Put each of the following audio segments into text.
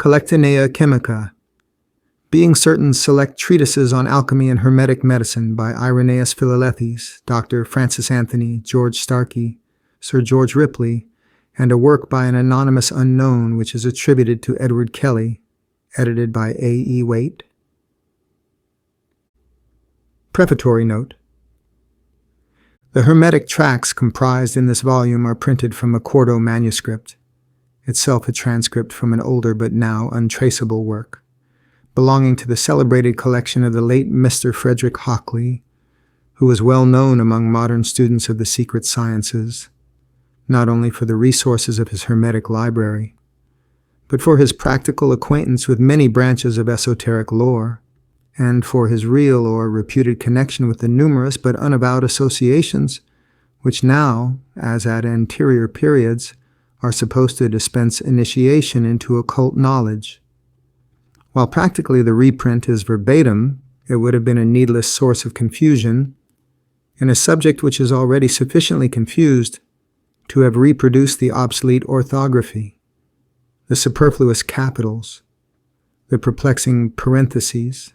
Collectanea Chemica, being certain select treatises on alchemy and Hermetic medicine by Irenaeus Philalethes, Dr. Francis Anthony, George Starkey, Sir George Ripley, and a work by an anonymous unknown which is attributed to Edward Kelly, edited by A.E. Waite. Prefatory note. The Hermetic tracts comprised in this volume are printed from a quarto manuscript, itself a transcript from an older but now untraceable work, belonging to the celebrated collection of the late Mr. Frederick Hockley, who was well known among modern students of the secret sciences, not only for the resources of his Hermetic library, but for his practical acquaintance with many branches of esoteric lore, and for his real or reputed connection with the numerous but unavowed associations which now, as at anterior periods, are supposed to dispense initiation into occult knowledge. While practically the reprint is verbatim, it would have been a needless source of confusion, in a subject which is already sufficiently confused, to have reproduced the obsolete orthography, the superfluous capitals, the perplexing parentheses,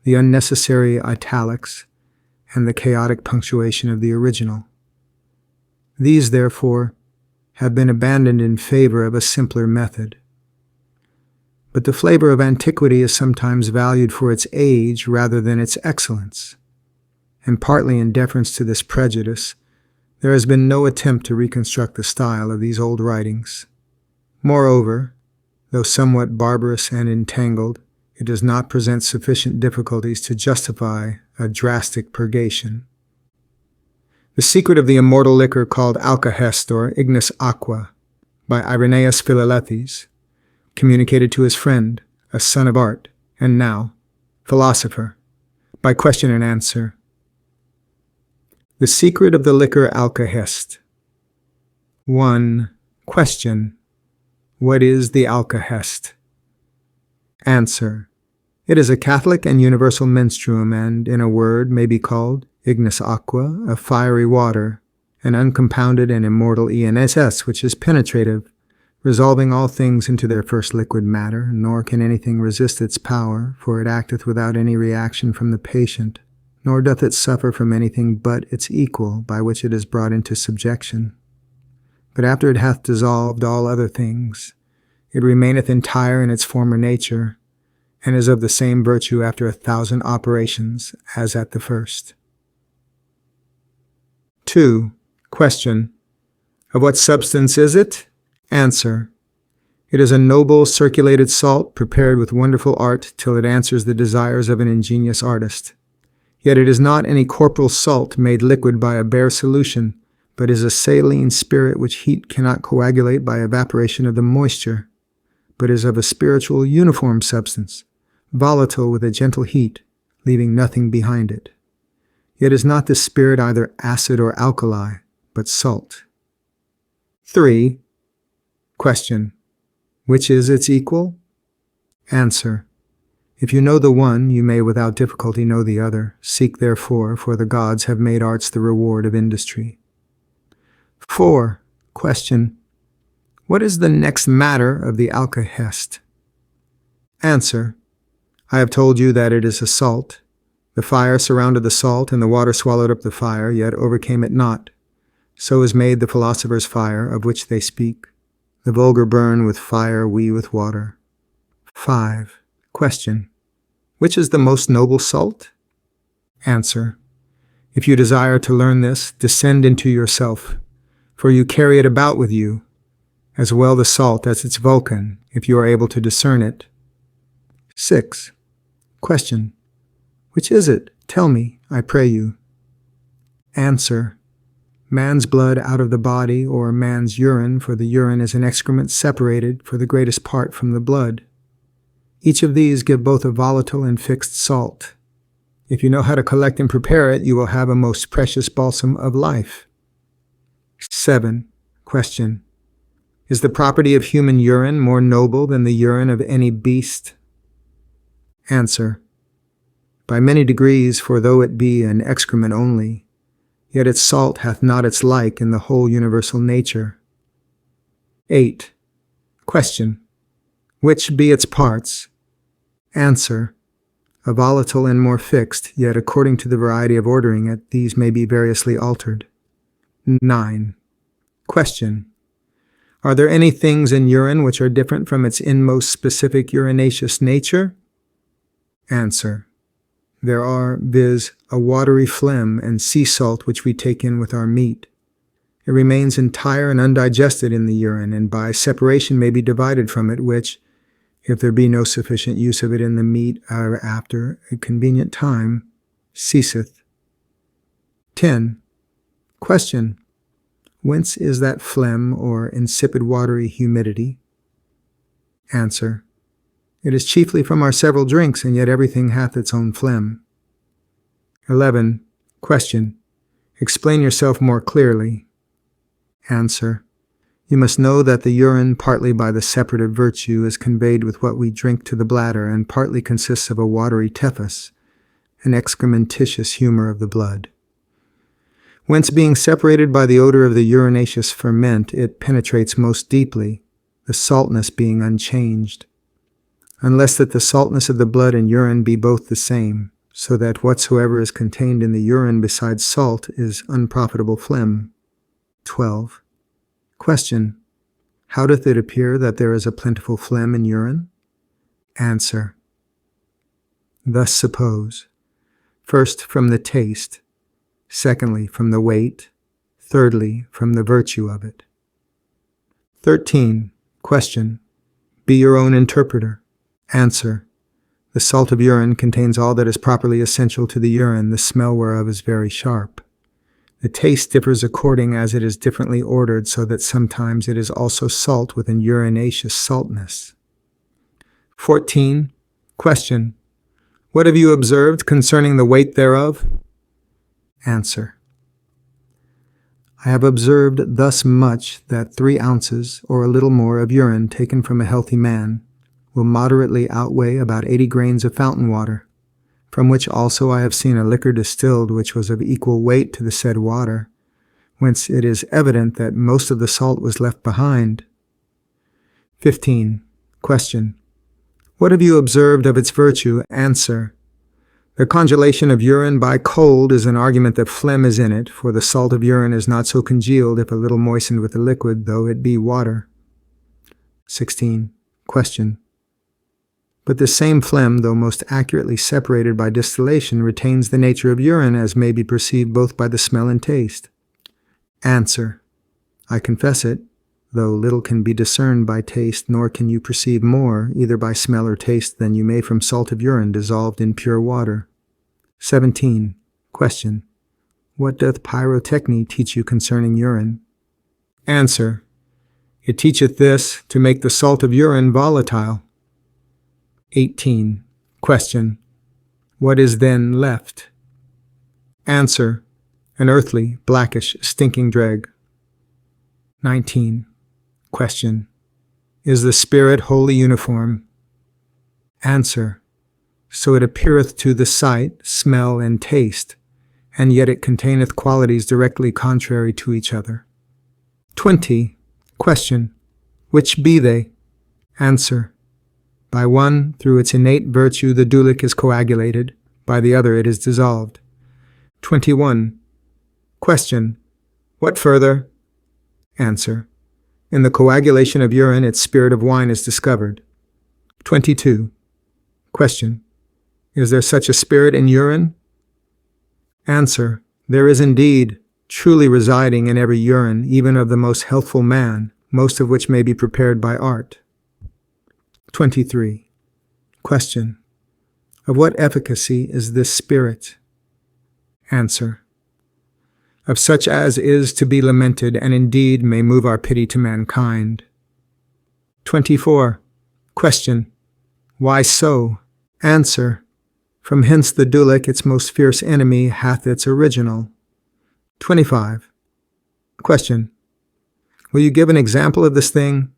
the unnecessary italics, and the chaotic punctuation of the original. These, therefore, have been abandoned in favor of a simpler method. But the flavor of antiquity is sometimes valued for its age rather than its excellence, and partly in deference to this prejudice, there has been no attempt to reconstruct the style of these old writings. Moreover, though somewhat barbarous and entangled, it does not present sufficient difficulties to justify a drastic purgation. The secret of the immortal liquor called Alkahest or ignis aqua by Irenaeus Philalethes, communicated to his friend, a son of art, and now philosopher, by question and answer. The secret of the liquor Alkahest. 1. Question. What is the Alkahest? Answer. It is a Catholic and universal menstruum and, in a word, may be called ignis aqua, a fiery water, an uncompounded and immortal ENSS which is penetrative, resolving all things into their first liquid matter, nor can anything resist its power, for it acteth without any reaction from the patient, nor doth it suffer from anything but its equal, by which it is brought into subjection. But after it hath dissolved all other things, it remaineth entire in its former nature, and is of the same virtue after 1,000 operations as at the first. 2. Question. Of what substance is it? Answer. It is a noble circulated salt prepared with wonderful art till it answers the desires of an ingenious artist. Yet it is not any corporal salt made liquid by a bare solution, but is a saline spirit which heat cannot coagulate by evaporation of the moisture, but is of a spiritual uniform substance, volatile with a gentle heat, leaving nothing behind it. Yet is not this spirit either acid or alkali, but salt. 3. Question. Which is its equal? Answer. If you know the one, you may without difficulty know the other. Seek therefore, for the gods have made arts the reward of industry. 4. Question. What is the next matter of the Alkahest? Answer. I have told you that it is a salt. The fire surrounded the salt, and the water swallowed up the fire, yet overcame it not. So is made the philosophers' fire, of which they speak. The vulgar burn with fire, we with water. 5. Question. Which is the most noble salt? Answer. If you desire to learn this, descend into yourself, for you carry it about with you, as well the salt as its Vulcan, if you are able to discern it. 6. Question. Which is it? Tell me, I pray you. Answer. Man's blood out of the body, or man's urine, for the urine is an excrement separated for the greatest part from the blood. Each of these give both a volatile and fixed salt. If you know how to collect and prepare it, you will have a most precious balsam of life. 7. Question. Is the property of human urine more noble than the urine of any beast? Answer. By many degrees, for though it be an excrement only, yet its salt hath not its like in the whole universal nature. 8. Question. Which be its parts? Answer. A volatile and more fixed, yet according to the variety of ordering it, these may be variously altered. 9. Question. Are there any things in urine which are different from its inmost specific urinaceous nature? Answer. There are, viz., a watery phlegm and sea salt which we take in with our meat. It remains entire and undigested in the urine, and by separation may be divided from it, which, if there be no sufficient use of it in the meat after a convenient time, ceaseth. 10. Question. Whence is that phlegm or insipid watery humidity? Answer. It is chiefly from our several drinks, and yet everything hath its own phlegm. 11. Question. Explain yourself more clearly. Answer. You must know that the urine, partly by the separative virtue, is conveyed with what we drink to the bladder, and partly consists of a watery tephus, an excrementitious humor of the blood. Whence, being separated by the odor of the urinaceous ferment, it penetrates most deeply, the saltness being unchanged, unless that the saltness of the blood and urine be both the same, so that whatsoever is contained in the urine besides salt is unprofitable phlegm. 12. Question. How doth it appear that there is a plentiful phlegm in urine? Answer. Thus suppose. First, from the taste. Secondly, from the weight. Thirdly, from the virtue of it. 13. Question. Be your own interpreter. Answer. The salt of urine contains all that is properly essential to the urine, the smell whereof is very sharp. The taste differs according as it is differently ordered, so that sometimes it is also salt with an urinaceous saltness. 14. Question. What have you observed concerning the weight thereof? Answer. I have observed thus much, that 3 ounces, or a little more, of urine taken from a healthy man will moderately outweigh about 80 grains of fountain water, from which also I have seen a liquor distilled which was of equal weight to the said water, whence it is evident that most of the salt was left behind. 15. Question. What have you observed of its virtue? Answer. The congelation of urine by cold is an argument that phlegm is in it, for the salt of urine is not so congealed if a little moistened with the liquid, though it be water. 16. Question. But the same phlegm, though most accurately separated by distillation, retains the nature of urine, as may be perceived both by the smell and taste. Answer. I confess it, though little can be discerned by taste, nor can you perceive more, either by smell or taste, than you may from salt of urine dissolved in pure water. 17. Question. What doth pyrotechny teach you concerning urine? Answer. It teacheth this, to make the salt of urine volatile. 18. Question. What is then left? Answer. An earthly, blackish, stinking dreg. 19. Question. Is the spirit wholly uniform? Answer. So it appeareth to the sight, smell, and taste, and yet it containeth qualities directly contrary to each other. 20. Question. Which be they? Answer. By one, through its innate virtue, the dulic is coagulated, by the other it is dissolved. 21. Question. What further? Answer. In the coagulation of urine, its spirit of wine is discovered. 22. Question. Is there such a spirit in urine? Answer. There is indeed, truly residing in every urine, even of the most healthful man, most of which may be prepared by art. 23. Question. Of what efficacy is this spirit? Answer. Of such as is to be lamented, and indeed may move our pity to mankind. 24. Question. Why so? Answer. From hence the dulic, its most fierce enemy, hath its original. 25. Question. Will you give an example of this thing?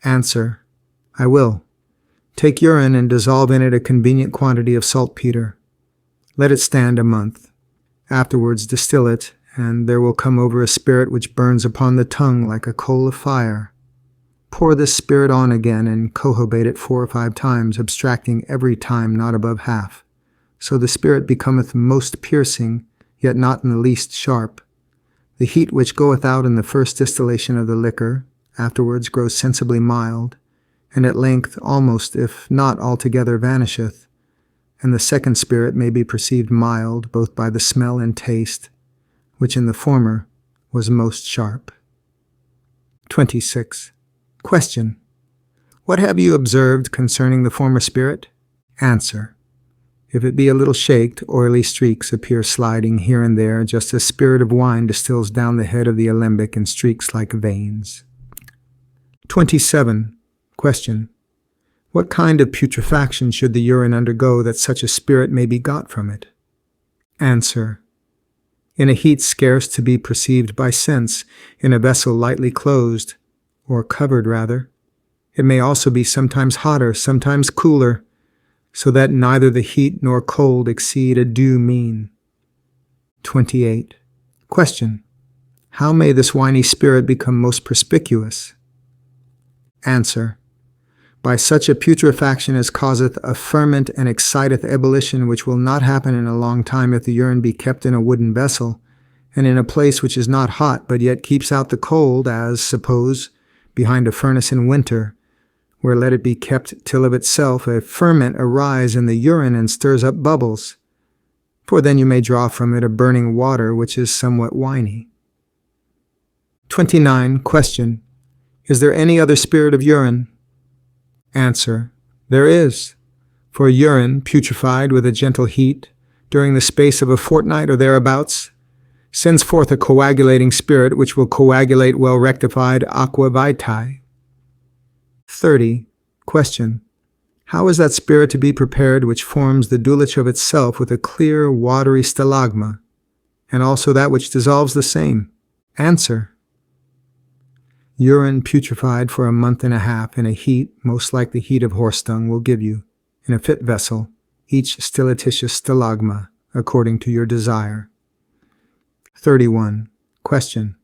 Answer. I will. Take urine and dissolve in it a convenient quantity of saltpeter. Let it stand a month. Afterwards distill it, and there will come over a spirit which burns upon the tongue like a coal of fire. Pour this spirit on again and cohobate it 4 or 5 times, abstracting every time not above half. So the spirit becometh most piercing, yet not in the least sharp. The heat which goeth out in the first distillation of the liquor afterwards grows sensibly mild, and at length almost, if not altogether, vanisheth, and the second spirit may be perceived mild both by the smell and taste, which in the former was most sharp. 26. Question. What have you observed concerning the former spirit? Answer. If it be a little shaked, oily streaks appear sliding here and there, just as spirit of wine distills down the head of the alembic in streaks like veins. 27. Question. What kind of putrefaction should the urine undergo that such a spirit may be got from it? Answer. In a heat scarce to be perceived by sense, in a vessel lightly closed, or covered rather. It may also be sometimes hotter, sometimes cooler, so that neither the heat nor cold exceed a due mean. 28. Question. How may this winy spirit become most perspicuous? Answer. By such a putrefaction as causeth a ferment and exciteth ebullition, which will not happen in a long time if the urine be kept in a wooden vessel, and in a place which is not hot, but yet keeps out the cold, as, suppose, behind a furnace in winter, where let it be kept till of itself a ferment arise in the urine and stirs up bubbles, for then you may draw from it a burning water which is somewhat winy. 29. Question. Is there any other spirit of urine? Answer. There is. For urine, putrefied with a gentle heat, during the space of a fortnight or thereabouts, sends forth a coagulating spirit which will coagulate well rectified aqua vitae. 30. Question. How is that spirit to be prepared which forms the dulwich of itself with a clear, watery stalagma, and also that which dissolves the same? Answer. Urine putrefied for a month and a half in a heat most like the heat of horse dung will give you, in a fit vessel, each stillatitious stalagma, according to your desire. 31. Question.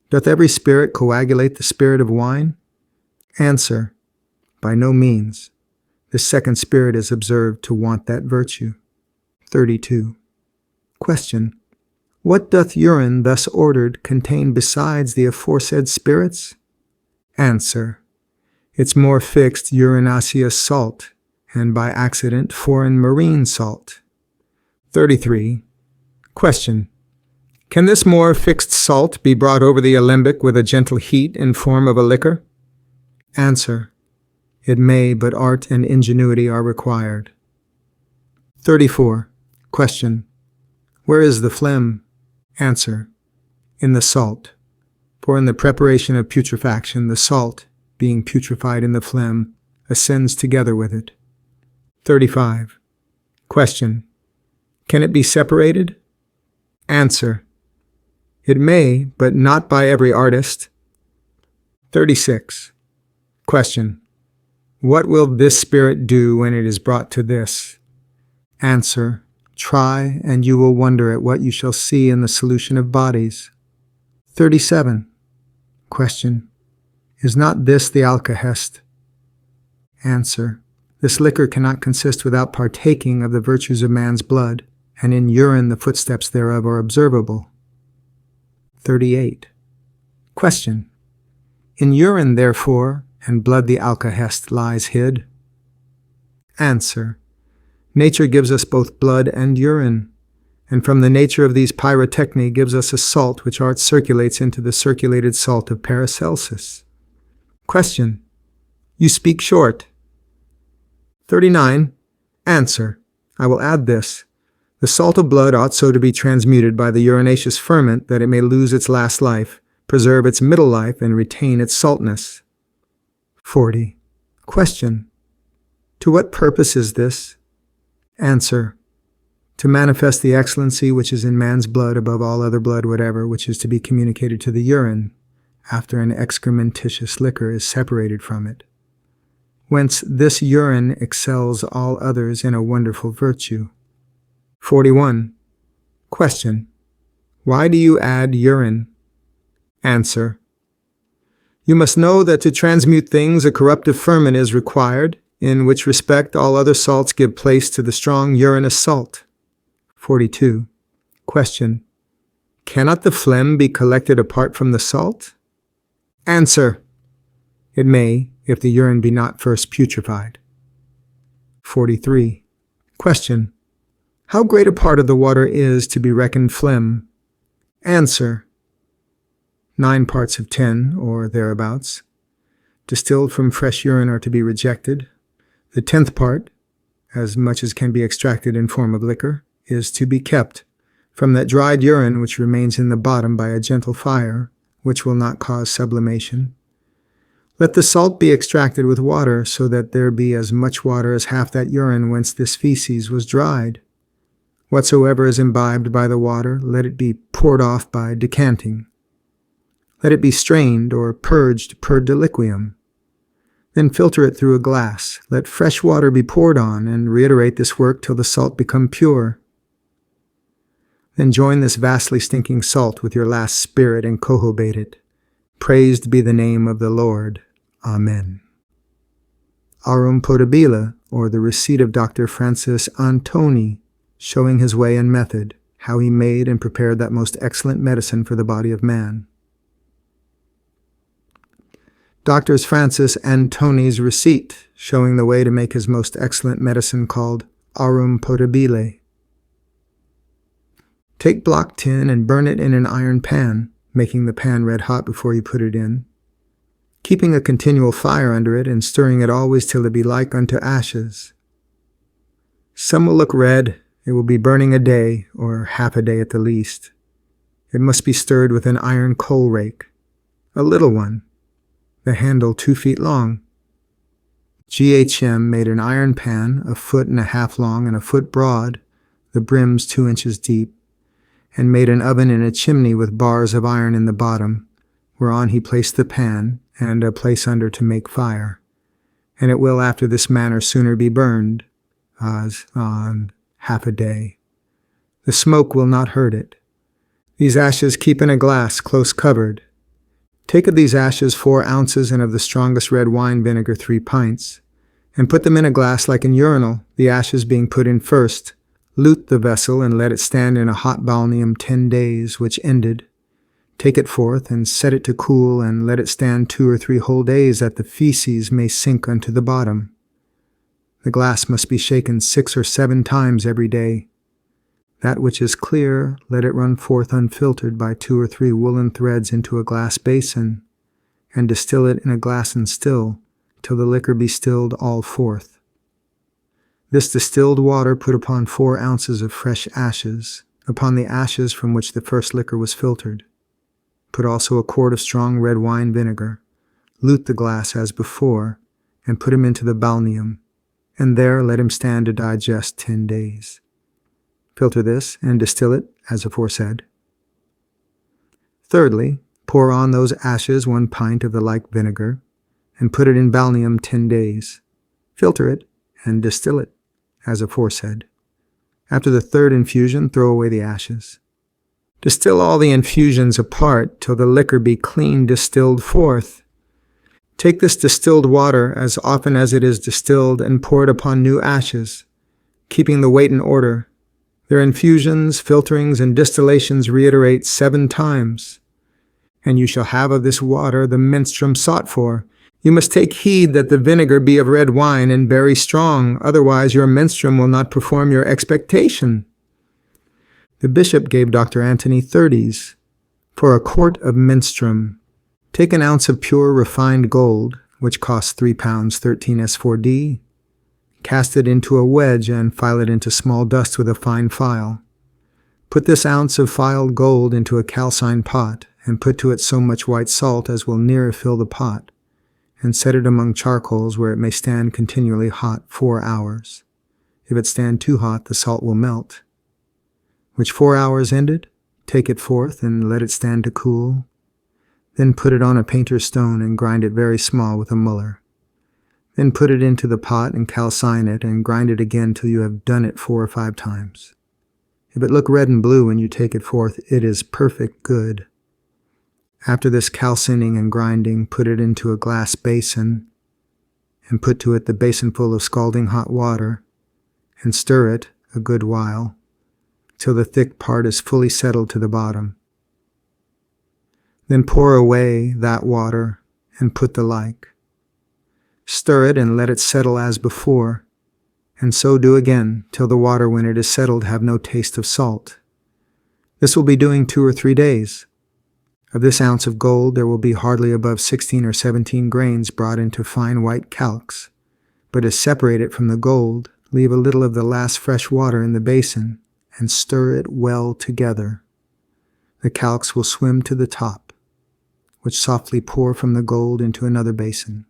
Doth every spirit coagulate the spirit of wine? Answer. By no means. The second spirit is observed to want that virtue. 32. Question. What doth urine thus ordered contain besides the aforesaid spirits? Answer. Its more fixed urinaceous salt, and by accident foreign marine salt. 33. Question. Can this more fixed salt be brought over the alembic with a gentle heat in form of a liquor? Answer. It may, but art and ingenuity are required. 34. Question. Where is the phlegm? Answer. In the salt. For in the preparation of putrefaction, the salt, being putrefied in the phlegm, ascends together with it. 35. Question. Can it be separated? Answer. It may, but not by every artist. 36. Question. What will this spirit do when it is brought to this? Answer. Try, and you will wonder at what you shall see in the solution of bodies. 37. Question. Is not this the Alkahest? Answer. This liquor cannot consist without partaking of the virtues of man's blood, and in urine the footsteps thereof are observable. 38. Question. In urine, therefore, and blood the Alkahest lies hid? Answer. Nature gives us both blood and urine, and from the nature of these pyrotechny gives us a salt which art circulates into the circulated salt of Paracelsus. Question. You speak short. 39. Answer. I will add this. The salt of blood ought so to be transmuted by the urinaceous ferment that it may lose its last life, preserve its middle life, and retain its saltness. 40. Question. To what purpose is this? Answer. To manifest the excellency which is in man's blood above all other blood whatever, which is to be communicated to the urine, after an excrementitious liquor is separated from it. Whence this urine excels all others in a wonderful virtue. 41. Question. Why do you add urine? Answer. You must know that to transmute things a corruptive ferment is required, in which respect all other salts give place to the strong urinous salt. 42. Question. Cannot the phlegm be collected apart from the salt? Answer. It may, if the urine be not first putrefied. 43. Question. How great a part of the water is to be reckoned phlegm? Answer. 9 parts of 10, or thereabouts, distilled from fresh urine are to be rejected. The 10th part, as much as can be extracted in form of liquor, is to be kept from that dried urine which remains in the bottom by a gentle fire, which will not cause sublimation. Let the salt be extracted with water, so that there be as much water as half that urine whence this feces was dried. Whatsoever is imbibed by the water, let it be poured off by decanting. Let it be strained or purged per deliquium. Then filter it through a glass. Let fresh water be poured on, and reiterate this work till the salt become pure. Then join this vastly stinking salt with your last spirit and cohobate it. Praised be the name of the Lord. Amen. Aurum Potabile, or the receipt of Dr. Francis Antoni, showing his way and method, how he made and prepared that most excellent medicine for the body of man. Dr. Francis Antoni's receipt, showing the way to make his most excellent medicine called Aurum Potabile. Take block tin and burn it in an iron pan, making the pan red hot before you put it in, keeping a continual fire under it and stirring it always till it be like unto ashes. Some will look red. It will be burning a day, or half a day at the least. It must be stirred with an iron coal rake, a little one, the handle 2 feet long. GHM made an iron pan 1.5 feet long and 1 foot broad, the brims 2 inches deep, and made an oven in a chimney with bars of iron in the bottom, whereon he placed the pan and a place under to make fire. And it will after this manner sooner be burned, as on half a day. The smoke will not hurt it. These ashes keep in a glass close covered. Take of these ashes 4 ounces, and of the strongest red wine vinegar 3 pints, and put them in a glass like an urinal, the ashes being put in first. Lute the vessel, and let it stand in a hot balneum 10 days, which ended. Take it forth, and set it to cool, and let it stand 2 or 3 whole days, that the feces may sink unto the bottom. The glass must be shaken 6 or 7 times every day. That which is clear, let it run forth unfiltered by 2 or 3 woolen threads into a glass basin, and distill it in a glassen still, till the liquor be stilled all forth. This distilled water put upon 4 ounces of fresh ashes, upon the ashes from which the first liquor was filtered. Put also a quart of strong red wine vinegar. Lute the glass as before, and put him into the balneum, and there let him stand to digest 10 days. Filter this, and distill it, as aforesaid. Thirdly, pour on those ashes 1 pint of the like vinegar, and put it in balneum 10 days. Filter it, and distill it, as aforesaid. After the 3rd infusion, throw away the ashes. Distill all the infusions apart, till the liquor be clean distilled forth. Take this distilled water as often as it is distilled, and pour it upon new ashes, keeping the weight in order. Their infusions, filterings, and distillations reiterate 7 times. And you shall have of this water the menstruum sought for. You must take heed that the vinegar be of red wine and very strong, otherwise your menstruum will not perform your expectation. The bishop gave Dr. Antony 30s. For a quart of menstruum, take an ounce of pure refined gold, which costs 3 pounds 13 S4D. Cast it into a wedge and file it into small dust with a fine file. Put this ounce of filed gold into a calcined pot, and put to it so much white salt as will near fill the pot, and set it among charcoals where it may stand continually hot 4 hours. If it stand too hot, the salt will melt. Which 4 hours ended, take it forth and let it stand to cool. Then put it on a painter's stone and grind it very small with a muller. Then put it into the pot and calcine it, and grind it again till you have done it 4 or 5 times. If it look red and blue when you take it forth, it is perfect good. After this calcining and grinding, put it into a glass basin, and put to it the basinful of scalding hot water, and stir it a good while, till the thick part is fully settled to the bottom. Then pour away that water, and put the like. Stir it and let it settle as before, and so do again, till the water when it is settled have no taste of salt. This will be doing 2 or 3 days. Of this ounce of gold there will be hardly above 16 or 17 grains brought into fine white calx, but to separate it from the gold, leave a little of the last fresh water in the basin, and stir it well together. The calx will swim to the top, which softly pour from the gold into another basin.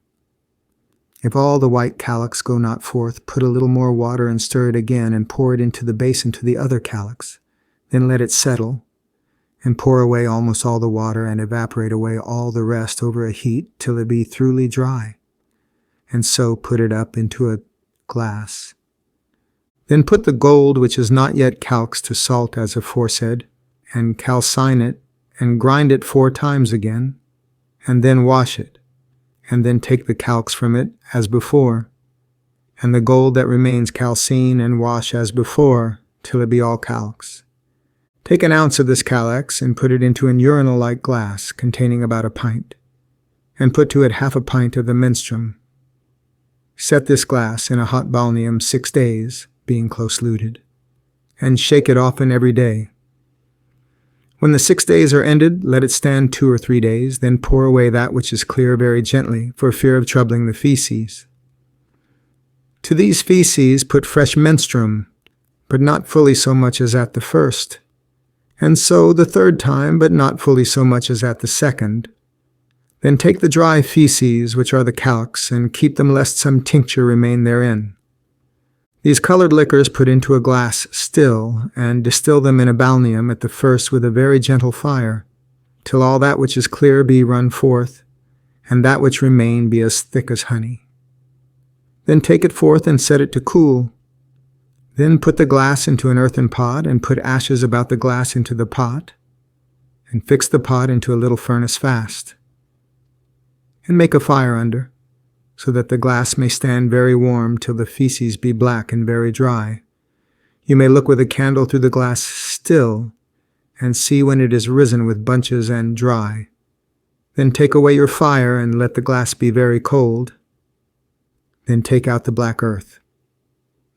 If all the white calx go not forth, put a little more water and stir it again, and pour it into the basin to the other calx. Then let it settle, and pour away almost all the water, and evaporate away all the rest over a heat till it be thoroughly dry, and so put it up into a glass. Then put the gold which is not yet calxed to salt as aforesaid, and calcine it, and grind it 4 times again, and then wash it, and then take the calx from it as before, and the gold that remains calcine and wash as before, till it be all calx. Take an ounce of this calx, and put it into an urinal-like glass, containing about a pint, and put to it half a pint of the menstruum. Set this glass in a hot balneum 6 days, being close-luted, and shake it often every day. When the 6 days are ended, let it stand 2 or 3 days, then pour away that which is clear very gently, for fear of troubling the feces. To these feces put fresh menstruum, but not fully so much as at the first, and so the 3rd time, but not fully so much as at the 2nd. Then take the dry feces, which are the calx, and keep them lest some tincture remain therein. These colored liquors put into a glass still, and distill them in a balneum at the first with a very gentle fire, till all that which is clear be run forth, and that which remain be as thick as honey. Then take it forth and set it to cool. Then put the glass into an earthen pot, and put ashes about the glass into the pot, and fix the pot into a little furnace fast, and make a fire under, so that the glass may stand very warm till the feces be black and very dry. You may look with a candle through the glass still, and see when it is risen with bunches and dry. Then take away your fire, and let the glass be very cold. Then take out the black earth.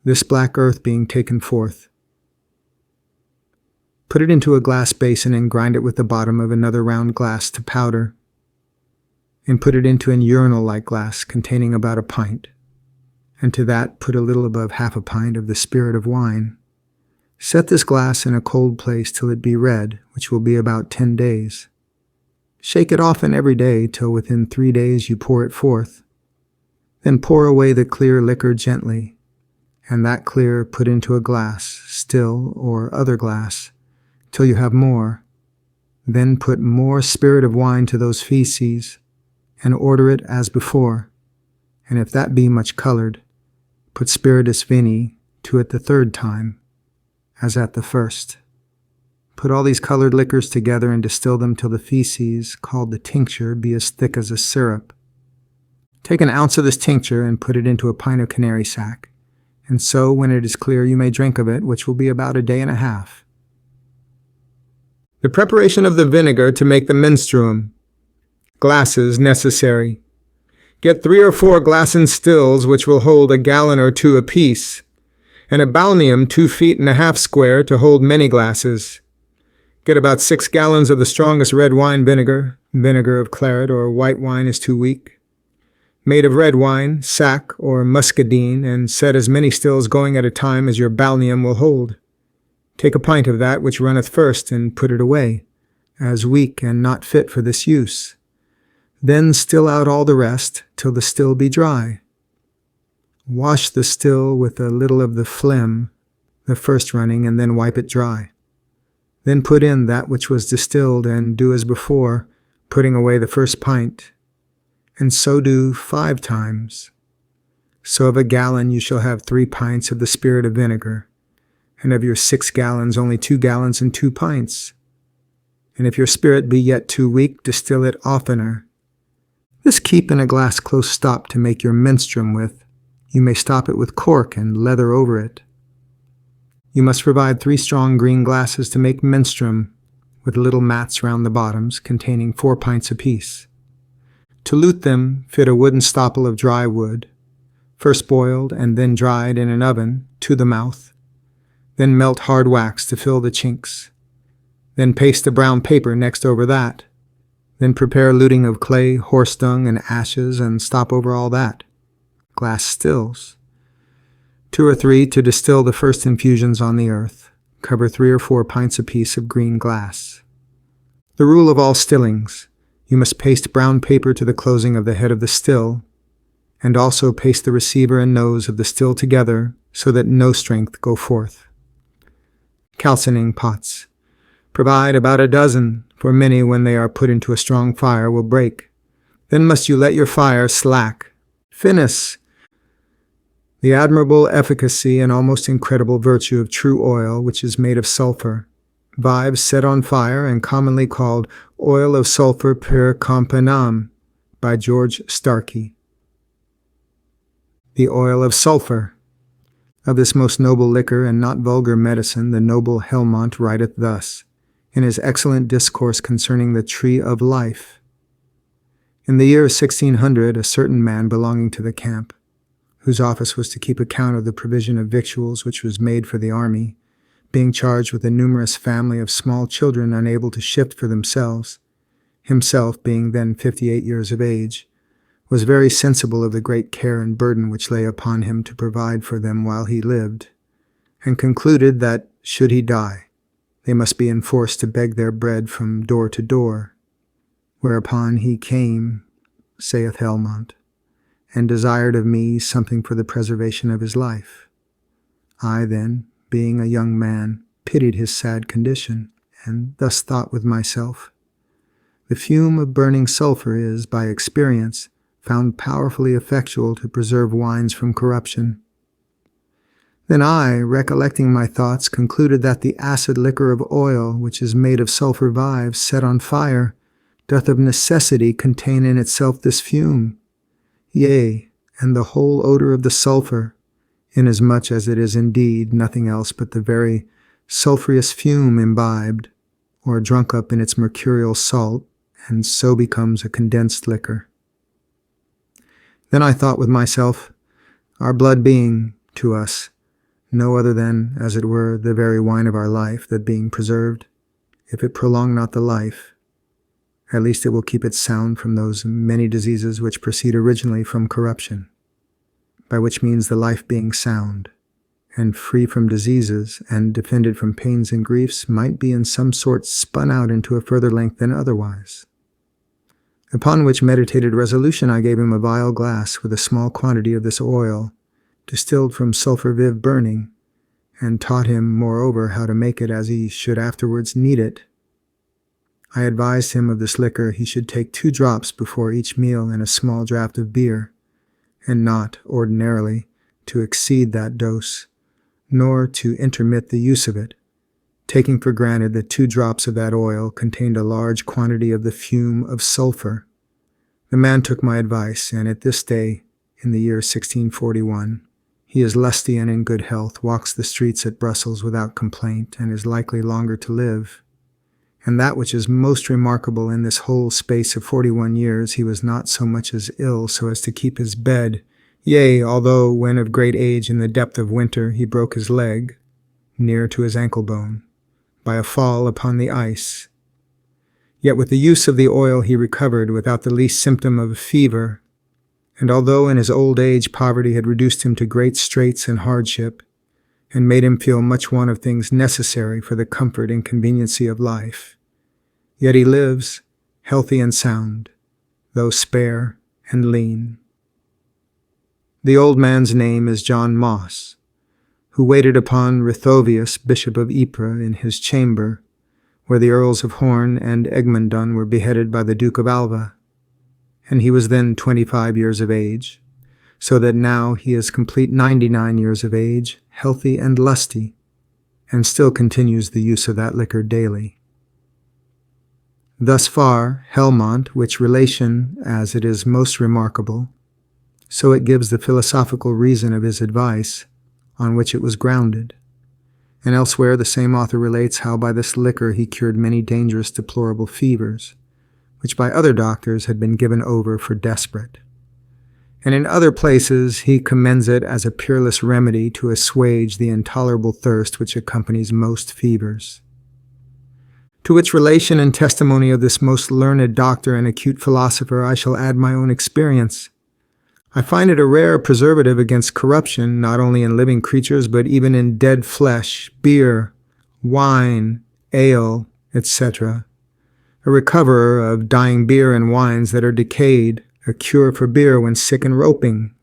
This black earth being taken forth, put it into a glass basin, and grind it with the bottom of another round glass to powder, and put it into an urinal-like glass containing about a pint, and to that put a little above half a pint of the spirit of wine. Set this glass in a cold place till it be red, which will be about 10 days. Shake it often every day till within 3 days you pour it forth. Then pour away the clear liquor gently, and that clear put into a glass, still, or other glass, till you have more. Then put more spirit of wine to those feces, and order it as before, and if that be much colored, put spiritus vini to it the 3rd time, as at the first. Put all these colored liquors together, and distill them till the feces, called the tincture, be as thick as a syrup. Take an ounce of this tincture, and put it into a pint of canary sack, and so, when it is clear, you may drink of it, which will be about a day and a half. The preparation of the vinegar to make the menstruum. Glasses necessary. Get 3 or 4 glassen stills, which will hold 1 gallon or 2 apiece, and a balneum 2 feet and a half square to hold many glasses. Get about 6 gallons of the strongest red wine vinegar. Vinegar of claret or white wine is too weak. Made of red wine, sack, or muscadine, and set as many stills going at a time as your balneum will hold. Take a pint of that which runneth first, and put it away, as weak and not fit for this use. Then still out all the rest, till the still be dry. Wash the still with a little of the phlegm, the first running, and then wipe it dry. Then put in that which was distilled, and do as before, putting away the first pint, and so do 5 times. So of 1 gallon you shall have 3 pints of the spirit of vinegar, and of your 6 gallons only 2 gallons and 2 pints. and if your spirit be yet too weak, distill it oftener. This keep in a glass close stop to make your menstruum with. You may stop it with cork and leather over it. You must provide 3 strong green glasses to make menstruum, with little mats round the bottoms, containing 4 pints apiece. To lute them, fit a wooden stopple of dry wood, first boiled and then dried in an oven, to the mouth. Then melt hard wax to fill the chinks. Then paste a brown paper next over that. Then prepare luting of clay, horse dung, and ashes, and stop over all that. Glass stills. 2 or 3 to distill the first infusions on the earth. Cover 3 or 4 pints apiece of green glass. The rule of all stillings. You must paste brown paper to the closing of the head of the still, and also paste the receiver and nose of the still together, so that no strength go forth. Calcining pots. Provide about 12, for many, when they are put into a strong fire, will break. Then must you let your fire slack. Finis. The admirable efficacy and almost incredible virtue of true oil, which is made of sulphur. Vives set on fire and commonly called Oil of Sulphur per Companam by George Starkey. The oil of sulphur. Of this most noble liquor and not vulgar medicine, the noble Helmont writeth thus, in his excellent discourse concerning the tree of life. In the year 1600, a certain man belonging to the camp, whose office was to keep account of the provision of victuals which was made for the army, being charged with a numerous family of small children unable to shift for themselves, himself being then 58 years of age, was very sensible of the great care and burden which lay upon him to provide for them while he lived, and concluded that, should he die, they must be enforced to beg their bread from door to door. Whereupon he came, saith Helmont, and desired of me something for the preservation of his life. I then, being a young man, pitied his sad condition, and thus thought with myself, the fume of burning sulphur is, by experience, found powerfully effectual to preserve wines from corruption. Then I, recollecting my thoughts, concluded that the acid liquor of oil, which is made of sulphur vives set on fire, doth of necessity contain in itself this fume, yea, and the whole odor of the sulphur, inasmuch as it is indeed nothing else but the very sulphurous fume imbibed, or drunk up in its mercurial salt, and so becomes a condensed liquor. Then I thought with myself, our blood being, to us, no other than, as it were, the very wine of our life, that being preserved, if it prolong not the life, at least it will keep it sound from those many diseases which proceed originally from corruption, by which means the life being sound, and free from diseases, and defended from pains and griefs, might be in some sort spun out into a further length than otherwise. Upon which meditated resolution I gave him a vial glass with a small quantity of this oil, distilled from sulphur viv burning, and taught him, moreover, how to make it as he should afterwards need it. I advised him of this liquor he should take 2 drops before each meal and a small draught of beer, and not, ordinarily, to exceed that dose, nor to intermit the use of it, taking for granted that 2 drops of that oil contained a large quantity of the fume of sulphur. The man took my advice, and at this day, in the year 1641, he is lusty and in good health, walks the streets at Brussels without complaint, and is likely longer to live. And that which is most remarkable, in this whole space of 41 years, he was not so much as ill so as to keep his bed, yea, although, when of great age in the depth of winter, he broke his leg, near to his ankle bone, by a fall upon the ice. Yet with the use of the oil he recovered without the least symptom of fever, and although in his old age poverty had reduced him to great straits and hardship, and made him feel much want of things necessary for the comfort and conveniency of life, yet he lives, healthy and sound, though spare and lean. The old man's name is John Moss, who waited upon Rithovius, Bishop of Ypres, in his chamber, where the Earls of Horn and Egmondon were beheaded by the Duke of Alva, and he was then 25 years of age, so that now he is complete 99 years of age, healthy and lusty, and still continues the use of that liquor daily. Thus far, Helmont, which relation as it is most remarkable, so it gives the philosophical reason of his advice, on which it was grounded. And elsewhere the same author relates how by this liquor he cured many dangerous deplorable fevers, which by other doctors had been given over for desperate. And in other places he commends it as a peerless remedy to assuage the intolerable thirst which accompanies most fevers. To which relation and testimony of this most learned doctor and acute philosopher I shall add my own experience. I find it a rare preservative against corruption, not only in living creatures, but even in dead flesh, beer, wine, ale, etc. A recoverer of dying beer and wines that are decayed, a cure for beer when sick and roping.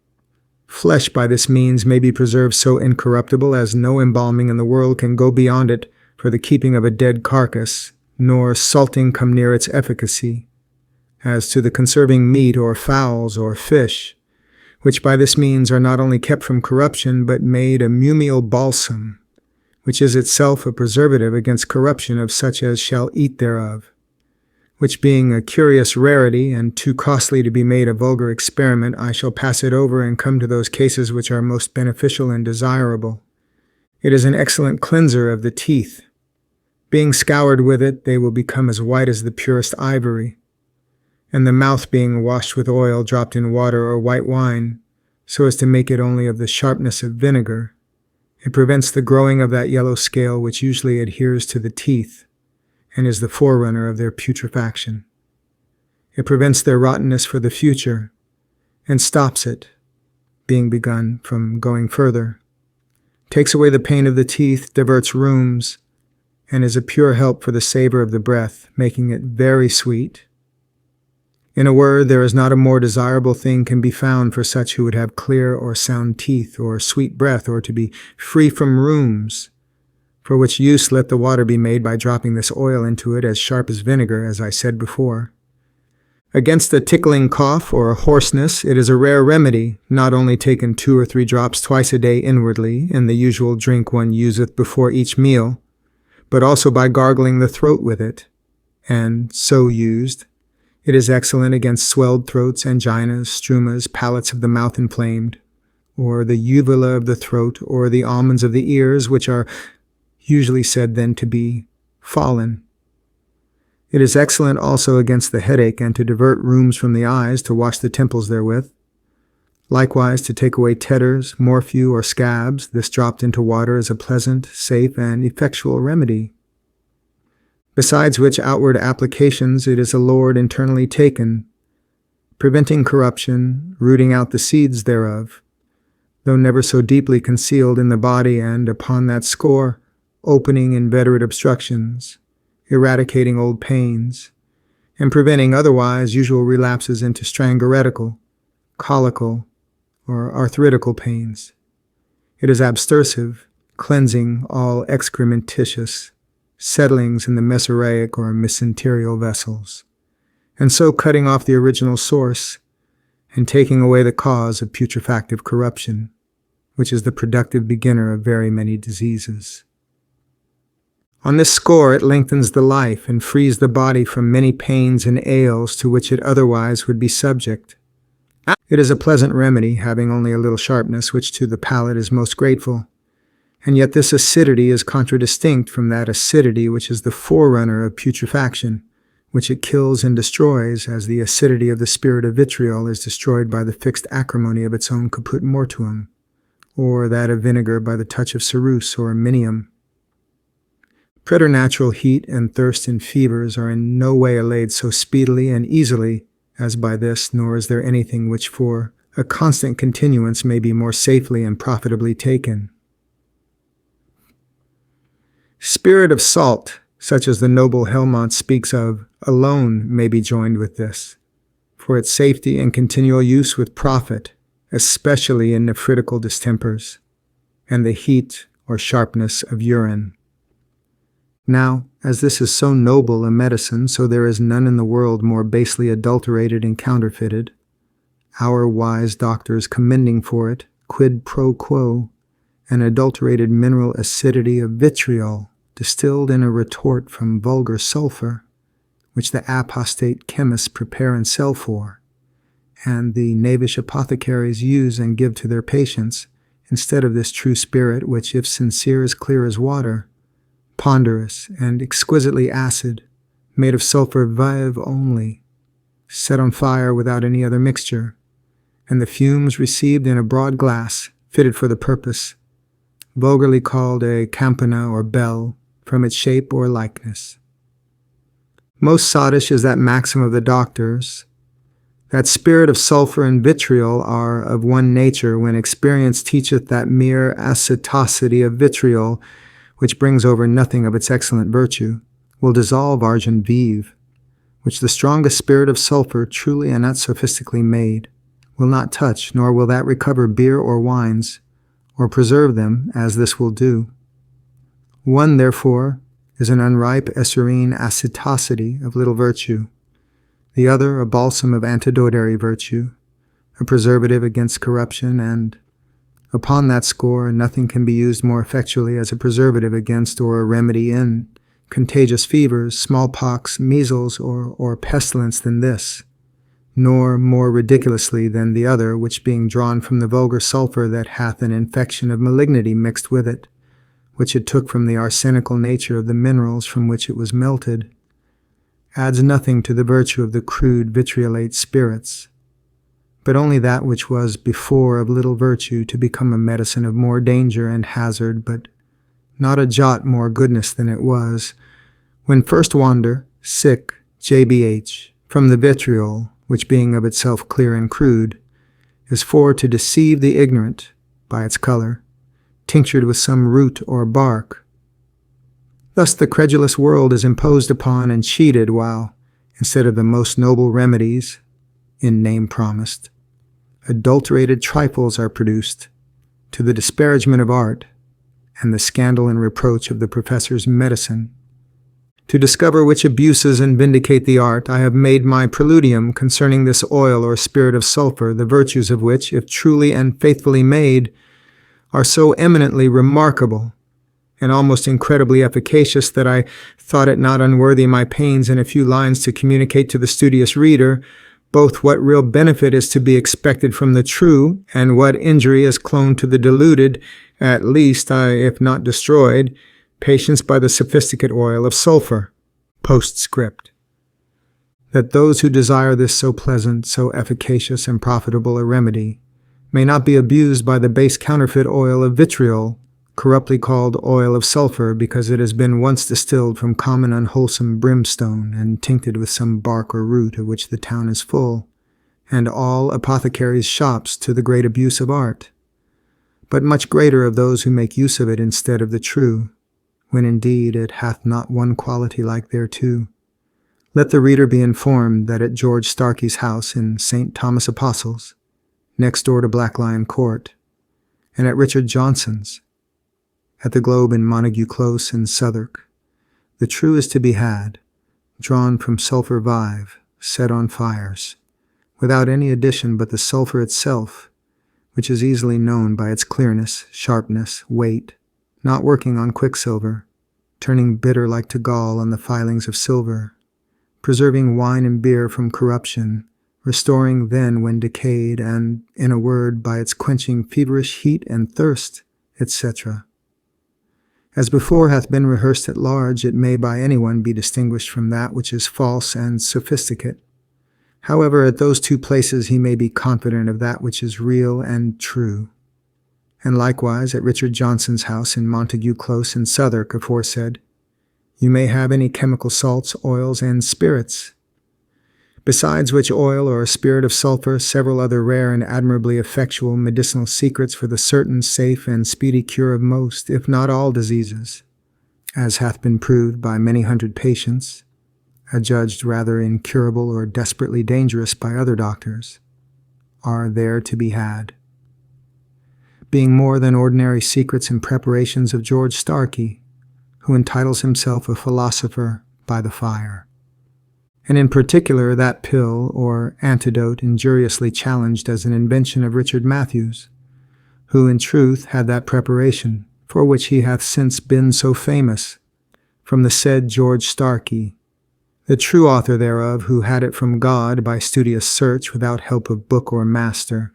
Flesh by this means may be preserved so incorruptible as no embalming in the world can go beyond it for the keeping of a dead carcass, nor salting come near its efficacy. As to the conserving meat or fowls or fish, which by this means are not only kept from corruption, but made a mumial balsam, which is itself a preservative against corruption of such as shall eat thereof, which being a curious rarity, and too costly to be made a vulgar experiment, I shall pass it over and come to those cases which are most beneficial and desirable. It is an excellent cleanser of the teeth. Being scoured with it, they will become as white as the purest ivory, and the mouth being washed with oil dropped in water or white wine, so as to make it only of the sharpness of vinegar, it prevents the growing of that yellow scale which usually adheres to the teeth, and is the forerunner of their putrefaction. It prevents their rottenness for the future, and stops it, being begun, from going further, takes away the pain of the teeth, diverts rheums, and is a pure help for the savor of the breath, making it very sweet. In a word, there is not a more desirable thing can be found for such who would have clear or sound teeth, or sweet breath, or to be free from rheums, for which use let the water be made by dropping this oil into it as sharp as vinegar, as I said before. Against a tickling cough or a hoarseness, it is a rare remedy, not only taken 2 or 3 drops twice a day inwardly, in the usual drink one useth before each meal, but also by gargling the throat with it, and, so used, it is excellent against swelled throats, anginas, strumas, palates of the mouth inflamed, or the uvula of the throat, or the almonds of the ears, which are usually said then to be fallen. It is excellent also against the headache, and to divert rheums from the eyes, to wash the temples therewith. Likewise to take away tetters, morphew, or scabs, this dropped into water is a pleasant, safe, and effectual remedy. Besides which outward applications it is a lord internally taken, preventing corruption, rooting out the seeds thereof, though never so deeply concealed in the body, and, upon that score, opening inveterate obstructions, eradicating old pains, and preventing otherwise usual relapses into strangoretical, colical, or arthritical pains. It is abstersive, cleansing all excrementitious settlings in the mesaraic or mesenterial vessels, and so cutting off the original source and taking away the cause of putrefactive corruption, which is the productive beginner of very many diseases. On this score it lengthens the life and frees the body from many pains and ails to which it otherwise would be subject. It is a pleasant remedy, having only a little sharpness, which to the palate is most grateful. And yet this acidity is contradistinct from that acidity which is the forerunner of putrefaction, which it kills and destroys, as the acidity of the spirit of vitriol is destroyed by the fixed acrimony of its own caput mortuum, or that of vinegar by the touch of ceruse or minium. Preternatural heat and thirst and fevers are in no way allayed so speedily and easily as by this, nor is there anything which for a constant continuance may be more safely and profitably taken. Spirit of salt, such as the noble Helmont speaks of, alone may be joined with this, for its safety and continual use with profit, especially in nephritical distempers, and the heat or sharpness of urine. Now, as this is so noble a medicine, so there is none in the world more basely adulterated and counterfeited, our wise doctors commending for it, quid pro quo, an adulterated mineral acidity of vitriol, distilled in a retort from vulgar sulphur, which the apostate chemists prepare and sell for, and the knavish apothecaries use and give to their patients, instead of this true spirit which, if sincere, is clear as water, ponderous and exquisitely acid, made of sulphur vive only, set on fire without any other mixture, and the fumes received in a broad glass, fitted for the purpose, vulgarly called a campana or bell, from its shape or likeness. Most sottish is that maxim of the doctors, that spirit of sulphur and vitriol are of one nature, when experience teacheth that mere acetosity of vitriol, which brings over nothing of its excellent virtue, will dissolve argent vive, which the strongest spirit of sulphur, truly and not sophistically made, will not touch, nor will that recover beer or wines, or preserve them, as this will do. One, therefore, is an unripe esurine acetosity of little virtue, the other a balsam of antidotary virtue, a preservative against corruption, and upon that score nothing can be used more effectually as a preservative against or a remedy in contagious fevers, smallpox, measles, or pestilence than this, nor more ridiculously than the other, which being drawn from the vulgar sulphur that hath an infection of malignity mixed with it, which it took from the arsenical nature of the minerals from which it was melted, adds nothing to the virtue of the crude vitriolate spirits, but only that which was before of little virtue to become a medicine of more danger and hazard, but not a jot more goodness than it was, when first wander, sick, JBH, from the vitriol, which being of itself clear and crude, is for to deceive the ignorant by its color, tinctured with some root or bark. Thus the credulous world is imposed upon and cheated, while, instead of the most noble remedies, in name promised, adulterated trifles are produced, to the disparagement of art, and the scandal and reproach of the professor's medicine. To discover which abuses and vindicate the art, I have made my preludium concerning this oil or spirit of sulphur, the virtues of which, if truly and faithfully made, are so eminently remarkable and almost incredibly efficacious that I thought it not unworthy my pains in a few lines to communicate to the studious reader both what real benefit is to be expected from the true, and what injury is cloned to the deluded, at least, if not destroyed, patients by the sophisticate oil of sulphur. Postscript. That those who desire this so pleasant, so efficacious and profitable a remedy may not be abused by the base counterfeit oil of vitriol, corruptly called oil of sulphur, because it has been once distilled from common unwholesome brimstone, and tincted with some bark or root of which the town is full, and all apothecaries' shops, to the great abuse of art, but much greater of those who make use of it instead of the true, when indeed it hath not one quality like thereto. Let the reader be informed that at George Starkey's house in St. Thomas Apostles, next door to Black Lion Court, and at Richard Johnson's, at the Globe in Montague Close in Southwark, the true is to be had, drawn from sulphur vive, set on fires, without any addition but the sulphur itself, which is easily known by its clearness, sharpness, weight, not working on quicksilver, turning bitter like to gall on the filings of silver, preserving wine and beer from corruption, restoring then when decayed, and, in a word, by its quenching feverish heat and thirst, etc. As before hath been rehearsed at large, it may by anyone be distinguished from that which is false and sophisticate. However, at those two places he may be confident of that which is real and true. And likewise at Richard Johnson's house in Montague Close in Southwark aforesaid, you may have any chemical salts, oils, and spirits. Besides which oil or spirit of sulphur, several other rare and admirably effectual medicinal secrets for the certain, safe, and speedy cure of most, if not all, diseases, as hath been proved by many hundred patients, adjudged rather incurable or desperately dangerous by other doctors, are there to be had, being more than ordinary secrets and preparations of George Starkey, who entitles himself a philosopher by the fire, and in particular that pill or antidote injuriously challenged as an invention of Richard Matthews, who in truth had that preparation, for which he hath since been so famous, from the said George Starkey, The true author thereof, who had it from God by studious search without help of book or master,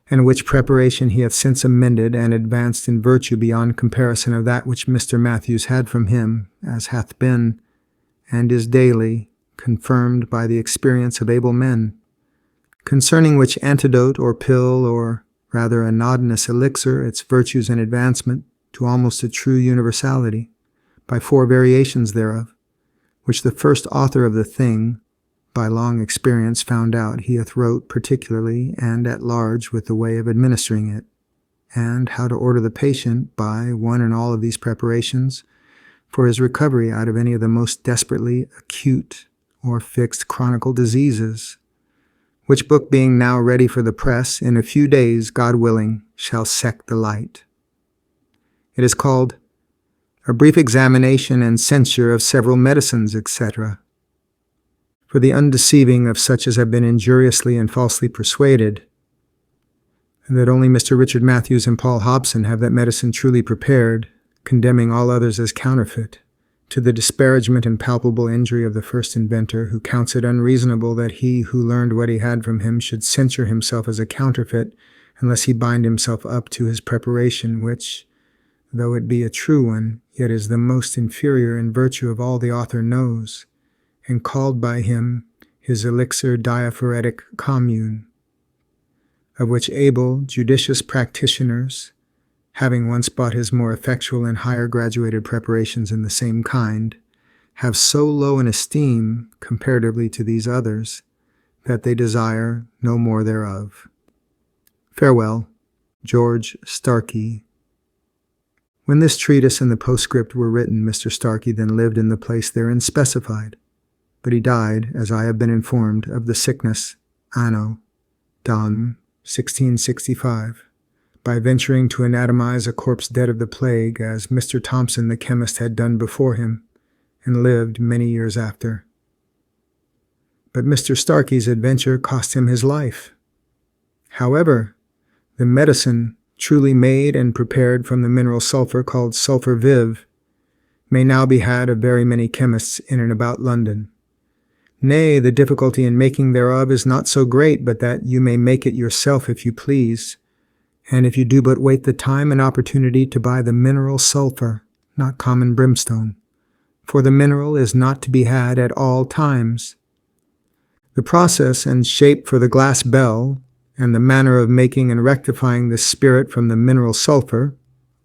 and which preparation he hath since amended and advanced in virtue beyond comparison of that which Mr. Matthews had from him, as hath been, and is daily, confirmed by the experience of able men, concerning which antidote or pill, or rather anodynous elixir, its virtues and advancement to almost a true universality, by 4 variations thereof, which the first author of the thing, by long experience found out, he hath wrote particularly and at large with the way of administering it, and how to order the patient by one and all of these preparations for his recovery out of any of the most desperately acute or fixed chronical diseases, which book being now ready for the press, in a few days, God willing, shall sect the light. It is called A Brief Examination and Censure of Several Medicines, etc., for the undeceiving of such as have been injuriously and falsely persuaded, and that only Mr. Richard Matthews and Paul Hobson have that medicine truly prepared, condemning all others as counterfeit, to the disparagement and palpable injury of the first inventor, who counts it unreasonable that he who learned what he had from him should censure himself as a counterfeit, unless he bind himself up to his preparation, which, though it be a true one, yet is the most inferior in virtue of all the author knows, and called by him his elixir diaphoretic commune, of which able, judicious practitioners, having once bought his more effectual and higher graduated preparations in the same kind, have so low an esteem, comparatively to these others, that they desire no more thereof. Farewell, George Starkey. When this treatise and the postscript were written, Mr. Starkey then lived in the place therein specified, but he died, as I have been informed, of the sickness, anno Dom 1665, by venturing to anatomize a corpse dead of the plague, as Mr. Thompson the chemist had done before him, and lived many years after. But Mr. Starkey's adventure cost him his life. However, the medicine truly made and prepared from the mineral sulphur, called sulphur viv, may now be had of very many chemists in and about London. Nay, the difficulty in making thereof is not so great, but that you may make it yourself if you please, and if you do but wait the time and opportunity to buy the mineral sulphur, not common brimstone, for the mineral is not to be had at all times. The process and shape for the glass bell, and the manner of making and rectifying this spirit from the mineral sulphur,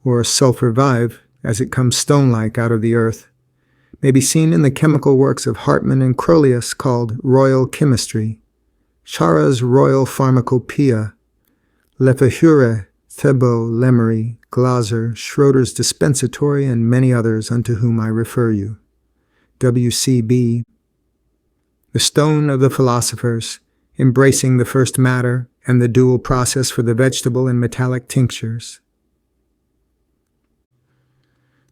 or sulphur vive, as it comes stone-like out of the earth, may be seen in the chemical works of Hartmann and Crolius, called Royal Chemistry, Chara's Royal Pharmacopoeia, Lefebvre, Thiebaud, Lemery, Glaser, Schroeder's Dispensatory, and many others unto whom I refer you. W.C.B. The Stone of the Philosophers, embracing the first matter and the dual process for the vegetable and metallic tinctures.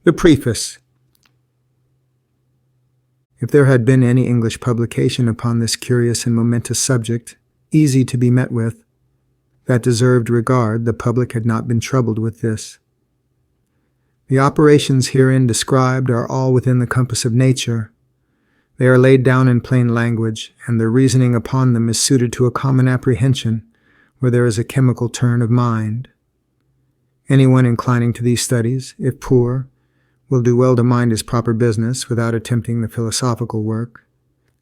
The Preface. If there had been any English publication upon this curious and momentous subject, easy to be met with, that deserved regard, the public had not been troubled with this. The operations herein described are all within the compass of nature. They are laid down in plain language, and the reasoning upon them is suited to a common apprehension, where there is a chemical turn of mind. Anyone inclining to these studies, if poor, will do well to mind his proper business without attempting the philosophical work,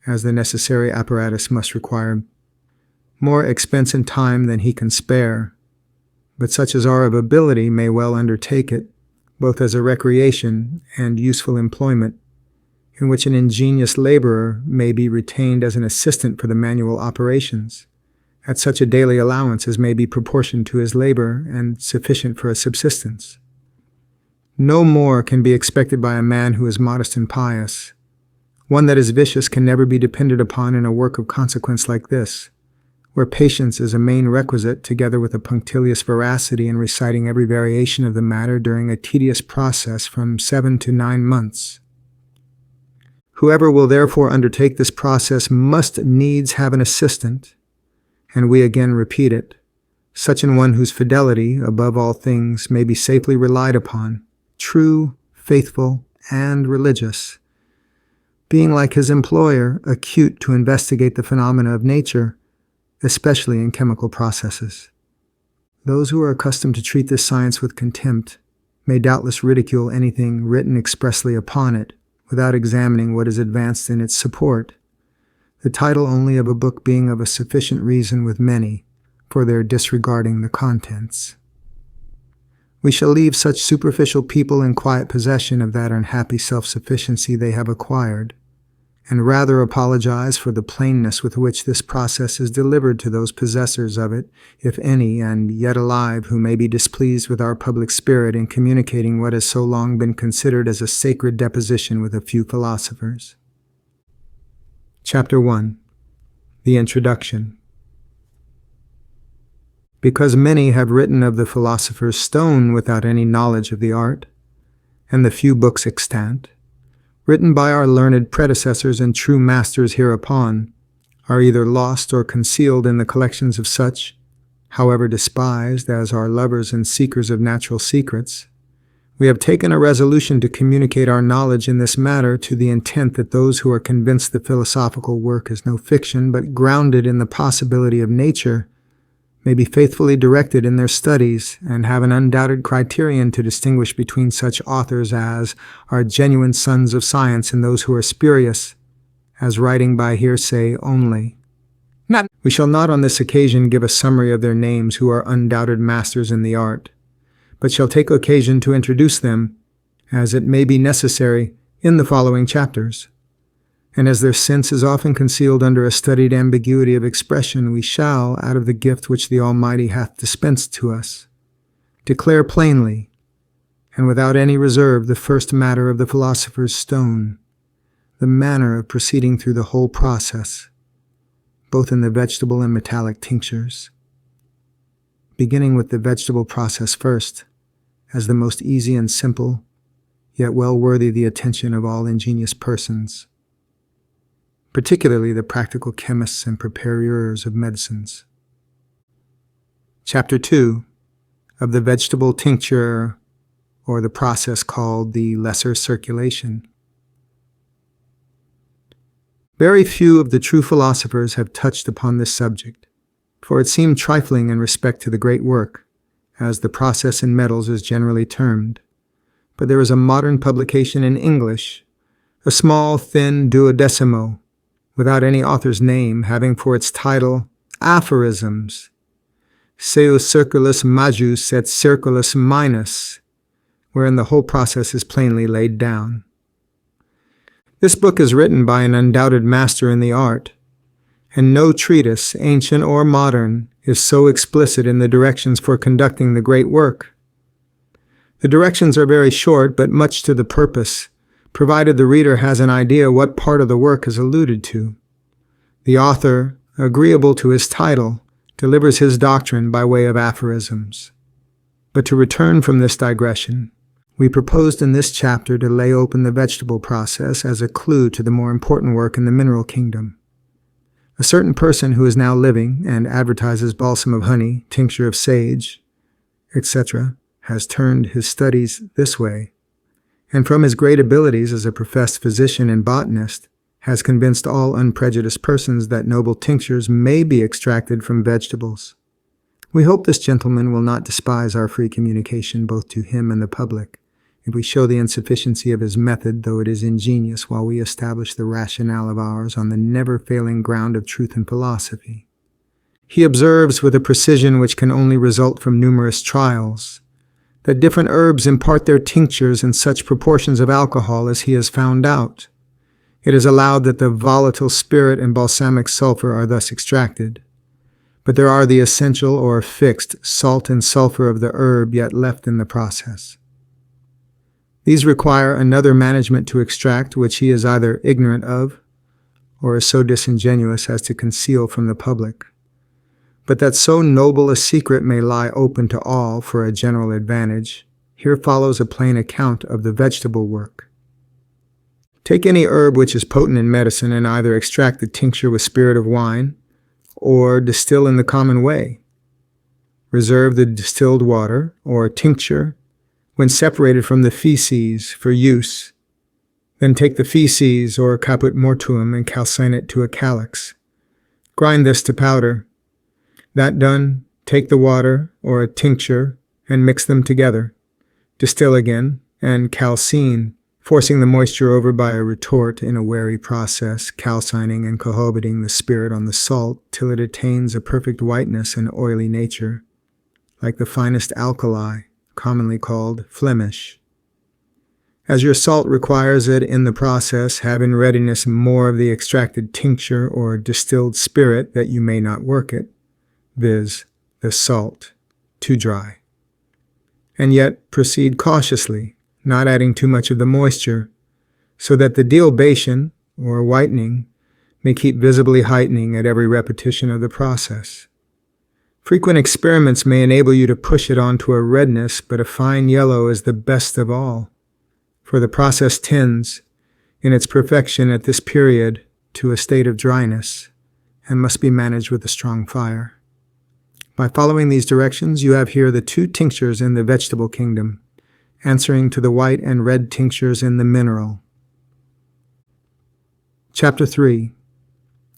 as the necessary apparatus must require more expense and time than he can spare, but such as are of ability may well undertake it, both as a recreation and useful employment, in which an ingenious laborer may be retained as an assistant for the manual operations, at such a daily allowance as may be proportioned to his labor and sufficient for a subsistence. No more can be expected by a man who is modest and pious. One that is vicious can never be depended upon in a work of consequence like this, where patience is a main requisite, together with a punctilious veracity in reciting every variation of the matter during a tedious process from 7 to 9 months. Whoever will therefore undertake this process must needs have an assistant, and we again repeat it, such an one whose fidelity, above all things, may be safely relied upon, true, faithful, and religious, being like his employer, acute to investigate the phenomena of nature, especially in chemical processes. Those who are accustomed to treat this science with contempt may doubtless ridicule anything written expressly upon it without examining what is advanced in its support, the title only of a book being of a sufficient reason with many for their disregarding the contents. We shall leave such superficial people in quiet possession of that unhappy self-sufficiency they have acquired, and rather apologize for the plainness with which this process is delivered to those possessors of it, if any, and yet alive, who may be displeased with our public spirit in communicating what has so long been considered as a sacred deposition with a few philosophers. Chapter 1. The Introduction. Because many have written of the philosopher's stone without any knowledge of the art, and the few books extant, written by our learned predecessors and true masters hereupon, are either lost or concealed in the collections of such, however despised, as are lovers and seekers of natural secrets, we have taken a resolution to communicate our knowledge in this matter to the intent that those who are convinced the philosophical work is no fiction but grounded in the possibility of nature may be faithfully directed in their studies and have an undoubted criterion to distinguish between such authors as are genuine sons of science and those who are spurious, as writing by hearsay only. We shall not on this occasion give a summary of their names who are undoubted masters in the art, but shall take occasion to introduce them, as it may be necessary, in the following chapters. And as their sense is often concealed under a studied ambiguity of expression, we shall, out of the gift which the Almighty hath dispensed to us, declare plainly, and without any reserve, the first matter of the philosopher's stone, the manner of proceeding through the whole process, both in the vegetable and metallic tinctures, beginning with the vegetable process first, as the most easy and simple, yet well worthy the attention of all ingenious persons, particularly the practical chemists and preparers of medicines. Chapter 2. Of the vegetable tincture, or the process called the lesser circulation. Very few of the true philosophers have touched upon this subject, for it seemed trifling in respect to the great work, as the process in metals is generally termed. But there is a modern publication in English, a small, thin duodecimo, without any author's name, having for its title Aphorisms, Seu Circulus Majus et Circulus Minus, wherein the whole process is plainly laid down. This book is written by an undoubted master in the art, and no treatise, ancient or modern, is so explicit in the directions for conducting the great work. The directions are very short, but much to the purpose, provided the reader has an idea what part of the work is alluded to. The author, agreeable to his title, delivers his doctrine by way of aphorisms. But to return from this digression, we proposed in this chapter to lay open the vegetable process as a clue to the more important work in the mineral kingdom. A certain person who is now living and advertises balsam of honey, tincture of sage, etc., has turned his studies this way, and from his great abilities as a professed physician and botanist, has convinced all unprejudiced persons that noble tinctures may be extracted from vegetables. We hope this gentleman will not despise our free communication both to him and the public, if we show the insufficiency of his method, though it is ingenious, while we establish the rationale of ours on the never-failing ground of truth and philosophy. He observes with a precision which can only result from numerous trials, that different herbs impart their tinctures in such proportions of alcohol as he has found out. It is allowed that the volatile spirit and balsamic sulphur are thus extracted, but there are the essential or fixed salt and sulphur of the herb yet left in the process. These require another management to extract, which he is either ignorant of, or is so disingenuous as to conceal from the public. But that so noble a secret may lie open to all for a general advantage, here follows a plain account of the vegetable work. Take any herb which is potent in medicine and either extract the tincture with spirit of wine, or distill in the common way. Reserve the distilled water, or tincture, when separated from the feces for use, Then take the feces or caput mortuum and calcine it to a calyx. Grind this to powder. That done, take the water or a tincture and mix them together. Distill again and calcine, forcing the moisture over by a retort in a wary process, calcining and cohabiting the spirit on the salt till it attains a perfect whiteness and oily nature, like the finest alkali, commonly called Flemish. As your salt requires it in the process, have in readiness more of the extracted tincture or distilled spirit that you may not work it, viz., the salt, too dry. And yet proceed cautiously, not adding too much of the moisture, so that the dialbation, or whitening, may keep visibly heightening at every repetition of the process. Frequent experiments may enable you to push it onto a redness, but a fine yellow is the best of all, for the process tends, in its perfection at this period, to a state of dryness, and must be managed with a strong fire. By following these directions, you have here the 2 tinctures in the vegetable kingdom, answering to the white and red tinctures in the mineral. Chapter 3.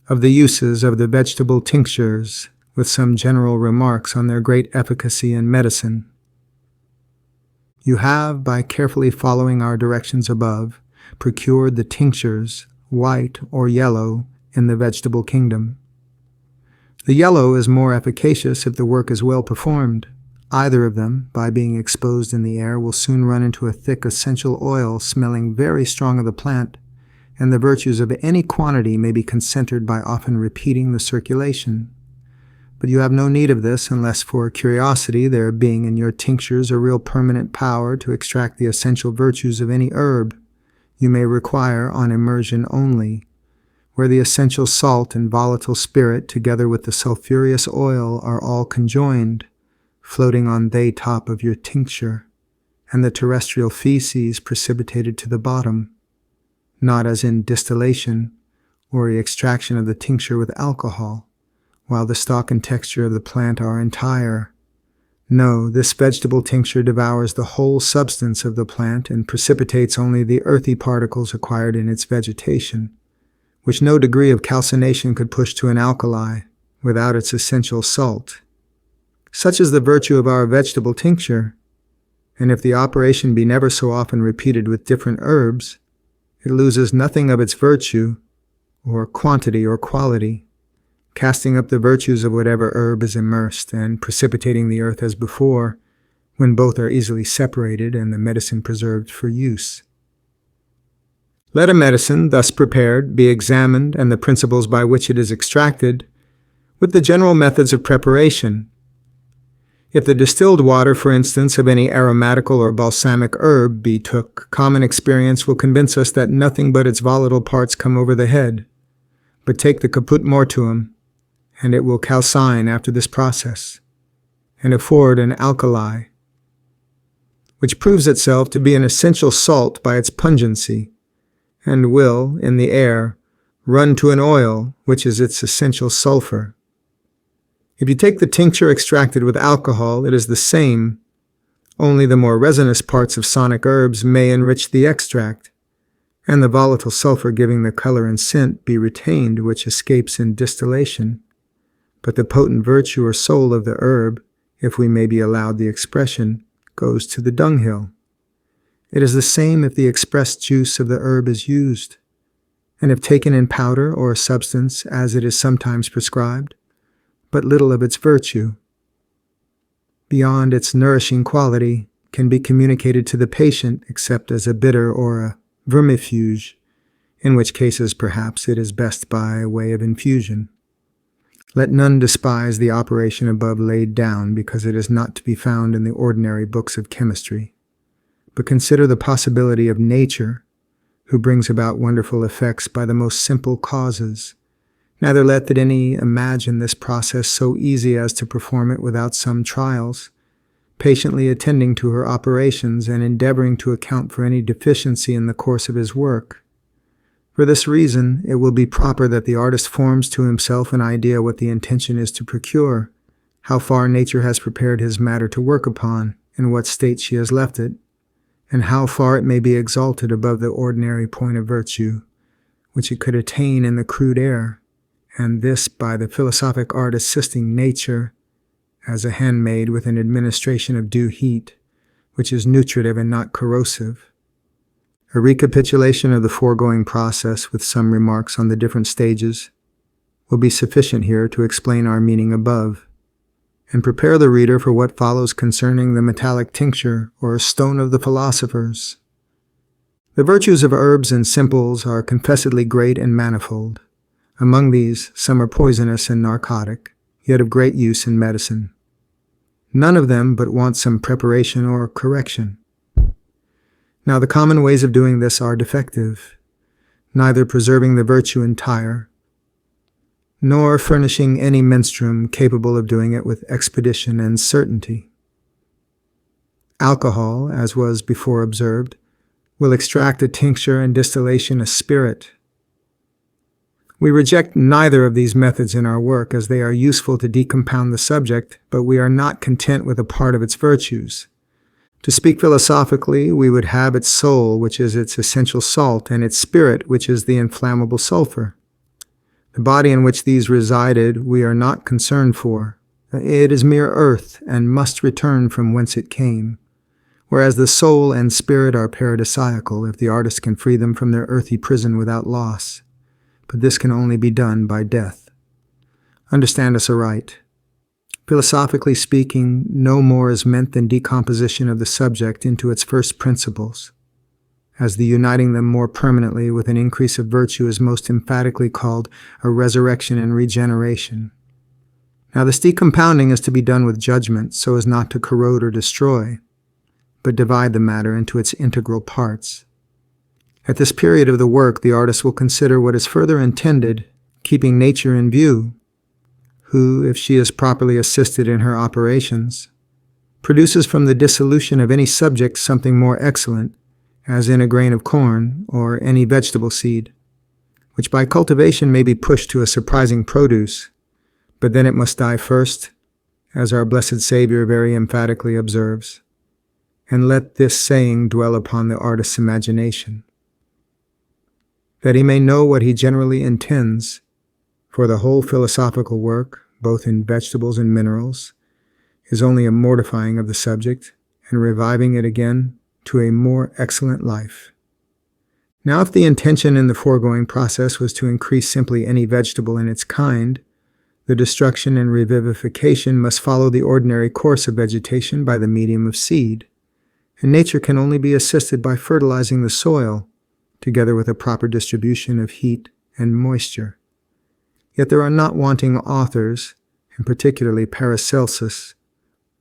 Of the uses of the vegetable tinctures, with some general remarks on their great efficacy in medicine. You have, by carefully following our directions above, procured the tinctures, white or yellow, in the vegetable kingdom. The yellow is more efficacious if the work is well performed. Either of them, by being exposed in the air, will soon run into a thick essential oil smelling very strong of the plant, and the virtues of any quantity may be concentred by often repeating the circulation. But you have no need of this unless for curiosity, there being in your tinctures a real permanent power to extract the essential virtues of any herb, you may require on immersion only, where the essential salt and volatile spirit together with the sulphurous oil are all conjoined, floating on the top of your tincture, and the terrestrial feces precipitated to the bottom, not as in distillation or the extraction of the tincture with alcohol, while the stalk and texture of the plant are entire. No, this vegetable tincture devours the whole substance of the plant and precipitates only the earthy particles acquired in its vegetation, which no degree of calcination could push to an alkali without its essential salt. Such is the virtue of our vegetable tincture, and if the operation be never so often repeated with different herbs, it loses nothing of its virtue, or quantity or quality, casting up the virtues of whatever herb is immersed, and precipitating the earth as before, when both are easily separated and the medicine preserved for use. Let a medicine, thus prepared, be examined, and the principles by which it is extracted, with the general methods of preparation. If the distilled water, for instance, of any aromatical or balsamic herb be took, common experience will convince us that nothing but its volatile parts come over the head. But take the caput mortuum, and it will calcine after this process, and afford an alkali, which proves itself to be an essential salt by its pungency, and will, in the air, run to an oil, which is its essential sulphur. If you take the tincture extracted with alcohol, it is the same, only the more resinous parts of sonic herbs may enrich the extract, and the volatile sulphur giving the color and scent be retained which escapes in distillation. But the potent virtue or soul of the herb, if we may be allowed the expression, goes to the dunghill. It is the same if the expressed juice of the herb is used, and if taken in powder or substance as it is sometimes prescribed, but little of its virtue, beyond its nourishing quality, can be communicated to the patient except as a bitter or a vermifuge, in which cases perhaps it is best by way of infusion. Let none despise the operation above laid down because it is not to be found in the ordinary books of chemistry, but consider the possibility of nature, who brings about wonderful effects by the most simple causes. Neither let that any imagine this process so easy as to perform it without some trials, patiently attending to her operations and endeavoring to account for any deficiency in the course of his work. For this reason, it will be proper that the artist forms to himself an idea what the intention is to procure, how far nature has prepared his matter to work upon, in what state she has left it, and how far it may be exalted above the ordinary point of virtue, which it could attain in the crude air, and this by the philosophic art assisting nature as a handmaid with an administration of due heat, which is nutritive and not corrosive. A recapitulation of the foregoing process with some remarks on the different stages will be sufficient here to explain our meaning above, and prepare the reader for what follows concerning the metallic tincture or stone of the philosophers. The virtues of herbs and simples are confessedly great and manifold. Among these, some are poisonous and narcotic, yet of great use in medicine. None of them but want some preparation or correction. Now the common ways of doing this are defective, neither preserving the virtue entire, nor furnishing any menstruum capable of doing it with expedition and certainty. Alcohol, as was before observed, will extract a tincture and distillation a spirit. We reject neither of these methods in our work, as they are useful to decompound the subject, but we are not content with a part of its virtues. To speak philosophically, we would have its soul, which is its essential salt, and its spirit, which is the inflammable sulphur. The body in which these resided we are not concerned for. It is mere earth, and must return from whence it came, whereas the soul and spirit are paradisiacal if the artist can free them from their earthy prison without loss. But this can only be done by death. Understand us aright. Philosophically speaking, no more is meant than decomposition of the subject into its first principles, as the uniting them more permanently with an increase of virtue is most emphatically called a resurrection and regeneration. Now this decompounding is to be done with judgment, so as not to corrode or destroy, but divide the matter into its integral parts. At this period of the work, the artist will consider what is further intended, keeping nature in view, who, if she is properly assisted in her operations, produces from the dissolution of any subject something more excellent, as in a grain of corn or any vegetable seed, which by cultivation may be pushed to a surprising produce, but then it must die first, as our blessed Savior very emphatically observes. And let this saying dwell upon the artist's imagination, that he may know what he generally intends, for the whole philosophical work, both in vegetables and minerals, is only a mortifying of the subject and reviving it again to a more excellent life. Now, if the intention in the foregoing process was to increase simply any vegetable in its kind, the destruction and revivification must follow the ordinary course of vegetation by the medium of seed, and nature can only be assisted by fertilizing the soil, together with a proper distribution of heat and moisture. Yet there are not wanting authors, and particularly Paracelsus,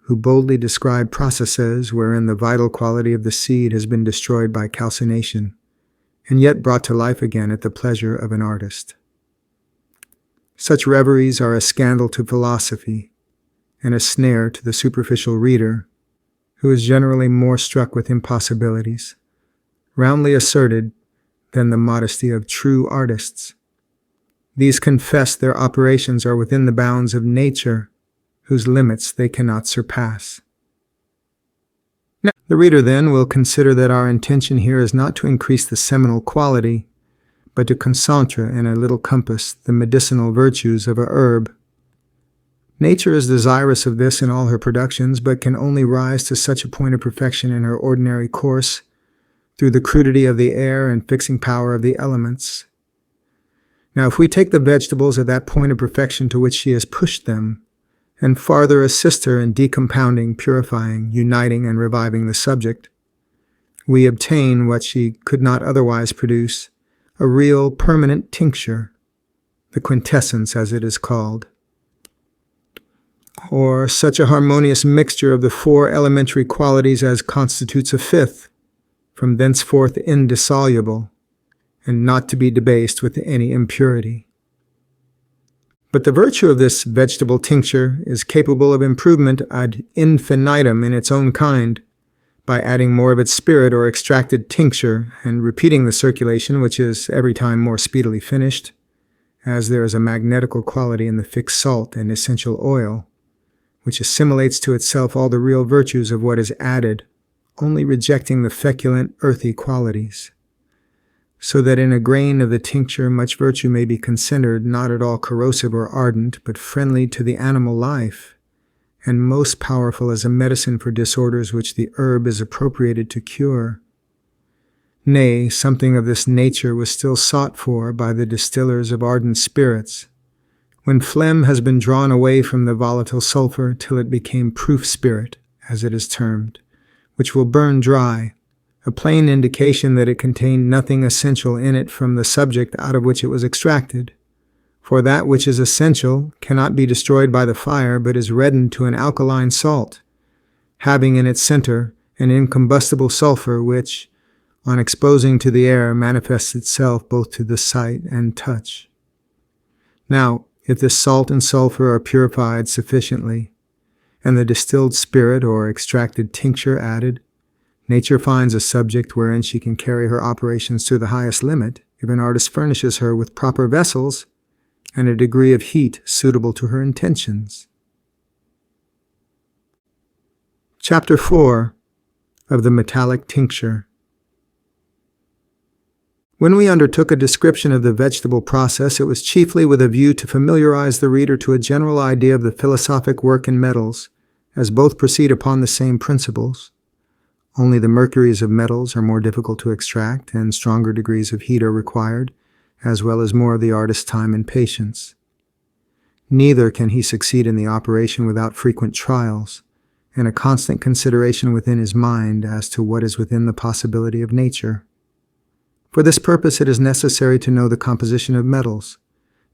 who boldly describe processes wherein the vital quality of the seed has been destroyed by calcination, and yet brought to life again at the pleasure of an artist. Such reveries are a scandal to philosophy, and a snare to the superficial reader, who is generally more struck with impossibilities, roundly asserted, than the modesty of true artists. These confess their operations are within the bounds of nature, whose limits they cannot surpass. Now, the reader then will consider that our intention here is not to increase the seminal quality, but to concentre in a little compass the medicinal virtues of a herb. Nature is desirous of this in all her productions, but can only rise to such a point of perfection in her ordinary course through the crudity of the air and fixing power of the elements. Now, if we take the vegetables at that point of perfection to which she has pushed them, and farther assist her in decompounding, purifying, uniting, and reviving the subject, we obtain what she could not otherwise produce, a real permanent tincture, the quintessence as it is called, or such a harmonious mixture of the four elementary qualities as constitutes a fifth, from thenceforth indissoluble, and not to be debased with any impurity. But the virtue of this vegetable tincture is capable of improvement ad infinitum in its own kind, by adding more of its spirit or extracted tincture and repeating the circulation, which is every time more speedily finished, as there is a magnetical quality in the fixed salt and essential oil, which assimilates to itself all the real virtues of what is added, only rejecting the feculent, earthy qualities, so that in a grain of the tincture much virtue may be considered, not at all corrosive or ardent, but friendly to the animal life, and most powerful as a medicine for disorders which the herb is appropriated to cure. Nay, something of this nature was still sought for by the distillers of ardent spirits, when phlegm has been drawn away from the volatile sulphur till it became proof spirit, as it is termed, which will burn dry, a plain indication that it contained nothing essential in it from the subject out of which it was extracted. For that which is essential cannot be destroyed by the fire, but is reddened to an alkaline salt, having in its center an incombustible sulphur which, on exposing to the air, manifests itself both to the sight and touch. Now, if this salt and sulphur are purified sufficiently, and the distilled spirit or extracted tincture added, nature finds a subject wherein she can carry her operations to the highest limit if an artist furnishes her with proper vessels and a degree of heat suitable to her intentions. Chapter 4 of the Metallic Tincture. When we undertook a description of the vegetable process, it was chiefly with a view to familiarize the reader to a general idea of the philosophic work in metals, as both proceed upon the same principles. Only the mercuries of metals are more difficult to extract, and stronger degrees of heat are required, as well as more of the artist's time and patience. Neither can he succeed in the operation without frequent trials, and a constant consideration within his mind as to what is within the possibility of nature. For this purpose it is necessary to know the composition of metals,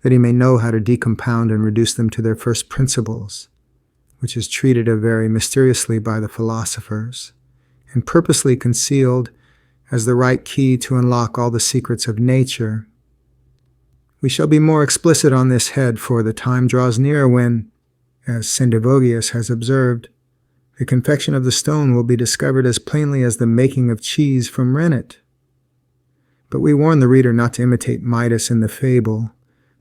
that he may know how to decompound and reduce them to their first principles, which is treated of very mysteriously by the philosophers, and purposely concealed as the right key to unlock all the secrets of nature. We shall be more explicit on this head, for the time draws near when, as Sendivogius has observed, the confection of the stone will be discovered as plainly as the making of cheese from rennet. But we warn the reader not to imitate Midas in the fable,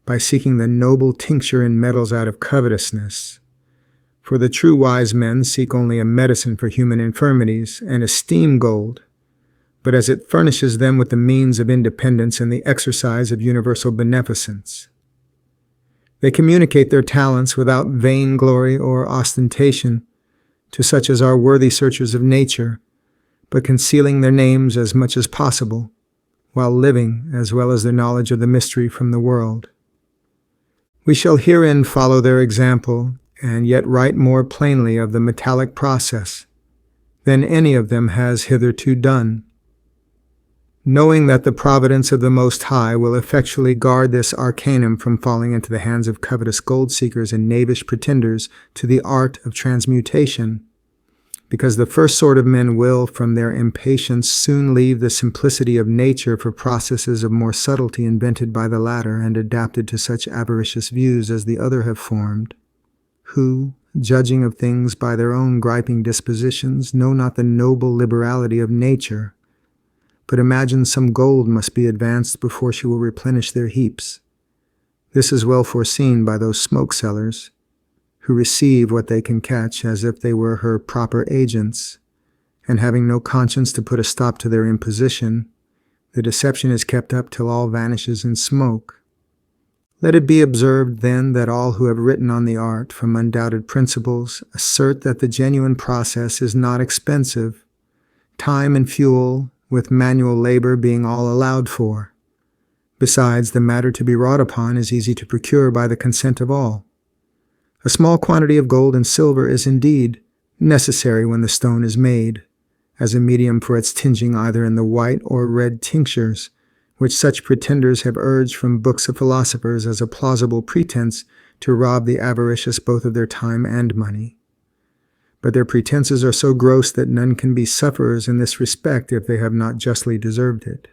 by seeking the noble tincture in metals out of covetousness. For the true wise men seek only a medicine for human infirmities, and esteem gold, but as it furnishes them with the means of independence and the exercise of universal beneficence. They communicate their talents without vainglory or ostentation to such as are worthy searchers of nature, but concealing their names as much as possible, while living as well as their knowledge of the mystery from the world. We shall herein follow their example, and yet write more plainly of the metallic process than any of them has hitherto done, knowing that the providence of the Most High will effectually guard this arcanum from falling into the hands of covetous gold-seekers and knavish pretenders to the art of transmutation, because the first sort of men will, from their impatience, soon leave the simplicity of nature for processes of more subtlety invented by the latter and adapted to such avaricious views as the other have formed, who, judging of things by their own griping dispositions, know not the noble liberality of nature, but imagine some gold must be advanced before she will replenish their heaps. This is well foreseen by those smoke-sellers, who receive what they can catch as if they were her proper agents, and having no conscience to put a stop to their imposition, the deception is kept up till all vanishes in smoke. Let it be observed, then, that all who have written on the art from undoubted principles assert that the genuine process is not expensive, time and fuel, with manual labor being all allowed for. Besides, the matter to be wrought upon is easy to procure by the consent of all. A small quantity of gold and silver is indeed necessary when the stone is made, as a medium for its tinging either in the white or red tinctures, which such pretenders have urged from books of philosophers as a plausible pretense to rob the avaricious both of their time and money. But their pretenses are so gross that none can be sufferers in this respect if they have not justly deserved it.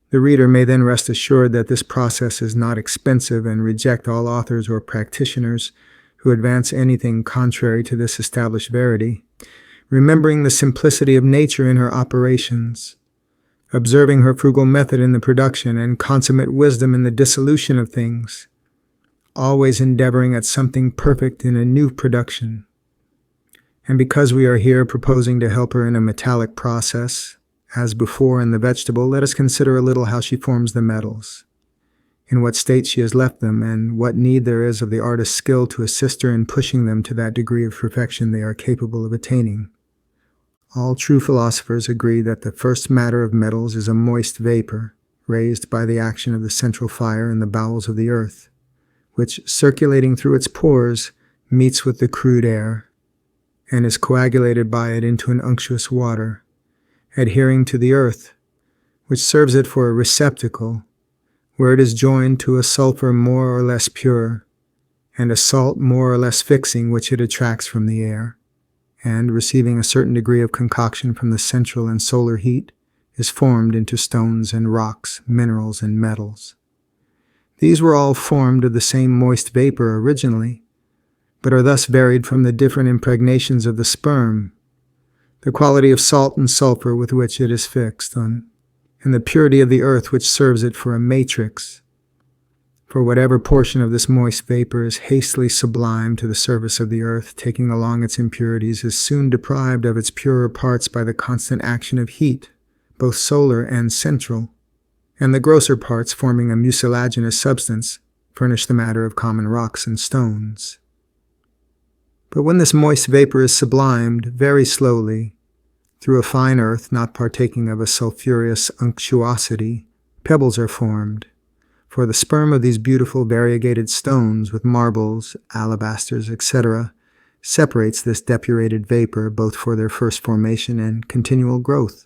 The reader may then rest assured that this process is not expensive, and reject all authors or practitioners who advance anything contrary to this established verity, remembering the simplicity of nature in her operations, observing her frugal method in the production and consummate wisdom in the dissolution of things, always endeavoring at something perfect in a new production, And because we are here proposing to help her in a metallic process, as before in the vegetable, let us consider a little how she forms the metals, in what state she has left them, and what need there is of the artist's skill to assist her in pushing them to that degree of perfection they are capable of attaining. All true philosophers agree that the first matter of metals is a moist vapor, raised by the action of the central fire in the bowels of the earth, which, circulating through its pores, meets with the crude air, and is coagulated by it into an unctuous water, adhering to the earth, which serves it for a receptacle, where it is joined to a sulphur more or less pure, and a salt more or less fixing which it attracts from the air, and, receiving a certain degree of concoction from the central and solar heat, is formed into stones and rocks, minerals and metals. These were all formed of the same moist vapor originally, but are thus varied from the different impregnations of the sperm, the quality of salt and sulphur with which it is fixed on, and the purity of the earth which serves it for a matrix. For whatever portion of this moist vapor is hastily sublimed to the surface of the earth, taking along its impurities, is soon deprived of its purer parts by the constant action of heat, both solar and central, and the grosser parts, forming a mucilaginous substance, furnish the matter of common rocks and stones. But when this moist vapor is sublimed, very slowly, through a fine earth not partaking of a sulphurous unctuosity, pebbles are formed, for the sperm of these beautiful variegated stones with marbles, alabasters, etc., separates this depurated vapor both for their first formation and continual growth.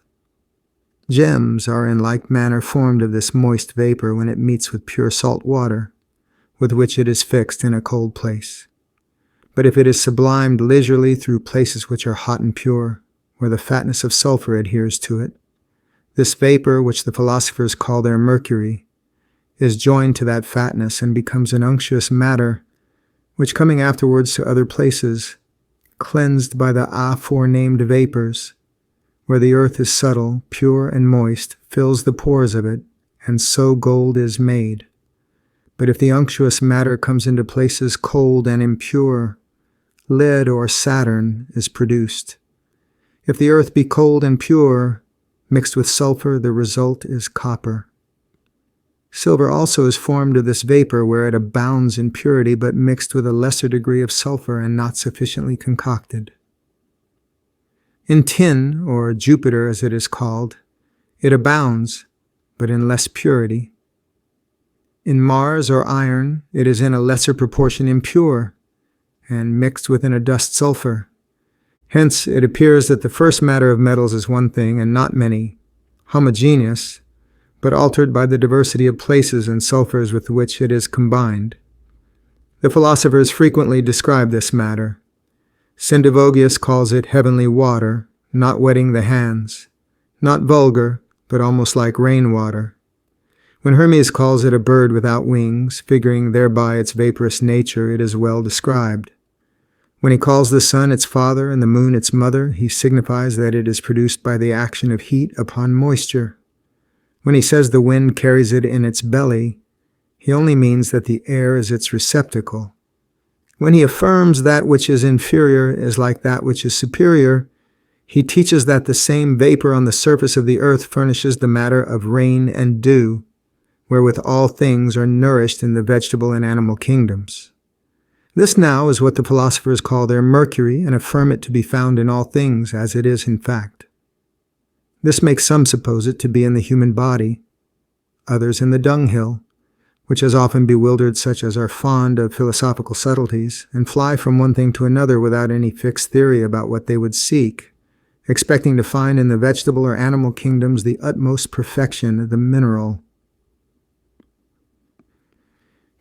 Gems are in like manner formed of this moist vapor when it meets with pure salt water, with which it is fixed in a cold place. But if it is sublimed leisurely through places which are hot and pure, where the fatness of sulphur adheres to it, this vapor, which the philosophers call their Mercury, is joined to that fatness and becomes an unctuous matter, which, coming afterwards to other places, cleansed by the aforenamed vapors, where the earth is subtle, pure, and moist, fills the pores of it, and so gold is made. But if the unctuous matter comes into places cold and impure, lead or Saturn is produced. If the earth be cold and pure, mixed with sulphur, the result is copper. Silver also is formed of this vapor where it abounds in purity, but mixed with a lesser degree of sulphur and not sufficiently concocted. In tin, or Jupiter as it is called, it abounds, but in less purity. In Mars or iron, it is in a lesser proportion impure, and mixed with an adust sulphur. Hence, it appears that the first matter of metals is one thing, and not many, homogeneous, but altered by the diversity of places and sulphurs with which it is combined. The philosophers frequently describe this matter. Sendivogius calls it heavenly water, not wetting the hands, not vulgar, but almost like rainwater. When Hermes calls it a bird without wings, figuring thereby its vaporous nature, it is well described. When he calls the sun its father and the moon its mother, he signifies that it is produced by the action of heat upon moisture. When he says the wind carries it in its belly, he only means that the air is its receptacle. When he affirms that which is inferior is like that which is superior, he teaches that the same vapor on the surface of the earth furnishes the matter of rain and dew, wherewith all things are nourished in the vegetable and animal kingdoms. This now is what the philosophers call their Mercury, and affirm it to be found in all things, as it is in fact. This makes some suppose it to be in the human body, others in the dunghill, which has often bewildered such as are fond of philosophical subtleties, and fly from one thing to another without any fixed theory about what they would seek, expecting to find in the vegetable or animal kingdoms the utmost perfection of the mineral.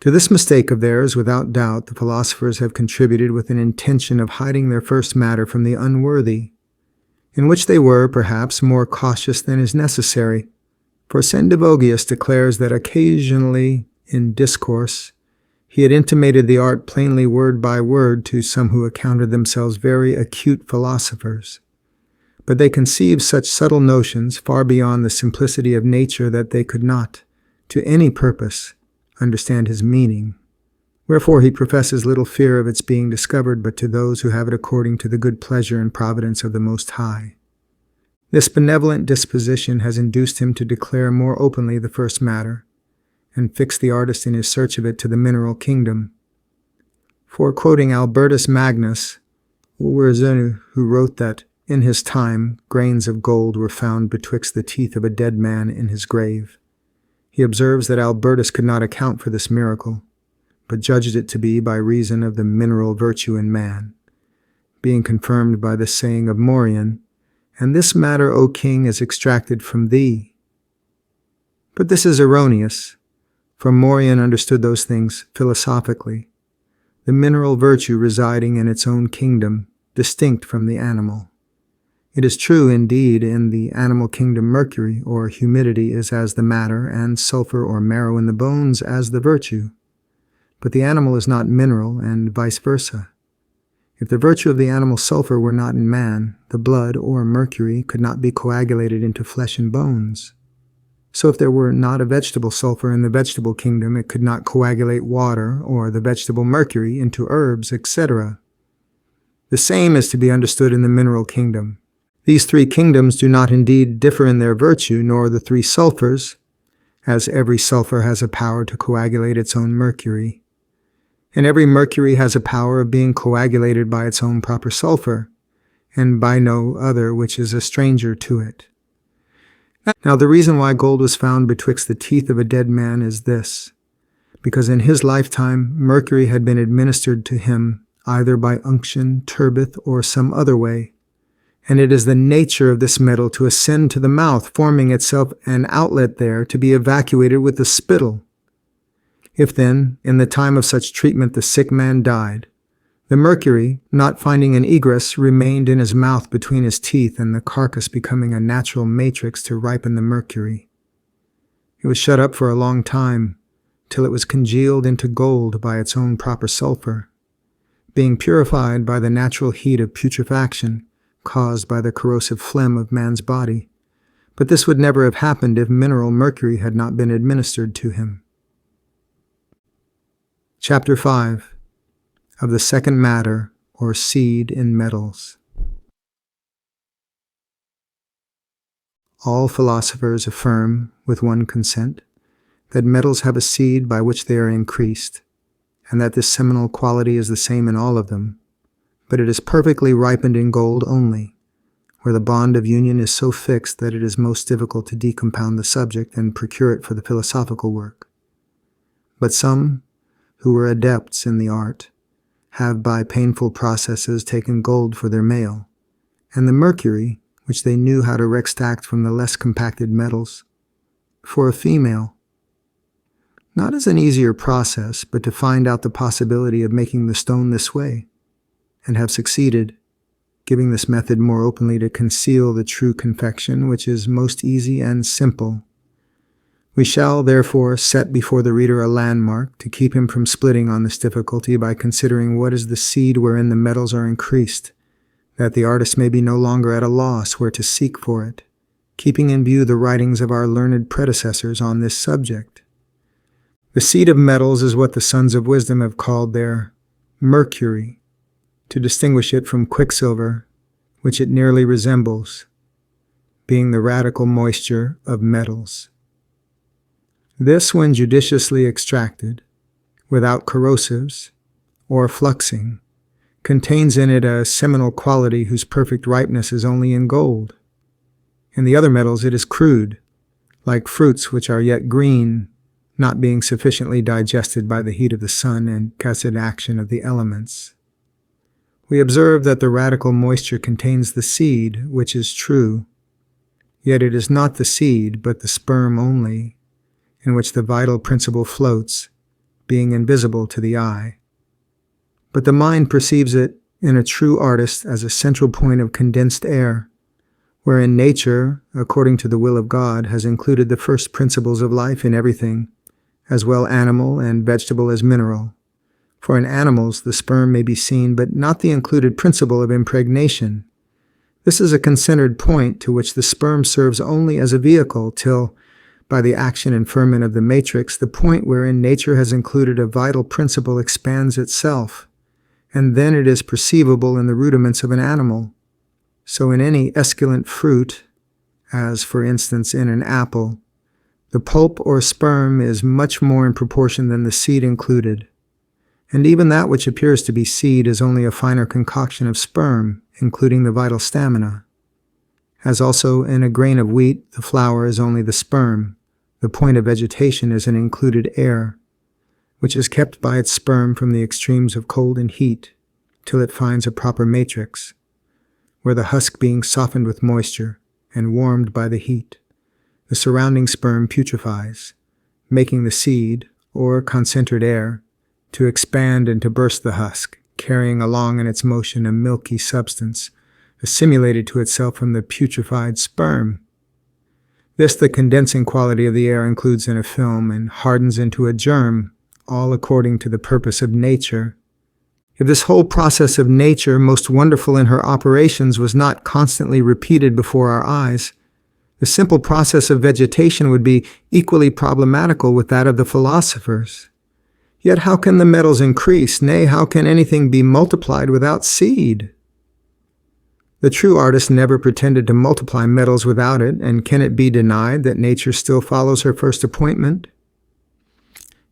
To this mistake of theirs, without doubt, the philosophers have contributed with an intention of hiding their first matter from the unworthy, in which they were, perhaps, more cautious than is necessary, for Sendivogius declares that occasionally, in discourse, he had intimated the art plainly word by word to some who accounted themselves very acute philosophers. But they conceived such subtle notions far beyond the simplicity of nature that they could not, to any purpose, understand his meaning. Wherefore he professes little fear of its being discovered, but to those who have it according to the good pleasure and providence of the Most High. This benevolent disposition has induced him to declare more openly the first matter, and fix the artist in his search of it to the mineral kingdom. For, quoting Albertus Magnus, who wrote that, in his time, grains of gold were found betwixt the teeth of a dead man in his grave, he observes that Albertus could not account for this miracle, but judged it to be by reason of the mineral virtue in man, being confirmed by the saying of Morion, "And this matter, O king, is extracted from thee." But this is erroneous, for Morion understood those things philosophically, the mineral virtue residing in its own kingdom, distinct from the animal. It is true, indeed, in the animal kingdom Mercury, or humidity, is as the matter, and sulphur or marrow in the bones as the virtue. But the animal is not mineral, and vice versa. If the virtue of the animal sulphur were not in man, the blood, or mercury, could not be coagulated into flesh and bones. So if there were not a vegetable sulphur in the vegetable kingdom, it could not coagulate water, or the vegetable mercury, into herbs, etc. The same is to be understood in the mineral kingdom. These three kingdoms do not indeed differ in their virtue, nor the three sulphurs, as every sulphur has a power to coagulate its own mercury, and every mercury has a power of being coagulated by its own proper sulphur, and by no other which is a stranger to it. Now the reason why gold was found betwixt the teeth of a dead man is this, because in his lifetime mercury had been administered to him either by unction, turbith, or some other way, and it is the nature of this metal to ascend to the mouth, forming itself an outlet there to be evacuated with the spittle. If then, in the time of such treatment, the sick man died, the mercury, not finding an egress, remained in his mouth between his teeth, and the carcass becoming a natural matrix to ripen the mercury. It was shut up for a long time, till it was congealed into gold by its own proper sulphur, being purified by the natural heat of putrefaction, caused by the corrosive phlegm of man's body. But this would never have happened if mineral mercury had not been administered to him. Chapter 5. Of the second matter, or seed in metals. All philosophers affirm, with one consent, that metals have a seed by which they are increased, and that this seminal quality is the same in all of them, but it is perfectly ripened in gold only, where the bond of union is so fixed that it is most difficult to decompound the subject and procure it for the philosophical work. But some, who were adepts in the art, have by painful processes taken gold for their male, and the mercury, which they knew how to extract from the less compacted metals, for a female. Not as an easier process, but to find out the possibility of making the stone this way, and have succeeded, giving this method more openly to conceal the true confection, which is most easy and simple. We shall, therefore, set before the reader a landmark to keep him from splitting on this difficulty by considering what is the seed wherein the metals are increased, that the artist may be no longer at a loss where to seek for it, keeping in view the writings of our learned predecessors on this subject. The seed of metals is what the sons of wisdom have called their mercury, to distinguish it from quicksilver, which it nearly resembles, being the radical moisture of metals. This, when judiciously extracted, without corrosives or fluxing, contains in it a seminal quality whose perfect ripeness is only in gold. In the other metals it is crude, like fruits which are yet green, not being sufficiently digested by the heat of the sun and acid action of the elements. We observe that the radical moisture contains the seed, which is true, yet it is not the seed, but the sperm only, in which the vital principle floats, being invisible to the eye. But the mind perceives it in a true artist as a central point of condensed air, wherein nature, according to the will of God, has included the first principles of life in everything, as well animal and vegetable as mineral. For in animals the sperm may be seen, but not the included principle of impregnation. This is a considered point to which the sperm serves only as a vehicle till, by the action and ferment of the matrix, the point wherein nature has included a vital principle expands itself, and then it is perceivable in the rudiments of an animal. So in any esculent fruit, as for instance in an apple, the pulp or sperm is much more in proportion than the seed included, and even that which appears to be seed is only a finer concoction of sperm, including the vital stamina. As also in a grain of wheat, the flour is only the sperm. The point of vegetation is an included air, which is kept by its sperm from the extremes of cold and heat, till it finds a proper matrix, where the husk being softened with moisture and warmed by the heat, the surrounding sperm putrefies, making the seed, or concentrated air, to expand and to burst the husk, carrying along in its motion a milky substance, assimilated to itself from the putrefied sperm. This, the condensing quality of the air, includes in a film and hardens into a germ, all according to the purpose of nature. If this whole process of nature, most wonderful in her operations, was not constantly repeated before our eyes, the simple process of vegetation would be equally problematical with that of the philosophers. Yet how can the metals increase? Nay, how can anything be multiplied without seed? The true artist never pretended to multiply metals without it, and can it be denied that nature still follows her first appointment?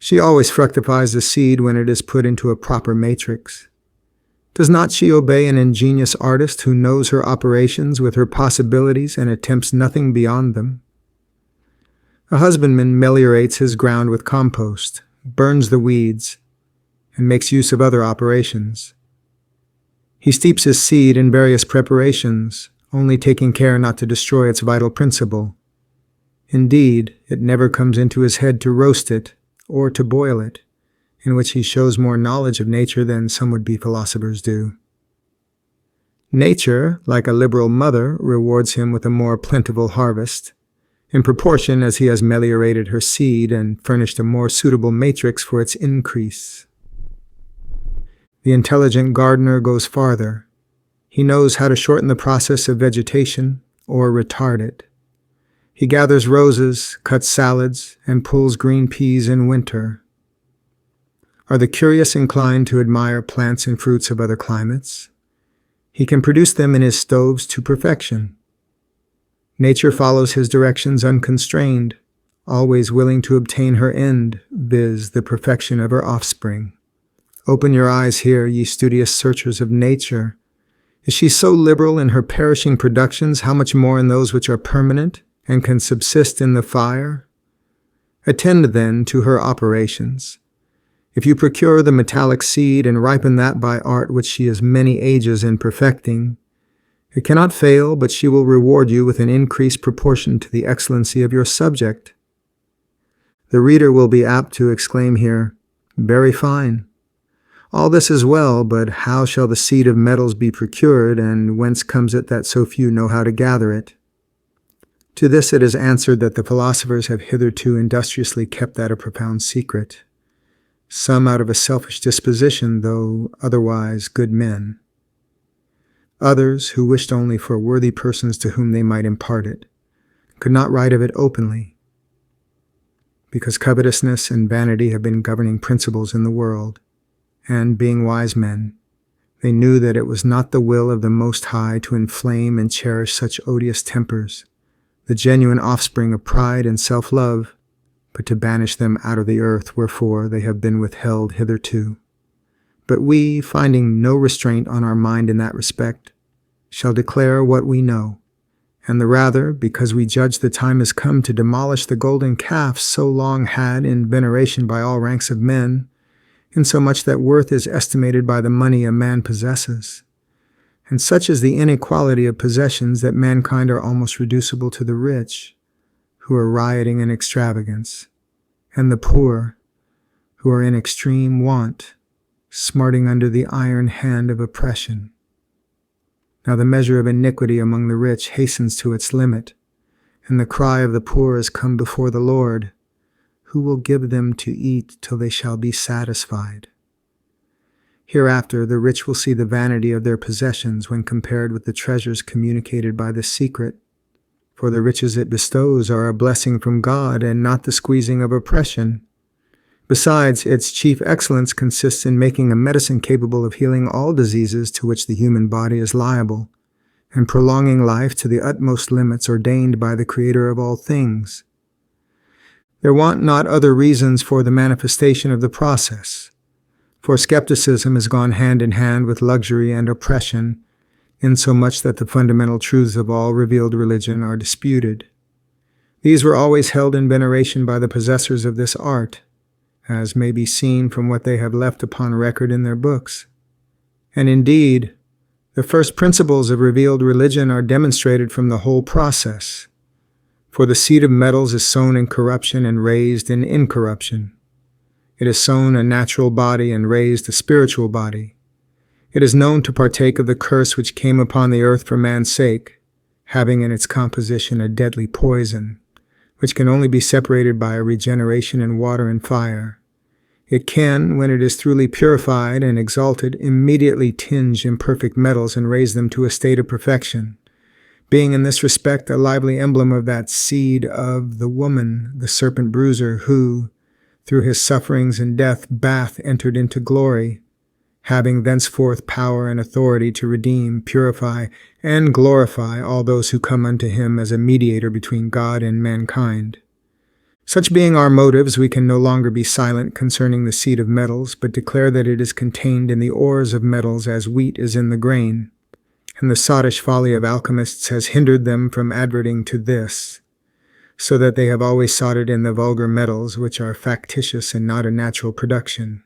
She always fructifies the seed when it is put into a proper matrix. Does not she obey an ingenious artist who knows her operations with her possibilities and attempts nothing beyond them? A husbandman meliorates his ground with compost, burns the weeds, and makes use of other operations. He steeps his seed in various preparations, only taking care not to destroy its vital principle. Indeed, it never comes into his head to roast it or to boil it, in which he shows more knowledge of nature than some would-be philosophers do. Nature, like a liberal mother, rewards him with a more plentiful harvest, in proportion as he has meliorated her seed and furnished a more suitable matrix for its increase. The intelligent gardener goes farther. He knows how to shorten the process of vegetation or retard it. He gathers roses, cuts salads, and pulls green peas in winter. Are the curious inclined to admire plants and fruits of other climates? He can produce them in his stoves to perfection. Nature follows his directions unconstrained, always willing to obtain her end, viz., the perfection of her offspring. Open your eyes here, ye studious searchers of nature. Is she so liberal in her perishing productions, how much more in those which are permanent and can subsist in the fire? Attend then to her operations. If you procure the metallic seed and ripen that by art which she is many ages in perfecting, it cannot fail but she will reward you with an increased proportion to the excellency of your subject. The reader will be apt to exclaim here, "Very fine. All this is well, but how shall the seed of metals be procured, and whence comes it that so few know how to gather it?" To this it is answered that the philosophers have hitherto industriously kept that a profound secret, some out of a selfish disposition, though otherwise good men. Others, who wished only for worthy persons to whom they might impart it, could not write of it openly, because covetousness and vanity have been governing principles in the world. And, being wise men, they knew that it was not the will of the Most High to inflame and cherish such odious tempers, the genuine offspring of pride and self-love, but to banish them out of the earth, wherefore they have been withheld hitherto. But we, finding no restraint on our mind in that respect, shall declare what we know, and the rather because we judge the time has come to demolish the golden calf so long had in veneration by all ranks of men, insomuch that worth is estimated by the money a man possesses. And such is the inequality of possessions that mankind are almost reducible to the rich, who are rioting in extravagance, and the poor, who are in extreme want, smarting under the iron hand of oppression. Now the measure of iniquity among the rich hastens to its limit, and the cry of the poor has come before the Lord, who will give them to eat till they shall be satisfied. Hereafter the rich will see the vanity of their possessions when compared with the treasures communicated by the secret, for the riches it bestows are a blessing from God and not the squeezing of oppression. Besides, its chief excellence consists in making a medicine capable of healing all diseases to which the human body is liable, and prolonging life to the utmost limits ordained by the Creator of all things. There want not other reasons for the manifestation of the process, for skepticism has gone hand in hand with luxury and oppression, insomuch that the fundamental truths of all revealed religion are disputed. These were always held in veneration by the possessors of this art, as may be seen from what they have left upon record in their books. And indeed, the first principles of revealed religion are demonstrated from the whole process. For the seed of metals is sown in corruption and raised in incorruption. It is sown a natural body and raised a spiritual body. It is known to partake of the curse which came upon the earth for man's sake, having in its composition a deadly poison, which can only be separated by a regeneration in water and fire. It can, when it is truly purified and exalted, immediately tinge imperfect metals and raise them to a state of perfection, being in this respect a lively emblem of that seed of the woman, the serpent bruiser, who, through his sufferings and death, entered into glory, having thenceforth power and authority to redeem, purify, and glorify all those who come unto him as a mediator between God and mankind. Such being our motives, we can no longer be silent concerning the seed of metals, but declare that it is contained in the ores of metals as wheat is in the grain, and the sottish folly of alchemists has hindered them from adverting to this, so that they have always sought it in the vulgar metals, which are factitious and not a natural production,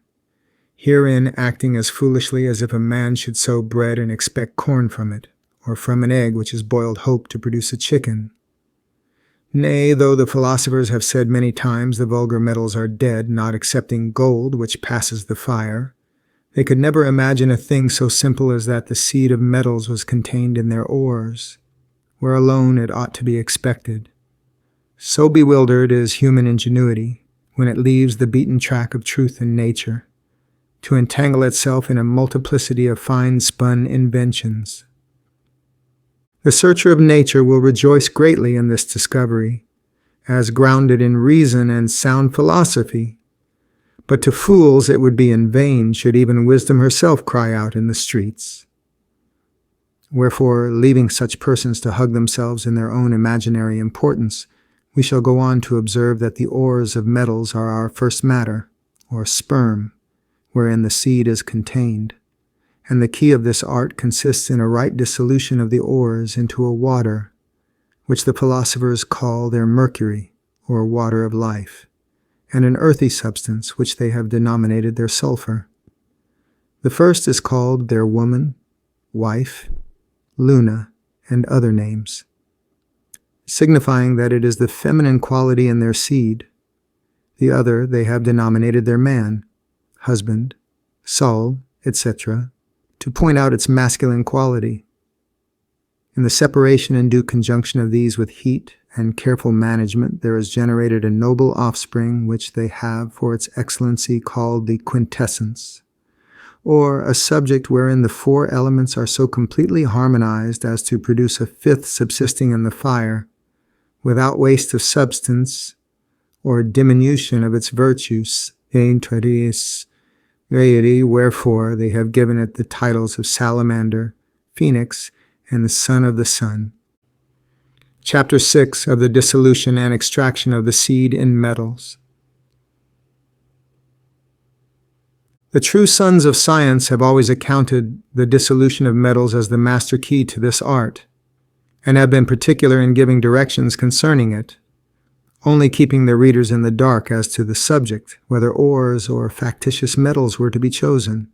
herein acting as foolishly as if a man should sow bread and expect corn from it, or from an egg which is boiled hope to produce a chicken. Nay, though the philosophers have said many times the vulgar metals are dead, not excepting gold, which passes the fire, they could never imagine a thing so simple as that the seed of metals was contained in their ores, where alone it ought to be expected. So bewildered is human ingenuity, when it leaves the beaten track of truth and nature, to entangle itself in a multiplicity of fine-spun inventions. The searcher of nature will rejoice greatly in this discovery, as grounded in reason and sound philosophy. But to fools it would be in vain should even wisdom herself cry out in the streets. Wherefore, leaving such persons to hug themselves in their own imaginary importance, we shall go on to observe that the ores of metals are our first matter, or sperm, wherein the seed is contained. And the key of this art consists in a right dissolution of the ores into a water, which the philosophers call their Mercury, or water of life, and an earthy substance which they have denominated their sulphur. The first is called their woman, wife, Luna, and other names, signifying that it is the feminine quality in their seed. The other they have denominated their man, husband, Sol, etc., to point out its masculine quality. In the separation and due conjunction of these with heat and careful management, there is generated a noble offspring which they have for its excellency called the quintessence, or a subject wherein the four elements are so completely harmonized as to produce a fifth subsisting in the fire, without waste of substance or diminution of its virtues, wherefore they have given it the titles of Salamander, Phoenix, and the Son of the Sun. Chapter 6 of the Dissolution and Extraction of the Seed in Metals. The true sons of science have always accounted the dissolution of metals as the master key to this art, and have been particular in giving directions concerning it, only keeping their readers in the dark as to the subject, whether ores or factitious metals were to be chosen.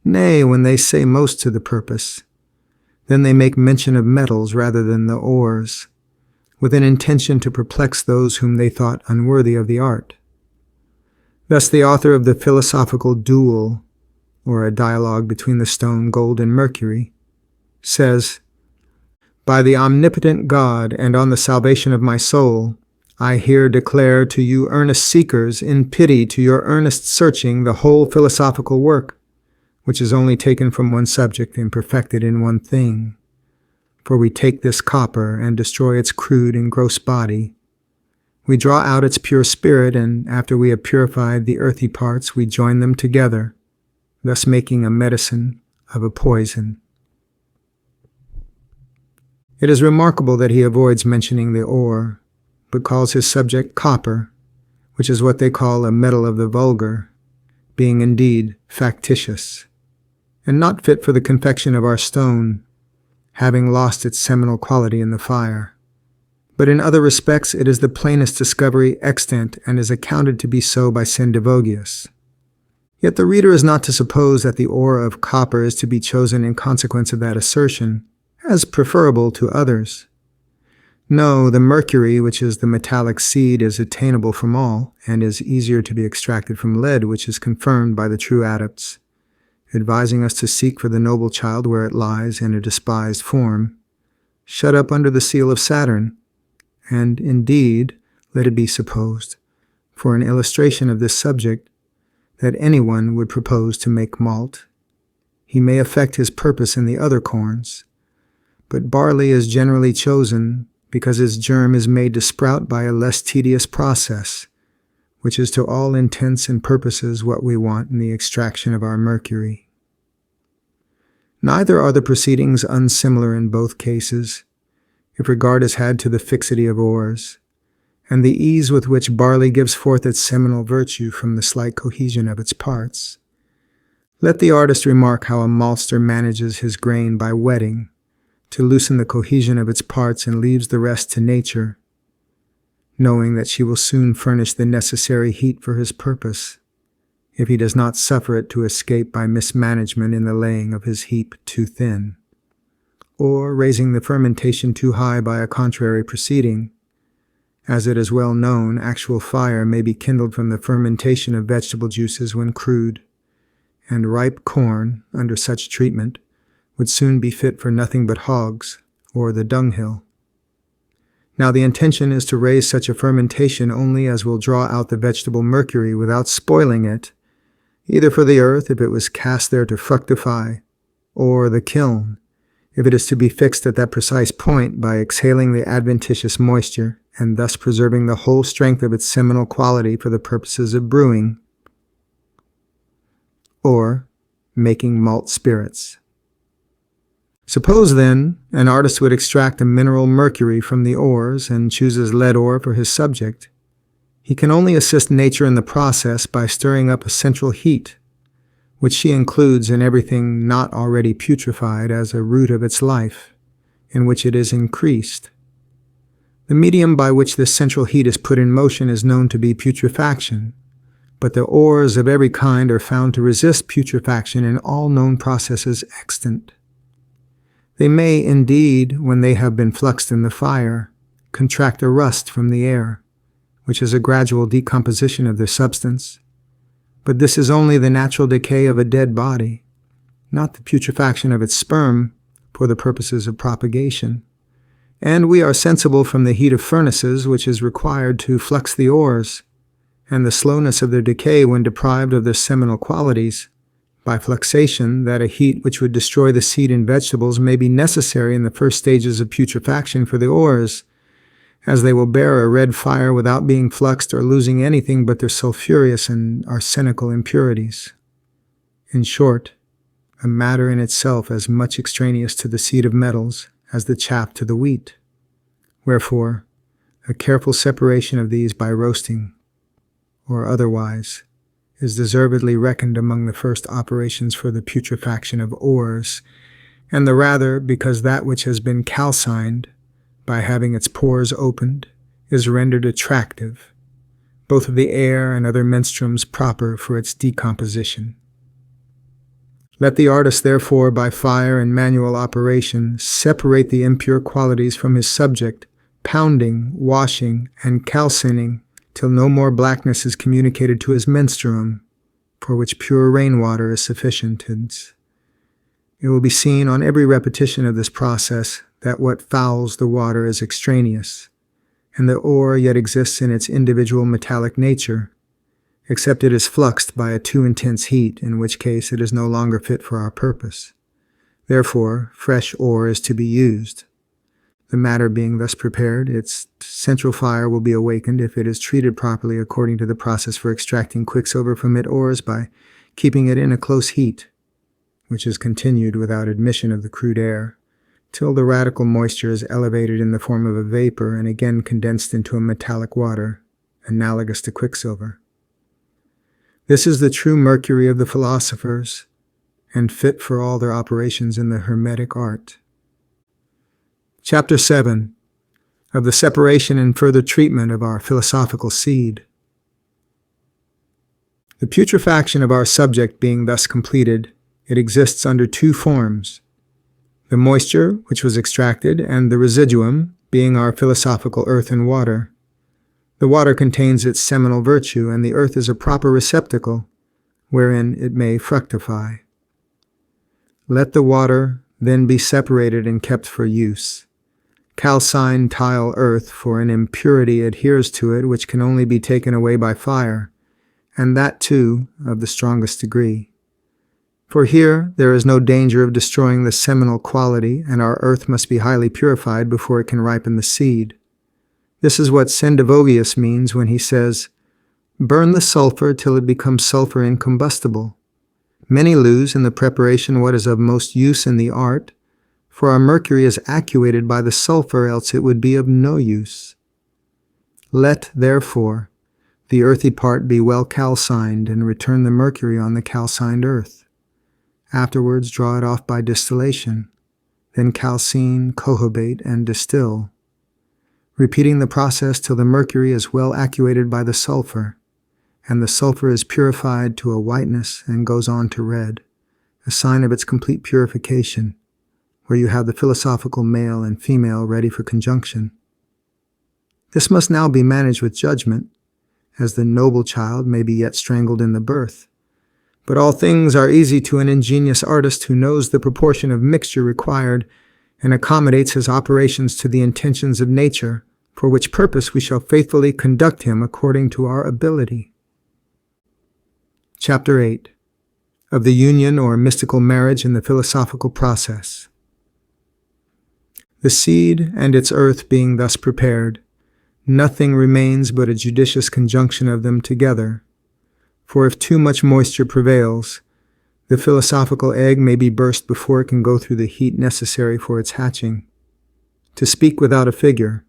Nay, when they say most to the purpose, then they make mention of metals rather than the ores, with an intention to perplex those whom they thought unworthy of the art. Thus the author of the philosophical duel, or a dialogue between the stone, gold, and Mercury, says, "By the omnipotent God, and on the salvation of my soul, I here declare to you earnest seekers, in pity to your earnest searching, the whole philosophical work, which is only taken from one subject and perfected in one thing. For we take this copper and destroy its crude and gross body. We draw out its pure spirit, and after we have purified the earthy parts, we join them together, thus making a medicine of a poison. It is remarkable that he avoids mentioning the ore, but calls his subject copper, which is what they call a metal of the vulgar, being indeed factitious, and not fit for the confection of our stone, having lost its seminal quality in the fire. But in other respects it is the plainest discovery extant, and is accounted to be so by Sendivogius. Yet the reader is not to suppose that the ore of copper is to be chosen in consequence of that assertion, as preferable to others. No, the mercury, which is the metallic seed, is attainable from all, and is easier to be extracted from lead, which is confirmed by the true adepts, advising us to seek for the noble child where it lies in a despised form, shut up under the seal of Saturn. And indeed, let it be supposed, for an illustration of this subject, that anyone would propose to make malt. He may effect his purpose in the other corns, but barley is generally chosen because its germ is made to sprout by a less tedious process, which is to all intents and purposes what we want in the extraction of our mercury. Neither are the proceedings unsimilar in both cases, if regard is had to the fixity of ores, and the ease with which barley gives forth its seminal virtue from the slight cohesion of its parts. Let the artist remark how a maltster manages his grain by wetting, to loosen the cohesion of its parts, and leaves the rest to nature, knowing that she will soon furnish the necessary heat for his purpose, if he does not suffer it to escape by mismanagement in the laying of his heap too thin, or raising the fermentation too high by a contrary proceeding. As it is well known, actual fire may be kindled from the fermentation of vegetable juices when crude, and ripe corn, under such treatment, would soon be fit for nothing but hogs, or the dunghill. Now the intention is to raise such a fermentation only as will draw out the vegetable mercury without spoiling it, either for the earth if it was cast there to fructify, or the kiln, if it is to be fixed at that precise point by exhaling the adventitious moisture, and thus preserving the whole strength of its seminal quality for the purposes of brewing, or making malt spirits. Suppose, then, an artist would extract a mineral mercury from the ores and chooses lead ore for his subject. He can only assist nature in the process by stirring up a central heat, which she includes in everything not already putrefied as a root of its life, in which it is increased. The medium by which this central heat is put in motion is known to be putrefaction, but the ores of every kind are found to resist putrefaction in all known processes extant. They may, indeed, when they have been fluxed in the fire, contract a rust from the air, which is a gradual decomposition of their substance. But this is only the natural decay of a dead body, not the putrefaction of its sperm for the purposes of propagation. And we are sensible from the heat of furnaces which is required to flux the ores, and the slowness of their decay when deprived of their seminal qualities, by fluxation, that a heat which would destroy the seed in vegetables may be necessary in the first stages of putrefaction for the ores, as they will bear a red fire without being fluxed or losing anything but their sulphurous and arsenical impurities. In short, a matter in itself as much extraneous to the seed of metals as the chaff to the wheat. Wherefore, a careful separation of these by roasting, or otherwise, is deservedly reckoned among the first operations for the putrefaction of ores, and the rather because that which has been calcined, by having its pores opened, is rendered attractive, both of the air and other menstruums proper for its decomposition. Let the artist, therefore, by fire and manual operation, separate the impure qualities from his subject, pounding, washing, and calcining, till no more blackness is communicated to his menstruum, for which pure rainwater is sufficient. It will be seen on every repetition of this process that what fouls the water is extraneous, and the ore yet exists in its individual metallic nature, except it is fluxed by a too intense heat, in which case it is no longer fit for our purpose. Therefore, fresh ore is to be used, The matter being thus prepared, its central fire will be awakened if it is treated properly according to the process for extracting quicksilver from its ores by keeping it in a close heat, which is continued without admission of the crude air, till the radical moisture is elevated in the form of a vapor and again condensed into a metallic water, analogous to quicksilver. This is the true Mercury of the philosophers, and fit for all their operations in the Hermetic art. Chapter 7. Of the separation and further treatment of our philosophical seed. The putrefaction of our subject being thus completed, it exists under two forms: the moisture, which was extracted, and the residuum, being our philosophical earth and water. The water contains its seminal virtue, and the earth is a proper receptacle, wherein it may fructify. Let the water then be separated and kept for use. Calcined tile earth, for an impurity adheres to it which can only be taken away by fire, and that too of the strongest degree. For here there is no danger of destroying the seminal quality, and our earth must be highly purified before it can ripen the seed. This is what Sendivogius means when he says, "Burn the sulphur till it becomes sulphur incombustible." Many lose in the preparation what is of most use in the art, for our mercury is actuated by the sulphur, else it would be of no use. Let, therefore, the earthy part be well calcined, and return the mercury on the calcined earth. Afterwards draw it off by distillation, then calcine, cohobate, and distill, repeating the process till the mercury is well actuated by the sulphur, and the sulphur is purified to a whiteness and goes on to red, a sign of its complete purification, where you have the philosophical male and female ready for conjunction. This must now be managed with judgment, as the noble child may be yet strangled in the birth. But all things are easy to an ingenious artist who knows the proportion of mixture required and accommodates his operations to the intentions of nature, for which purpose we shall faithfully conduct him according to our ability. Chapter 8. Of the union or mystical marriage in the philosophical process. The seed and its earth being thus prepared, nothing remains but a judicious conjunction of them together, for if too much moisture prevails, the philosophical egg may be burst before it can go through the heat necessary for its hatching. To speak without a figure,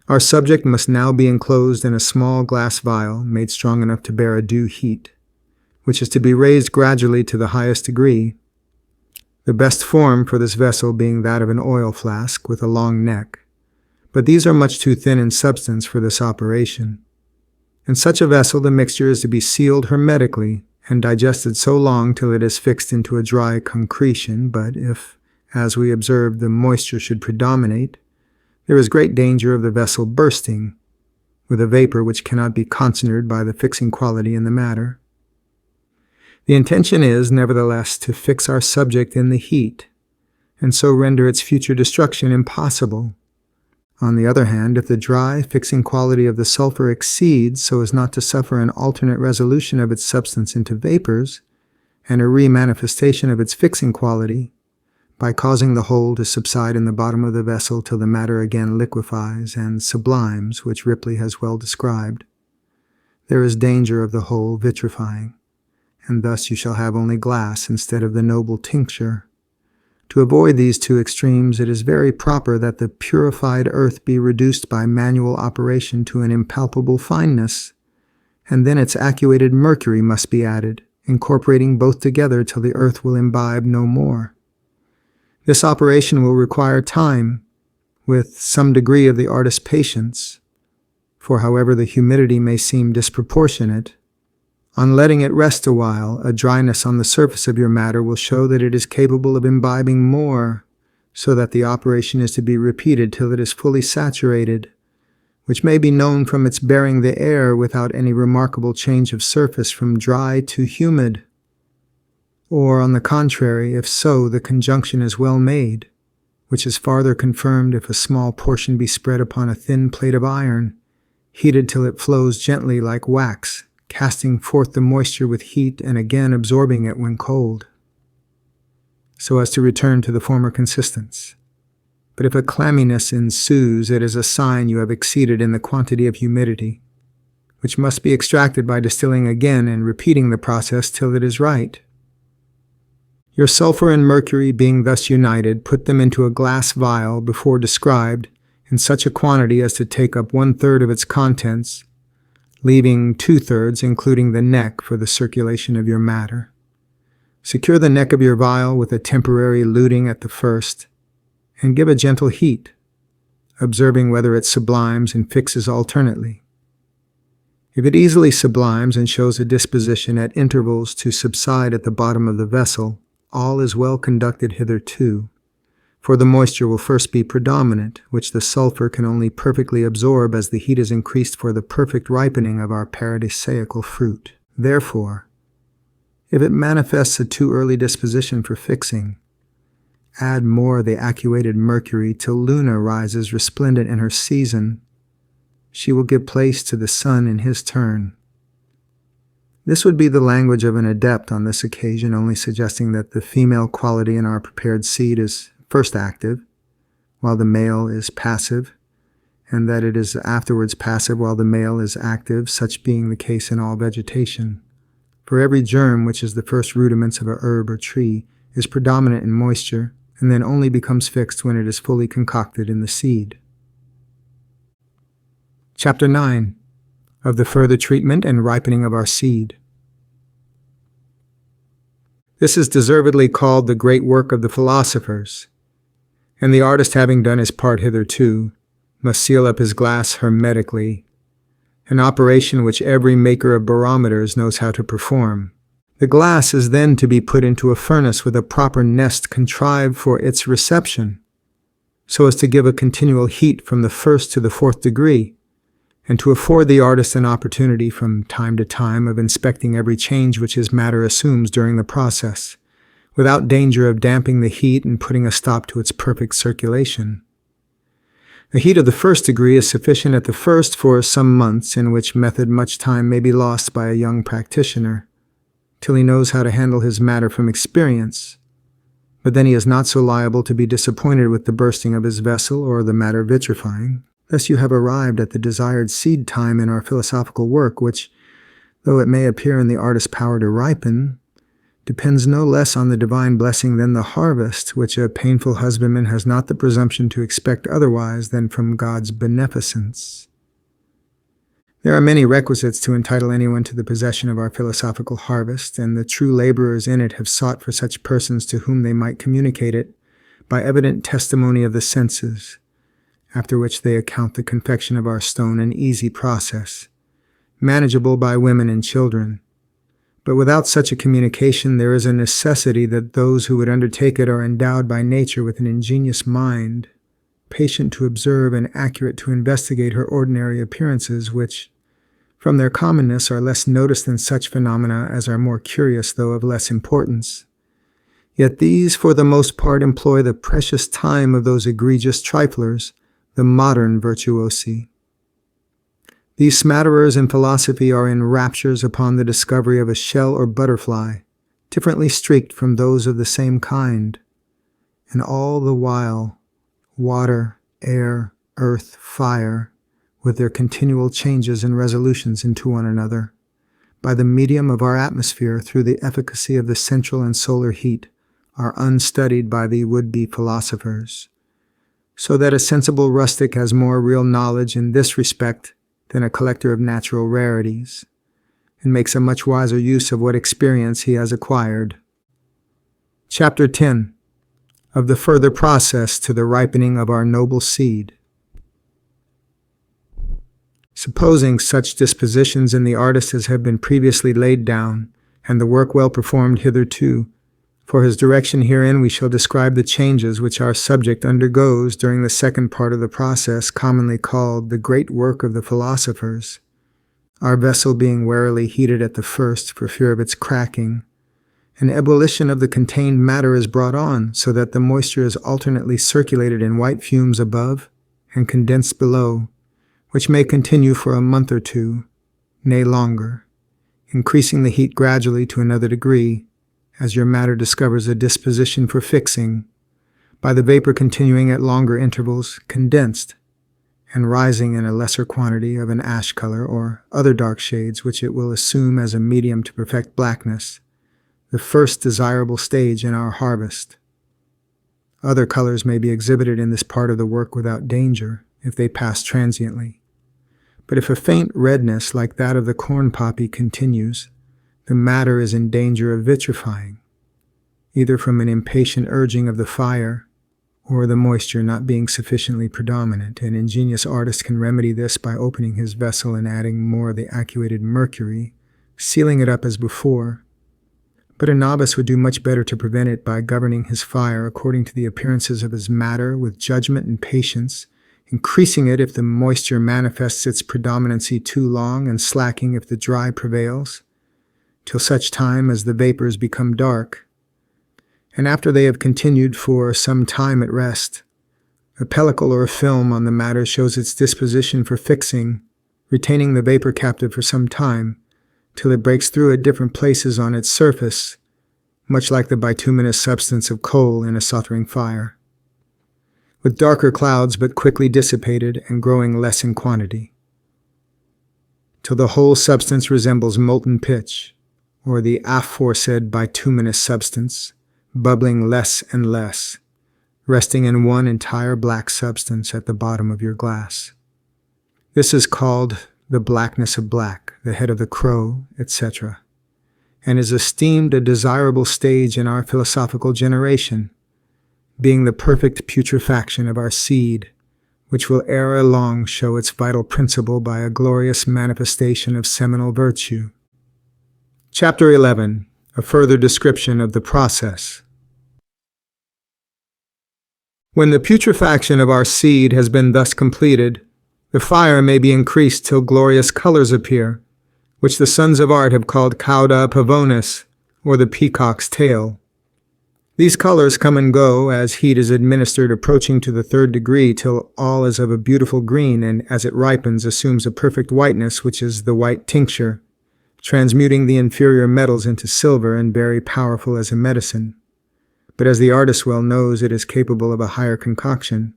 our subject must now be enclosed in a small glass vial made strong enough to bear a due heat, which is to be raised gradually to the highest degree, the best form for this vessel being that of an oil flask with a long neck, but these are much too thin in substance for this operation. In such a vessel the mixture is to be sealed hermetically and digested so long till it is fixed into a dry concretion, but if, as we observed, the moisture should predominate, there is great danger of the vessel bursting, with a vapor which cannot be concentrated by the fixing quality in the matter. The intention is, nevertheless, to fix our subject in the heat, and so render its future destruction impossible. On the other hand, if the dry, fixing quality of the sulphur exceeds so as not to suffer an alternate resolution of its substance into vapors, and a remanifestation of its fixing quality, by causing the whole to subside in the bottom of the vessel till the matter again liquefies and sublimes, which Ripley has well described, there is danger of the whole vitrifying, and thus you shall have only glass instead of the noble tincture. To avoid these two extremes, it is very proper that the purified earth be reduced by manual operation to an impalpable fineness, and then its actuated mercury must be added, incorporating both together till the earth will imbibe no more. This operation will require time, with some degree of the artist's patience, for however the humidity may seem disproportionate, on letting it rest a while, a dryness on the surface of your matter will show that it is capable of imbibing more, so that the operation is to be repeated till it is fully saturated, which may be known from its bearing the air without any remarkable change of surface from dry to humid. Or, on the contrary, if so, the conjunction is well made, which is farther confirmed if a small portion be spread upon a thin plate of iron, heated till it flows gently like wax, casting forth the moisture with heat and again absorbing it when cold, so as to return to the former consistence. But if a clamminess ensues, it is a sign you have exceeded in the quantity of humidity, which must be extracted by distilling again and repeating the process till it is right. Your sulphur and mercury being thus united, put them into a glass vial before described, in such a quantity as to take up 1/3 of its contents, leaving 2/3, including the neck, for the circulation of your matter. Secure the neck of your vial with a temporary luting at the first, and give a gentle heat, observing whether it sublimes and fixes alternately. If it easily sublimes and shows a disposition at intervals to subside at the bottom of the vessel, all is well conducted hitherto, for the moisture will first be predominant, which the sulphur can only perfectly absorb as the heat is increased for the perfect ripening of our paradisaical fruit. Therefore, if it manifests a too early disposition for fixing, add more of the actuated mercury till Luna rises resplendent in her season. She will give place to the sun in his turn. This would be the language of an adept on this occasion, only suggesting that the female quality in our prepared seed is first active, while the male is passive, and that it is afterwards passive while the male is active, such being the case in all vegetation. For every germ, which is the first rudiments of a herb or tree, is predominant in moisture, and then only becomes fixed when it is fully concocted in the seed. Chapter 9. Of the further treatment and ripening of our seed. This is deservedly called the great work of the philosophers, and the artist, having done his part hitherto, must seal up his glass hermetically, an operation which every maker of barometers knows how to perform. The glass is then to be put into a furnace with a proper nest contrived for its reception, so as to give a continual heat from the 1st to the 4th degree, and to afford the artist an opportunity from time to time of inspecting every change which his matter assumes during the process, without danger of damping the heat and putting a stop to its perfect circulation. The heat of the 1st degree is sufficient at the first for some months, in which method much time may be lost by a young practitioner, till he knows how to handle his matter from experience, but then he is not so liable to be disappointed with the bursting of his vessel or the matter vitrifying. Thus you have arrived at the desired seed time in our philosophical work, which, though it may appear in the artist's power to ripen, depends no less on the divine blessing than the harvest, which a painful husbandman has not the presumption to expect otherwise than from God's beneficence. There are many requisites to entitle anyone to the possession of our philosophical harvest, and the true laborers in it have sought for such persons to whom they might communicate it by evident testimony of the senses, after which they account the confection of our stone an easy process, manageable by women and children. But without such a communication, there is a necessity that those who would undertake it are endowed by nature with an ingenious mind, patient to observe and accurate to investigate her ordinary appearances, which, from their commonness, are less noticed than such phenomena as are more curious, though of less importance. Yet these, for the most part, employ the precious time of those egregious triflers, the modern virtuosi. These smatterers in philosophy are in raptures upon the discovery of a shell or butterfly, differently streaked from those of the same kind, and all the while water, air, earth, fire, with their continual changes and resolutions into one another, by the medium of our atmosphere through the efficacy of the central and solar heat, are unstudied by the would-be philosophers, so that a sensible rustic has more real knowledge in this respect than a collector of natural rarities, and makes a much wiser use of what experience he has acquired. Chapter 10. Of the further process to the ripening of our noble seed. Supposing such dispositions in the artist as have been previously laid down, and the work well performed hitherto, for his direction herein we shall describe the changes which our subject undergoes during the second part of the process, commonly called the great work of the philosophers, our vessel being warily heated at the first for fear of its cracking. An ebullition of the contained matter is brought on, so that the moisture is alternately circulated in white fumes above and condensed below, which may continue for a month or two, nay longer, increasing the heat gradually to another degree, as your matter discovers a disposition for fixing, by the vapor continuing at longer intervals, condensed, and rising in a lesser quantity of an ash color or other dark shades which it will assume as a medium to perfect blackness, the first desirable stage in our harvest. Other colors may be exhibited in this part of the work without danger if they pass transiently. But if a faint redness like that of the corn poppy continues, the matter is in danger of vitrifying, either from an impatient urging of the fire or the moisture not being sufficiently predominant. An ingenious artist can remedy this by opening his vessel and adding more of the activated mercury, sealing it up as before. But a novice would do much better to prevent it by governing his fire according to the appearances of his matter with judgment and patience, increasing it if the moisture manifests its predominancy too long and slacking if the dry prevails, till such time as the vapors become dark. And after they have continued for some time at rest, a pellicle or a film on the matter shows its disposition for fixing, retaining the vapor captive for some time, till it breaks through at different places on its surface, much like the bituminous substance of coal in a soldering fire, with darker clouds but quickly dissipated and growing less in quantity, till the whole substance resembles molten pitch, or the aforesaid bituminous substance, bubbling less and less, resting in one entire black substance at the bottom of your glass. This is called the blackness of black, the head of the crow, etc., and is esteemed a desirable stage in our philosophical generation, being the perfect putrefaction of our seed, which will ere long show its vital principle by a glorious manifestation of seminal virtue. Chapter 11. A further description of the process. When the putrefaction of our seed has been thus completed, the fire may be increased till glorious colors appear, which the sons of art have called cauda pavonis, or the peacock's tail. These colors come and go as heat is administered, approaching to the 3rd degree till all is of a beautiful green, and as it ripens assumes a perfect whiteness, which is the white tincture, transmuting the inferior metals into silver and very powerful as a medicine. But as the artist well knows it is capable of a higher concoction,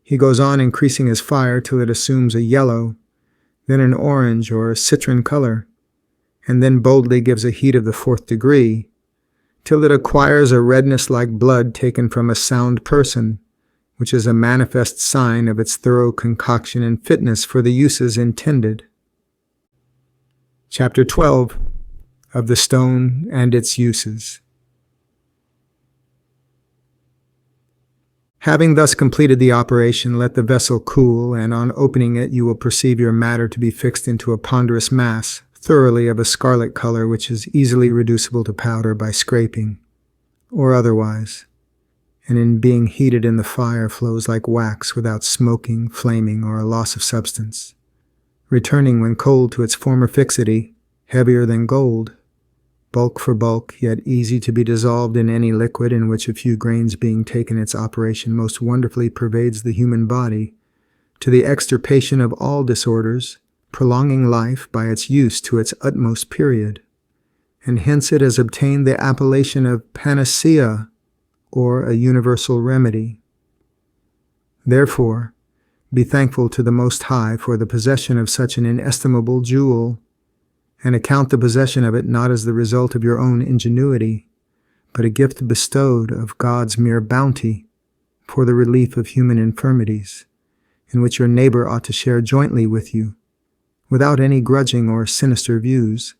he goes on increasing his fire till it assumes a yellow, then an orange or citron color, and then boldly gives a heat of the 4th degree, till it acquires a redness like blood taken from a sound person, which is a manifest sign of its thorough concoction and fitness for the uses intended. Chapter 12. Of the stone and its uses. Having thus completed the operation, let the vessel cool, and on opening it you will perceive your matter to be fixed into a ponderous mass, thoroughly of a scarlet color, which is easily reducible to powder by scraping, or otherwise, and in being heated in the fire flows like wax without smoking, flaming, or a loss of substance, returning when cold to its former fixity, heavier than gold, bulk for bulk, yet easy to be dissolved in any liquid, in which a few grains being taken its operation most wonderfully pervades the human body, to the extirpation of all disorders, prolonging life by its use to its utmost period, and hence it has obtained the appellation of panacea, or a universal remedy. Therefore, be thankful to the Most High for the possession of such an inestimable jewel, and account the possession of it not as the result of your own ingenuity, but a gift bestowed of God's mere bounty for the relief of human infirmities, in which your neighbor ought to share jointly with you, without any grudging or sinister views,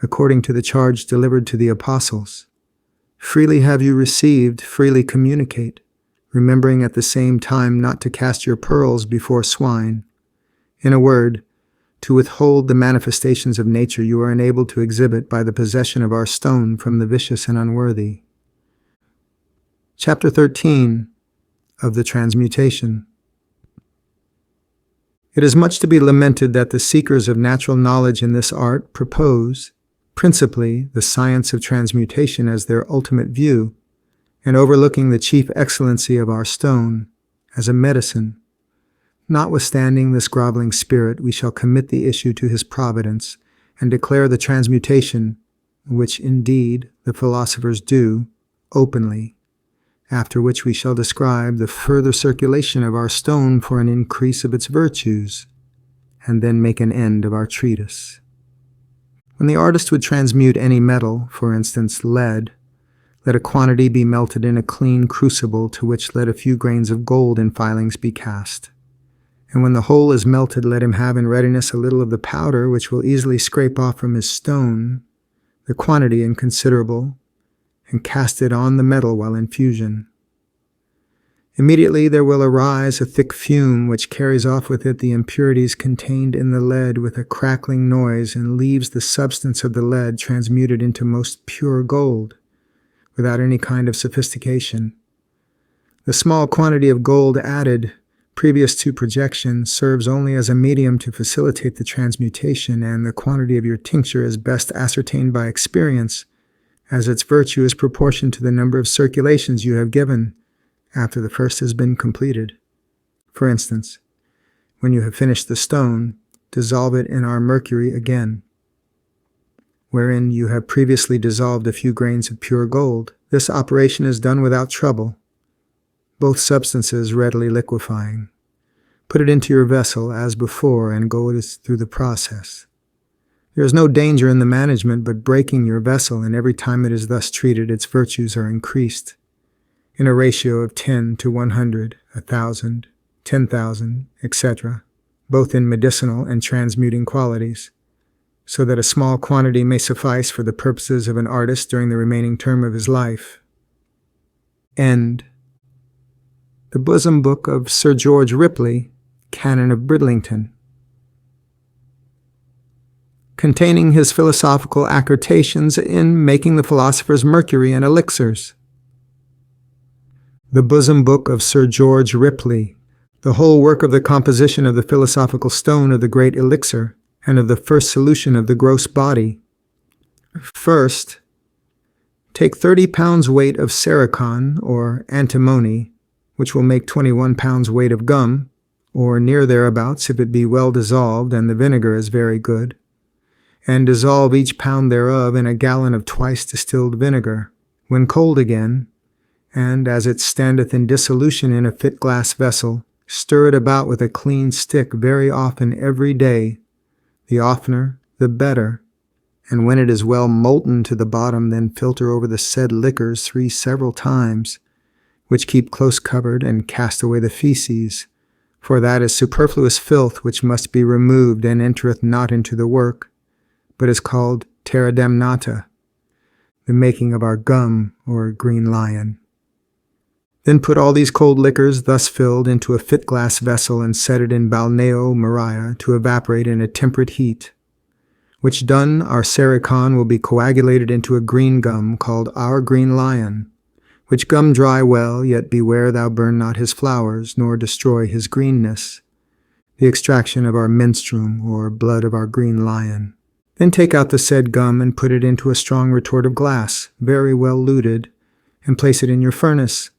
according to the charge delivered to the apostles. Freely have you received, freely communicate, remembering at the same time not to cast your pearls before swine. In a word, to withhold the manifestations of nature you are enabled to exhibit by the possession of our stone from the vicious and unworthy. Chapter 13. Of the transmutation. It is much to be lamented that the seekers of natural knowledge in this art propose, principally, the science of transmutation as their ultimate view, and overlooking the chief excellency of our stone as a medicine. Notwithstanding this groveling spirit, we shall commit the issue to his providence, and declare the transmutation, which indeed the philosophers do, openly, after which we shall describe the further circulation of our stone for an increase of its virtues, and then make an end of our treatise. When the artist would transmute any metal, for instance lead, let a quantity be melted in a clean crucible, to which let a few grains of gold in filings be cast. And when the whole is melted, let him have in readiness a little of the powder, which will easily scrape off from his stone, the quantity inconsiderable, and cast it on the metal while in fusion. Immediately there will arise a thick fume, which carries off with it the impurities contained in the lead with a crackling noise, and leaves the substance of the lead transmuted into most pure gold, without any kind of sophistication. The small quantity of gold added, previous to projection, serves only as a medium to facilitate the transmutation, and the quantity of your tincture is best ascertained by experience, as its virtue is proportioned to the number of circulations you have given, after the first has been completed. For instance, when you have finished the stone, dissolve it in our mercury again, wherein you have previously dissolved a few grains of pure gold. This operation is done without trouble, both substances readily liquefying. Put it into your vessel as before, and go through the process. There is no danger in the management but breaking your vessel, and every time it is thus treated, its virtues are increased, in a ratio of 10 to 100, 1,000, 10,000, etc., both in medicinal and transmuting qualities, so that a small quantity may suffice for the purposes of an artist during the remaining term of his life. End. The Bosom Book of Sir George Ripley, Canon of Bridlington, containing his philosophical assertions in making the philosopher's mercury and elixirs. The Bosom Book of Sir George Ripley, the whole work of the composition of the philosophical stone of the great elixir, and of the first solution of the gross body. First, take 30 pounds weight of sericon, or antimony, which will make 21 pounds weight of gum, or near thereabouts if it be well dissolved and the vinegar is very good, and dissolve each pound thereof in a gallon of twice distilled vinegar, when cold again, and as it standeth in dissolution in a fit glass vessel, stir it about with a clean stick very often every day, the oftener the better, and when it is well molten to the bottom, then filter over the said liquors 3 several times, which keep close covered, and cast away the feces, for that is superfluous filth which must be removed, and entereth not into the work, but is called terra damnata, the making of our gum or green lion. Then put all these cold liquors, thus filled, into a fit glass vessel, and set it in balneo Maria to evaporate in a temperate heat, which done, our sericon will be coagulated into a green gum, called our green lion, which gum dry well, yet beware thou burn not his flowers, nor destroy his greenness, the extraction of our menstruum, or blood of our green lion. Then take out the said gum, and put it into a strong retort of glass, very well luted, and place it in your furnace,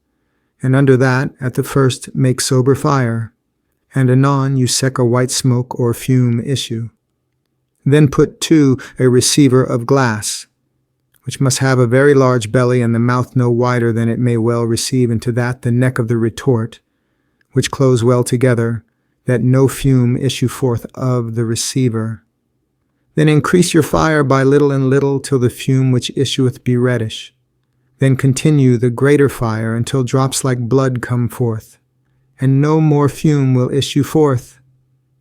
and under that, at the first, make sober fire, and anon you sec a white smoke or fume issue. Then put to a receiver of glass, which must have a very large belly, and the mouth no wider than it may well receive into that the neck of the retort, which close well together, that no fume issue forth of the receiver. Then increase your fire by little and little, till the fume which issueth be reddish. Then continue the greater fire until drops like blood come forth, and no more fume will issue forth.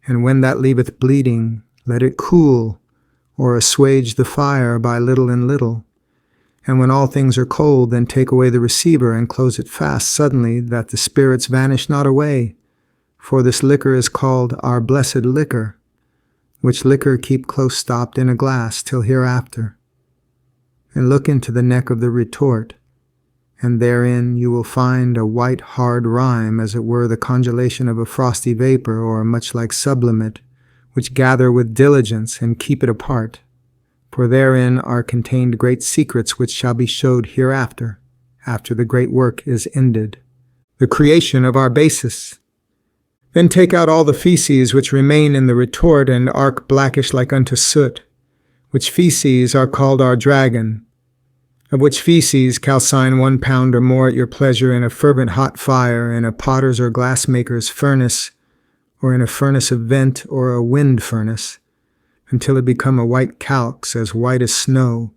And when that leaveth bleeding, let it cool, or assuage the fire by little and little. And when all things are cold, then take away the receiver, and close it fast suddenly, that the spirits vanish not away. For this liquor is called our blessed liquor, which liquor keep close stopped in a glass till hereafter. And look into the neck of the retort, and therein you will find a white hard rime, as it were the congelation of a frosty vapor, or much like sublimate, which gather with diligence and keep it apart, for therein are contained great secrets which shall be showed hereafter, after the great work is ended, the creation of our basis. Then take out all the feces which remain in the retort, and arc blackish like unto soot, which feces are called our dragon, of which feces calcine 1 pound or more at your pleasure in a fervent hot fire, in a potter's or glassmaker's furnace, or in a furnace of vent or a wind furnace, until it become a white calx, as white as snow,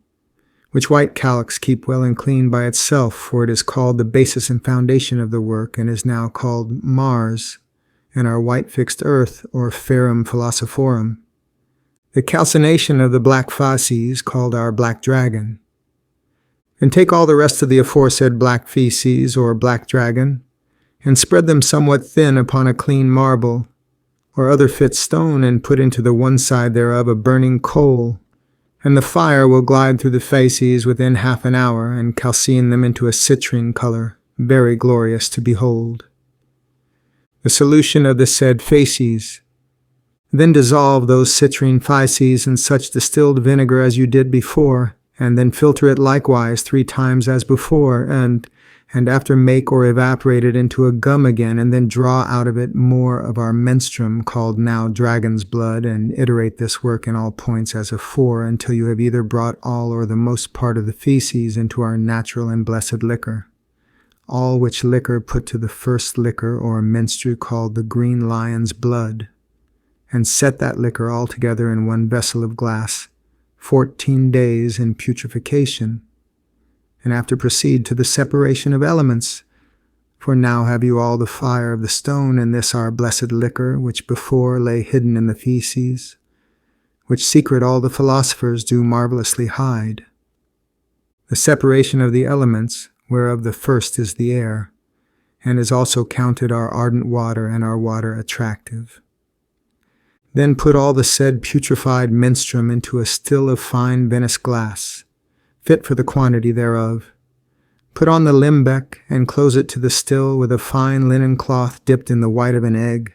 which white calx keep well and clean by itself, for it is called the basis and foundation of the work, and is now called Mars, and our white fixed earth, or ferrum philosophorum. The calcination of the black facies, called our black dragon. And take all the rest of the aforesaid black feces, or black dragon, and spread them somewhat thin upon a clean marble, or other fit stone, and put into the one side thereof a burning coal, and the fire will glide through the faces within half an hour, and calcine them into a citrine color, very glorious to behold. The solution of the said faces. Then dissolve those citrine faces in such distilled vinegar as you did before, and then filter it likewise 3 times as before, and after make or evaporate it into a gum again, and then draw out of it more of our menstruum, called now dragon's blood, and iterate this work in all points as afore, until you have either brought all or the most part of the feces into our natural and blessed liquor. All which liquor put to the first liquor or menstru, called the green lion's blood, and set that liquor all together in 1 vessel of glass, 14 days in putrefaction, and after proceed to the separation of elements. For now have you all the fire of the stone in this our blessed liquor, which before lay hidden in the feces, which secret all the philosophers do marvelously hide. The separation of the elements, whereof the first is the air, and is also counted our ardent water and our water attractive. Then put all the said putrefied menstruum into a still of fine Venice glass, fit for the quantity thereof. Put on the limbeck, and close it to the still with a fine linen cloth dipped in the white of an egg,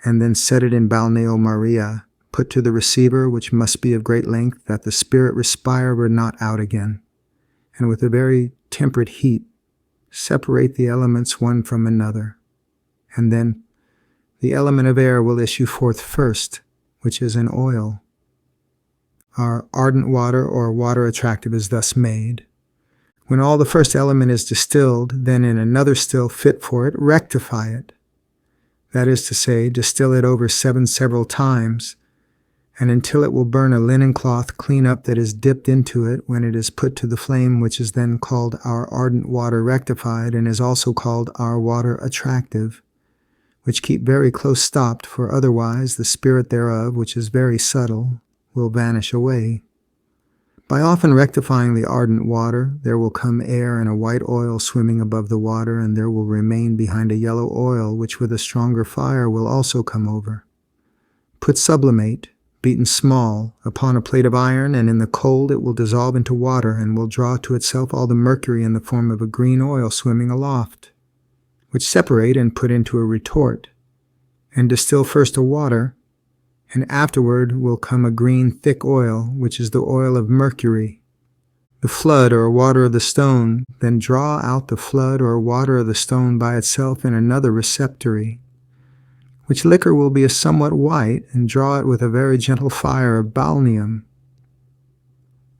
and then set it in balneo Maria, put to the receiver, which must be of great length, that the spirit respire were not out again, and with a very temperate heat separate the elements one from another, and then the element of air will issue forth first, which is an oil. Our ardent water or water attractive is thus made. When all the first element is distilled, then in another still fit for it, rectify it. That is to say, distill it over 7 several times, and until it will burn a linen cloth clean up that is dipped into it when it is put to the flame, which is then called our ardent water rectified, and is also called our water attractive, which keep very close stopped, for otherwise the spirit thereof, which is very subtle, will vanish away. By often rectifying the ardent water, there will come air and a white oil swimming above the water, and there will remain behind a yellow oil, which with a stronger fire will also come over. Put sublimate, beaten small, upon a plate of iron, and in the cold it will dissolve into water, and will draw to itself all the mercury in the form of a green oil swimming aloft, which separate and put into a retort, and distill first a water, and afterward will come a green thick oil, which is the oil of Mercury. The flood or water of the stone, then draw out the flood or water of the stone by itself in another receptory, which liquor will be a somewhat white, and draw it with a very gentle fire of balneum,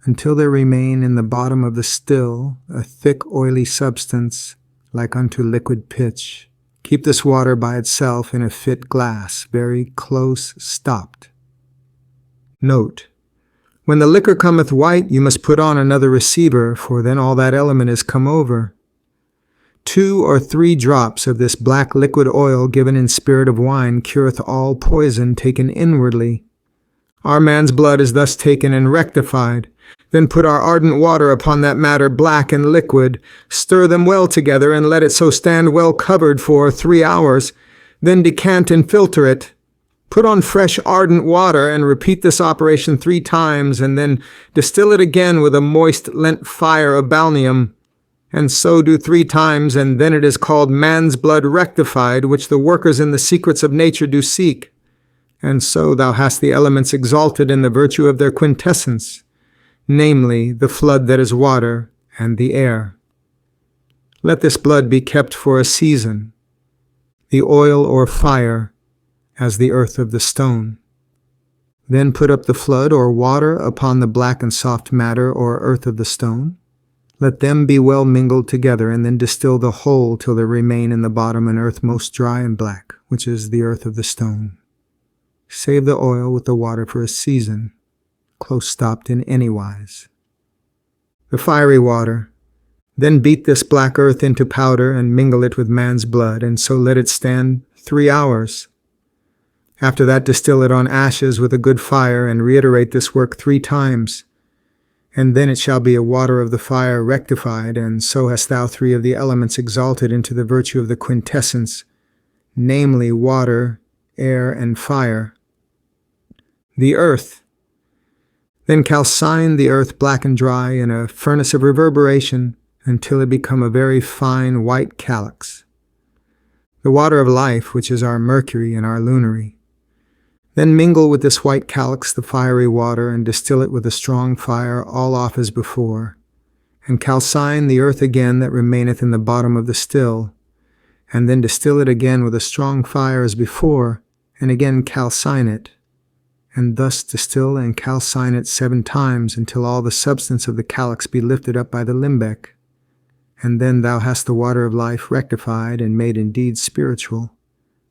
until there remain in the bottom of the still a thick oily substance, like unto liquid pitch. Keep this water by itself in a fit glass, very close stopped. Note: when the liquor cometh white, you must put on another receiver, for then all that element is come over. 2 or 3 drops of this black liquid oil given in spirit of wine cureth all poison taken inwardly. Our man's blood is thus taken and rectified. Then put our ardent water upon that matter black and liquid, stir them well together, and let it so stand well covered for 3 hours. Then decant and filter it. Put on fresh ardent water, and repeat this operation 3 times, and then distill it again with a moist lent fire of balneum. And so do 3 times, and then it is called man's blood rectified, which the workers in the secrets of nature do seek. And so thou hast the elements exalted in the virtue of their quintessence, namely, the flood that is water and the air. Let this blood be kept for a season, the oil or fire as the earth of the stone. Then put up the flood or water upon the black and soft matter or earth of the stone, Let them be well mingled together, and then distill the whole till there remain in the bottom an earth most dry and black, which is the earth of the stone. Save the oil with the water for a season, close stopped in any wise. The fiery water. Then beat this black earth into powder and mingle it with man's blood, and so let it stand 3 hours. After that distill it on ashes with a good fire, and reiterate this work 3 times. And then it shall be a water of the fire rectified, and so hast thou 3 of the elements exalted into the virtue of the quintessence, namely water, air, and fire. The earth. Then calcine the earth black and dry in a furnace of reverberation until it become a very fine white calyx. The water of life, which is our Mercury and our lunary. Then mingle with this white calyx the fiery water, and distill it with a strong fire all off as before, and calcine the earth again that remaineth in the bottom of the still, and then distill it again with a strong fire as before, and again calcine it, and thus distill and calcine it 7 times until all the substance of the calyx be lifted up by the limbec, and then thou hast the water of life rectified and made indeed spiritual.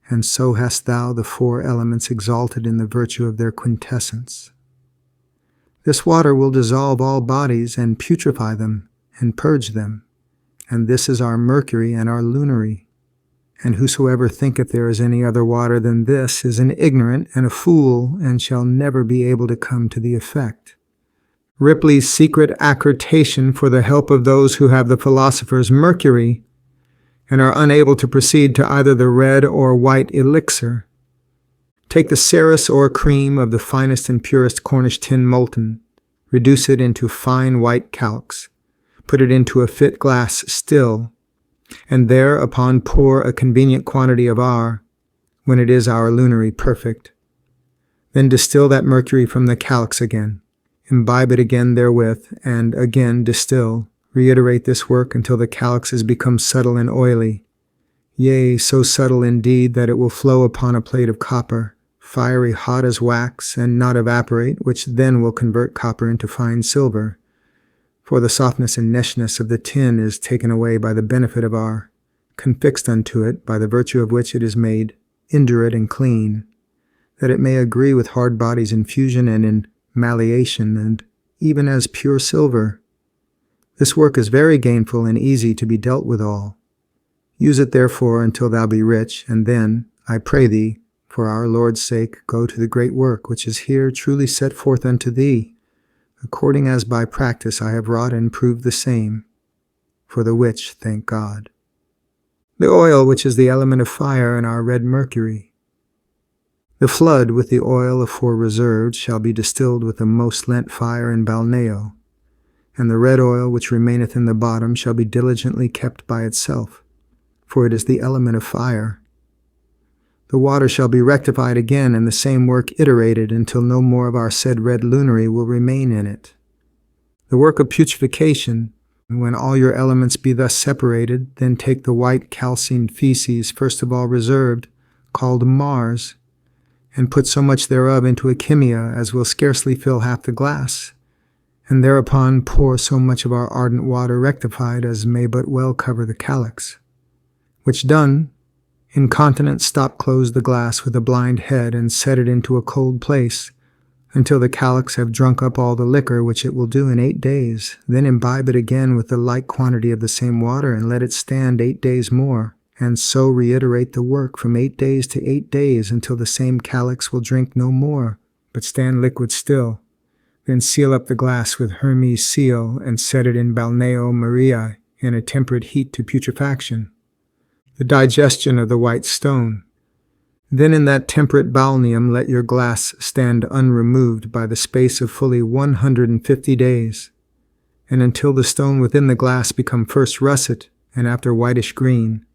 And so hast thou the 4 elements exalted in the virtue of their quintessence. This water will dissolve all bodies and putrefy them and purge them, and this is our Mercury and our lunary. And whosoever thinketh there is any other water than this is an ignorant and a fool, and shall never be able to come to the effect. Ripley's secret accretation for the help of those who have the Philosophers' Mercury, and are unable to proceed to either the red or white elixir. Take the cerus or cream of the finest and purest Cornish tin molten, reduce it into fine white calyx, put it into a fit glass still, and thereupon pour a convenient quantity of our, when it is our lunary perfect. Then distill that mercury from the calyx again, imbibe it again therewith, and again distill. Reiterate this work until the calyx has become subtle and oily, yea, so subtle indeed that it will flow upon a plate of copper, fiery hot as wax, and not evaporate, which then will convert copper into fine silver. For the softness and neshness of the tin is taken away by the benefit of our, confixed unto it, by the virtue of which it is made indurate and clean, that it may agree with hard bodies in fusion and in malleation, and even as pure silver. This work is very gainful and easy to be dealt withal. Use it therefore until thou be rich, and then, I pray thee, for our Lord's sake, go to the great work which is here truly set forth unto thee, according as by practice I have wrought and proved the same, for the which thank God. The oil which is the element of fire and our red mercury. The flood with the oil afore reserved shall be distilled with the most lent fire and balneo, and the red oil which remaineth in the bottom shall be diligently kept by itself, for it is the element of fire. The water shall be rectified again, and the same work iterated until no more of our said red lunary will remain in it. The work of putrefaction, when all your elements be thus separated, then take the white calcined feces, first of all reserved, called Mars, and put so much thereof into a chemia as will scarcely fill half the glass, and thereupon pour so much of our ardent water rectified as may but well cover the calyx. Which done, incontinent stop close the glass with a blind head, and set it into a cold place, until the calyx have drunk up all the liquor, which it will do in 8 days. Then imbibe it again with the like quantity of the same water, and let it stand 8 days more, and so reiterate the work from 8 days to 8 days, until the same calyx will drink no more, but stand liquid still. Then seal up the glass with Hermes' seal, and set it in balneo Mariae in a temperate heat to putrefaction, the digestion of the white stone. Then in that temperate balneum let your glass stand unremoved by the space of fully 150 days, and until the stone within the glass become first russet, and after whitish green,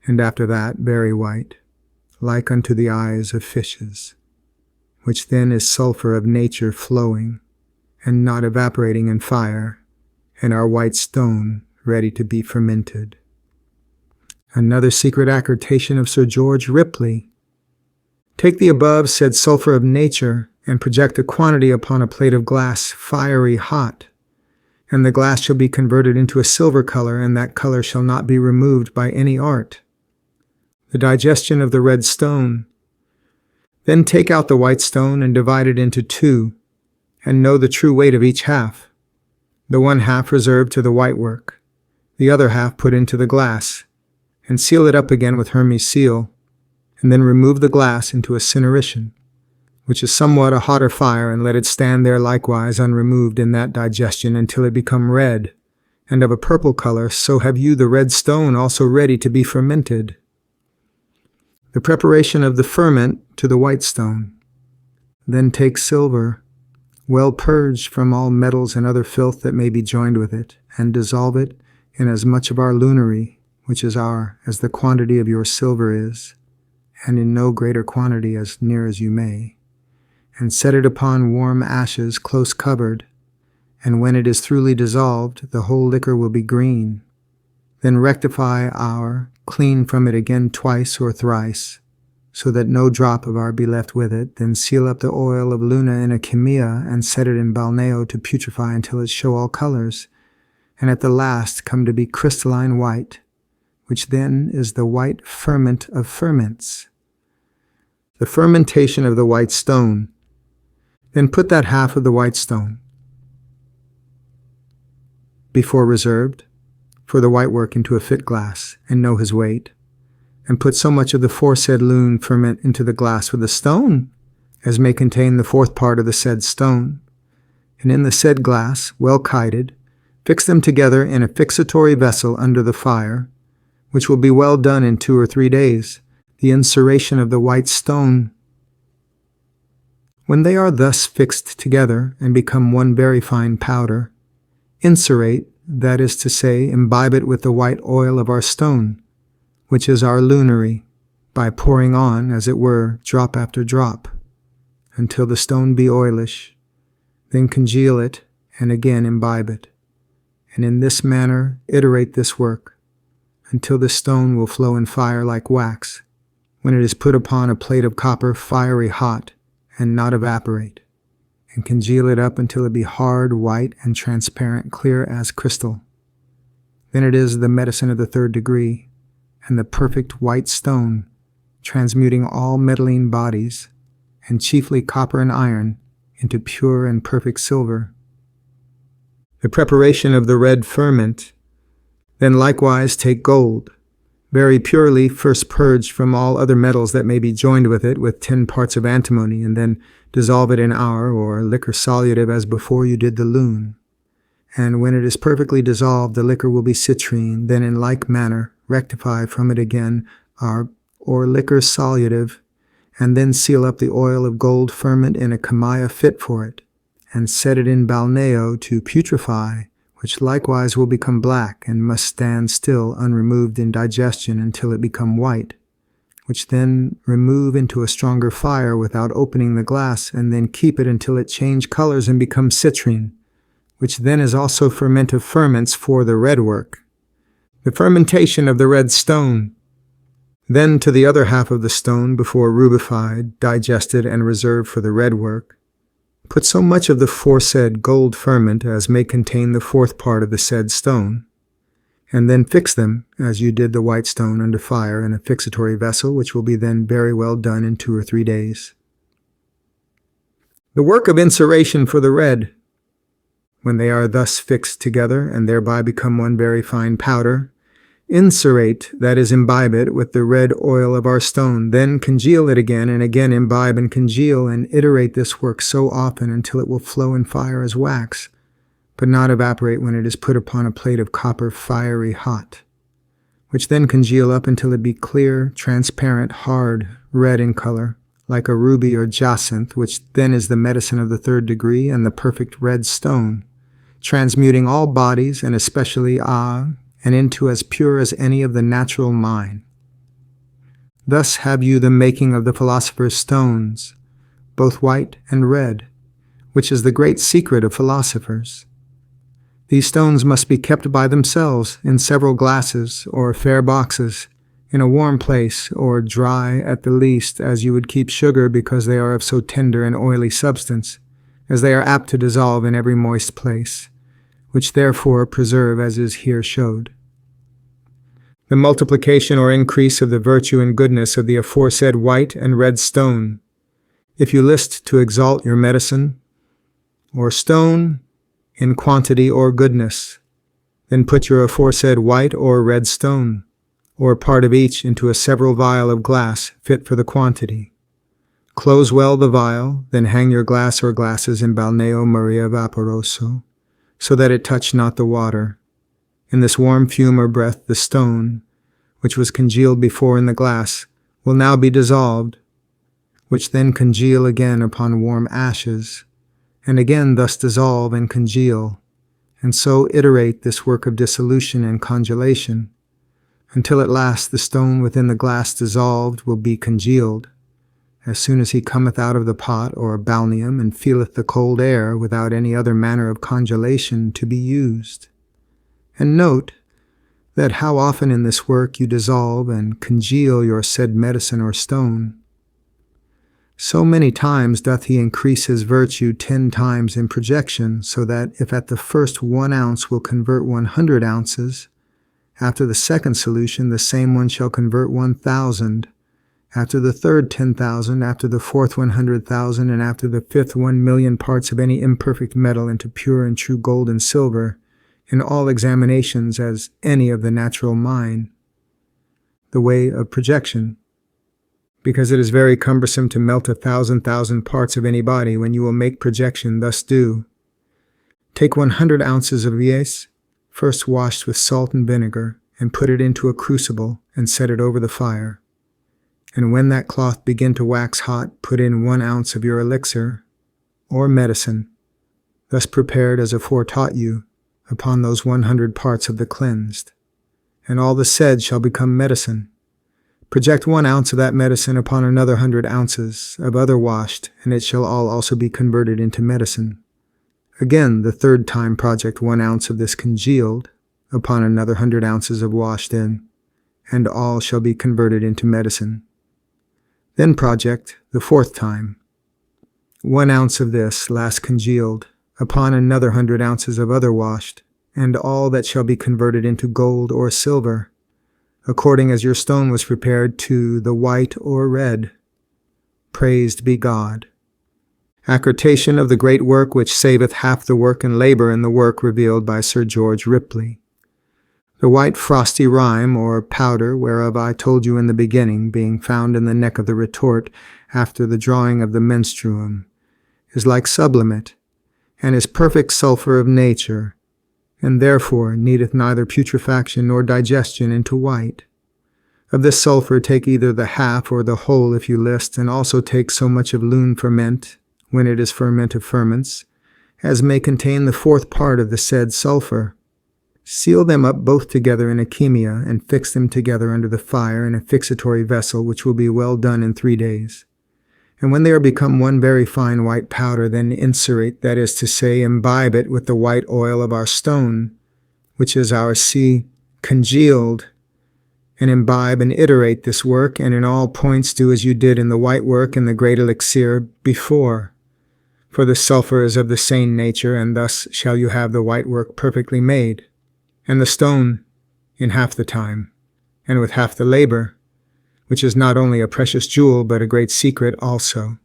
and after that very white, like unto the eyes of fishes, which then is sulphur of nature flowing, and not evaporating in fire, and our white stone ready to be fermented. Another secret accretation of Sir George Ripley. Take the above said sulphur of nature, and project a quantity upon a plate of glass fiery hot, and the glass shall be converted into a silver color, and that color shall not be removed by any art. The digestion of the red stone. Then take out the white stone and divide it into two, and know the true weight of each half. The one half reserved to the white work, the other half put into the glass, and seal it up again with Hermes' seal, and then remove the glass into a cineration, which is somewhat a hotter fire, and let it stand there likewise unremoved in that digestion until it become red, and of a purple color. So have you the red stone also ready to be fermented. The preparation of the ferment to the white stone. Then take silver, well purged from all metals and other filth that may be joined with it, and dissolve it in as much of our lunary, which is as the quantity of your silver is, and in no greater quantity as near as you may, and set it upon warm ashes close covered, and when it is thoroughly dissolved, the whole liquor will be green. Then rectify clean from it again twice or thrice, so that no drop of our be left with it. Then seal up the oil of Luna in a chemia, and set it in balneo to putrefy until it show all colors, and at the last come to be crystalline white, which then is the white ferment of ferments. The fermentation of the white stone. Then put that half of the white stone, before reserved, for the white work into a fit glass, and know his weight, and put so much of the foresaid lune ferment into the glass with the stone, as may contain the fourth part of the said stone, and in the said glass, well kited, fix them together in a fixatory vessel under the fire, which will be well done in 2 or 3 days, the insuration of the white stone. When they are thus fixed together and become one very fine powder, insurate, that is to say, imbibe it with the white oil of our stone, which is our lunary, by pouring on, as it were, drop after drop, until the stone be oilish. Then congeal it, and again imbibe it, and in this manner iterate this work, until the stone will flow in fire like wax, when it is put upon a plate of copper fiery hot, and not evaporate, and congeal it up until it be hard, white, and transparent, clear as crystal. Then it is the medicine of the 3rd degree, and the perfect white stone, transmuting all metalline bodies, and chiefly copper and iron, into pure and perfect silver. The preparation of the red ferment. Then likewise take gold, very purely, first purged from all other metals that may be joined with it, with 10 parts of antimony, and then dissolve it in or liquor solutive as before you did the lune. And when it is perfectly dissolved, the liquor will be citrine. Then in like manner rectify from it again or liquor solutive, and then seal up the oil of gold ferment in a chemia fit for it, and set it in balneo to putrefy, which likewise will become black, and must stand still unremoved in digestion until it become white, which then remove into a stronger fire without opening the glass, and then keep it until it change colors and become citrine, which then is also ferment of ferments for the red work. The fermentation of the red stone. Then to the other half of the stone, before rubified, digested, and reserved for the red work, put so much of the foresaid gold ferment as may contain the fourth part of the said stone, and then fix them, as you did the white stone, under fire in a fixatory vessel, which will be then very well done in 2 or 3 days. The work of insuration for the red. When they are thus fixed together, and thereby become one very fine powder, insurate, that is, imbibe it with the red oil of our stone, then congeal it again, and again imbibe and congeal, and iterate this work so often until it will flow in fire as wax, but not evaporate when it is put upon a plate of copper fiery hot, which then congeal up until it be clear, transparent, hard, red in color, like a ruby or jacinth, which then is the medicine of the 3rd degree and the perfect red stone, transmuting all bodies, and especially and into as pure as any of the natural mine. Thus have you the making of the Philosophers' stones, both white and red, which is the great secret of philosophers. These stones must be kept by themselves in several glasses or fair boxes, in a warm place, or dry at the least, as you would keep sugar, because they are of so tender and oily substance, as they are apt to dissolve in every moist place, which therefore preserve as is here showed. The multiplication or increase of the virtue and goodness of the aforesaid white and red stone, if you list to exalt your medicine, or stone, in quantity or goodness, then put your aforesaid white or red stone, or part of each, into a several vial of glass fit for the quantity. Close well the vial, then hang your glass or glasses in balneo Maria vaporoso, so that it touch not the water. In this warm fume or breath the stone, which was congealed before in the glass, will now be dissolved, which then congeal again upon warm ashes, and again thus dissolve and congeal, and so iterate this work of dissolution and congelation, until at last the stone within the glass dissolved will be congealed, as soon as he cometh out of the pot or balneum and feeleth the cold air without any other manner of congelation to be used. And note that how often in this work you dissolve and congeal your said medicine or stone, so many times doth he increase his virtue 10 times in projection, so that if at the first 1 ounce will convert 100 ounces, after the second solution the same one shall convert 1,000, after the third 10,000, after the fourth 100,000, and after the fifth 1,000,000 parts of any imperfect metal into pure and true gold and silver, in all examinations as any of the natural mine. The way of projection, because it is very cumbersome to melt 1,000,000 parts of any body when you will make projection, thus do. Take 100 ounces of vies, first washed with salt and vinegar, and put it into a crucible, and set it over the fire. And when that cloth begin to wax hot, put in 1 ounce of your elixir, or medicine, thus prepared as aforetaught you, upon those 100 parts of the cleansed. And all the said shall become medicine. Project 1 ounce of that medicine upon another 100 ounces of other washed, and it shall all also be converted into medicine. Again, the third time project 1 ounce of this congealed upon another 100 ounces of washed in, and all shall be converted into medicine. Then project the fourth time 1 ounce of this last congealed upon another 100 ounces of other washed, and all that shall be converted into gold or silver, according as your stone was prepared to the white or red. Praised be God. Accretation of the great work which saveth half the work and labor in the work revealed by Sir George Ripley. The white frosty rime or powder whereof I told you in the beginning, being found in the neck of the retort after the drawing of the menstruum, is like sublimate, and is perfect sulphur of nature, and therefore needeth neither putrefaction nor digestion into white. Of this sulphur take either the half or the whole if you list, and also take so much of lune ferment, when it is ferment of ferments, as may contain the fourth part of the said sulphur. Seal them up both together in alchemia, and fix them together under the fire in a fixatory vessel, which will be well done in 3 days. And when they are become one very fine white powder, then insurate, that is to say, imbibe it with the white oil of our stone, which is our sea congealed, and imbibe and iterate this work, and in all points do as you did in the white work and the great elixir before. For the sulphur is of the same nature, and thus shall you have the white work perfectly made, and the stone in half the time, and with half the labor, which is not only a precious jewel, but a great secret also.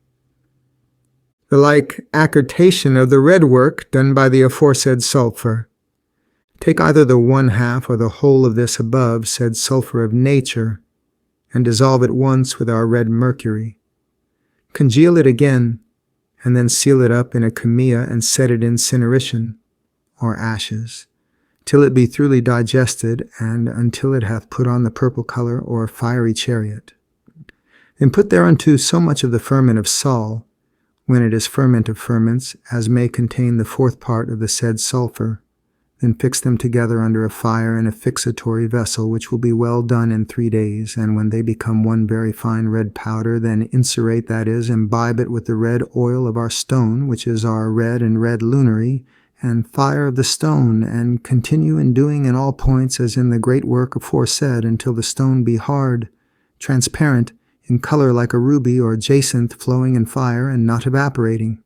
The like accretation of the red work done by the aforesaid sulphur. Take either the 1/2 or the whole of this above said sulphur of nature, and dissolve it once with our red mercury. Congeal it again, and then seal it up in a chemia and set it in cinerition, or ashes, till it be thoroughly digested, and until it hath put on the purple color or fiery chariot. Then put thereunto so much of the ferment of Sol, when it is ferment of ferments, as may contain the fourth part of the said sulphur. Then fix them together under a fire in a fixatory vessel, which will be well done in 3 days, and when they become one very fine red powder, then insurate, that is, imbibe it with the red oil of our stone, which is our red and red lunary, and fire of the stone, and continue in doing in all points as in the great work aforesaid, until the stone be hard, transparent, in color like a ruby or jacinth, flowing in fire and not evaporating.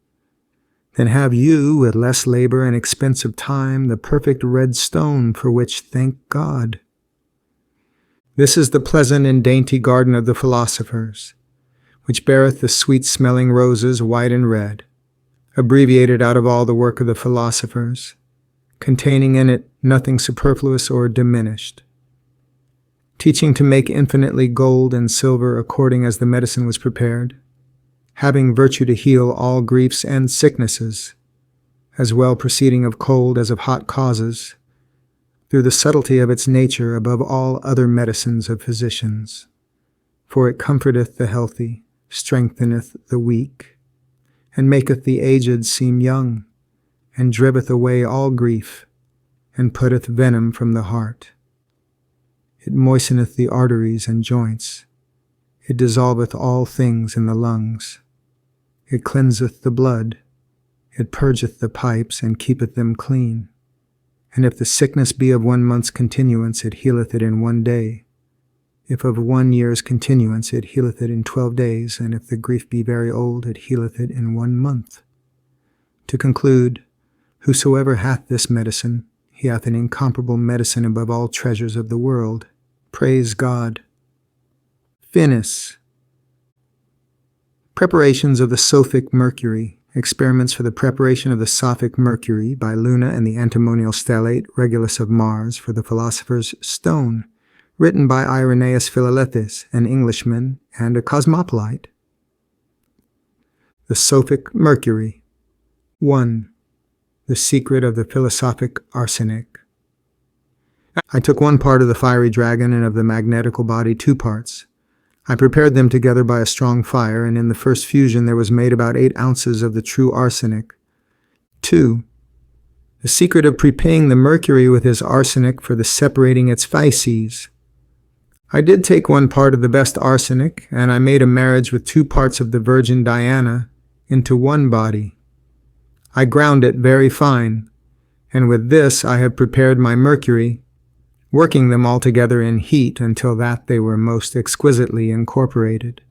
Then have you, with less labor and expense of time, the perfect red stone for which thank God. This is the pleasant and dainty garden of the philosophers, which beareth the sweet-smelling roses white and red, abbreviated out of all the work of the philosophers, containing in it nothing superfluous or diminished, teaching to make infinitely gold and silver according as the medicine was prepared, having virtue to heal all griefs and sicknesses, as well proceeding of cold as of hot causes, through the subtlety of its nature above all other medicines of physicians. For it comforteth the healthy, strengtheneth the weak, and maketh the aged seem young, and driveth away all grief, and putteth venom from the heart. It moisteneth the arteries and joints. It dissolveth all things in the lungs. It cleanseth the blood. It purgeth the pipes, and keepeth them clean. And if the sickness be of 1 month's continuance, it healeth it in 1 day. If of 1 year's continuance, it healeth it in 12 days, and if the grief be very old, it healeth it in 1 month. To conclude, whosoever hath this medicine, he hath an incomparable medicine above all treasures of the world. Praise God. Finis. Preparations of the Sophic Mercury. Experiments for the preparation of the Sophic Mercury by Luna and the antimonial stellate Regulus of Mars for the philosopher's stone, written by Irenaeus Philalethes, an Englishman and a cosmopolite. The Sophic Mercury. 1. The secret of the philosophic arsenic. I took 1 part of the fiery dragon and of the magnetical body 2 parts. I prepared them together by a strong fire, and in the first fusion there was made about 8 ounces of the true arsenic. 2. The secret of prepaying the mercury with his arsenic for the separating its faeces. I did take 1 part of the best arsenic, and I made a marriage with 2 parts of the Virgin Diana into 1 body. I ground it very fine, and with this I have prepared my mercury, working them all together in heat until that they were most exquisitely incorporated.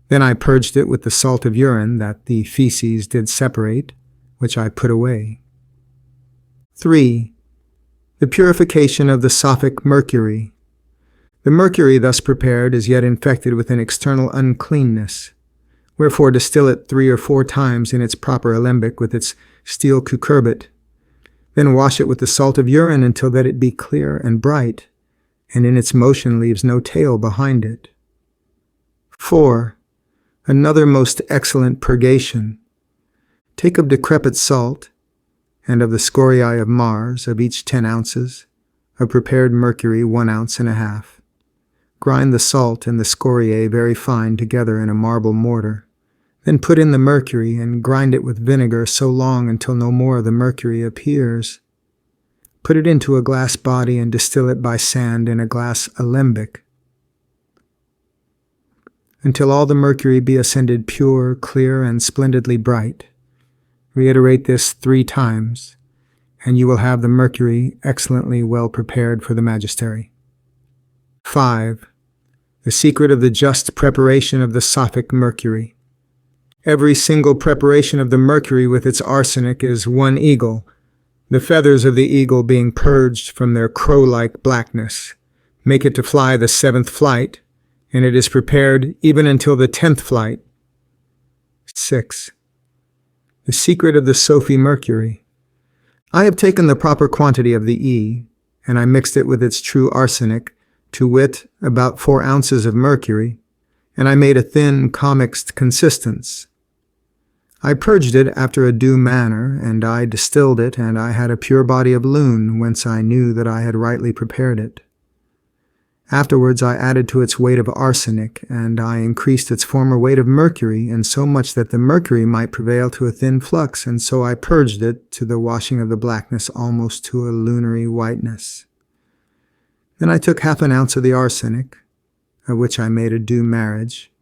Then I purged it with the salt of urine that the feces did separate, which I put away. 3. The purification of the Sophic mercury. The mercury thus prepared is yet infected with an external uncleanness. Wherefore distill it 3 or 4 times in its proper alembic with its steel cucurbit. Then wash it with the salt of urine until that it be clear and bright, and in its motion leaves no tail behind it. 4. Another most excellent purgation. Take of decrepit salt, and of the scoriae of Mars, of each 10 ounces, of prepared mercury 1 ounce and a half. Grind the salt and the scoriae very fine together in a marble mortar. Then put in the mercury and grind it with vinegar so long until no more of the mercury appears. Put it into a glass body and distill it by sand in a glass alembic, until all the mercury be ascended pure, clear, and splendidly bright. Reiterate this 3 times, and you will have the mercury excellently well prepared for the magistery. 5. The secret of the just preparation of the Sophic mercury. Every single preparation of the mercury with its arsenic is 1 eagle, the feathers of the eagle being purged from their crow-like blackness. Make it to fly the 7th flight, and it is prepared even until the 10th flight. 6. The secret of the Sophi mercury. I have taken the proper quantity of the E, and I mixed it with its true arsenic, to wit, about 4 ounces of mercury, and I made a thin, commixed consistence. I purged it after a due manner, and I distilled it, and I had a pure body of lune, whence I knew that I had rightly prepared it. Afterwards I added to its weight of arsenic, and I increased its former weight of mercury, and so much that the mercury might prevail to a thin flux, and so I purged it to the washing of the blackness almost to a lunary whiteness. Then I took 1/2 ounce of the arsenic, of which I made a due marriage.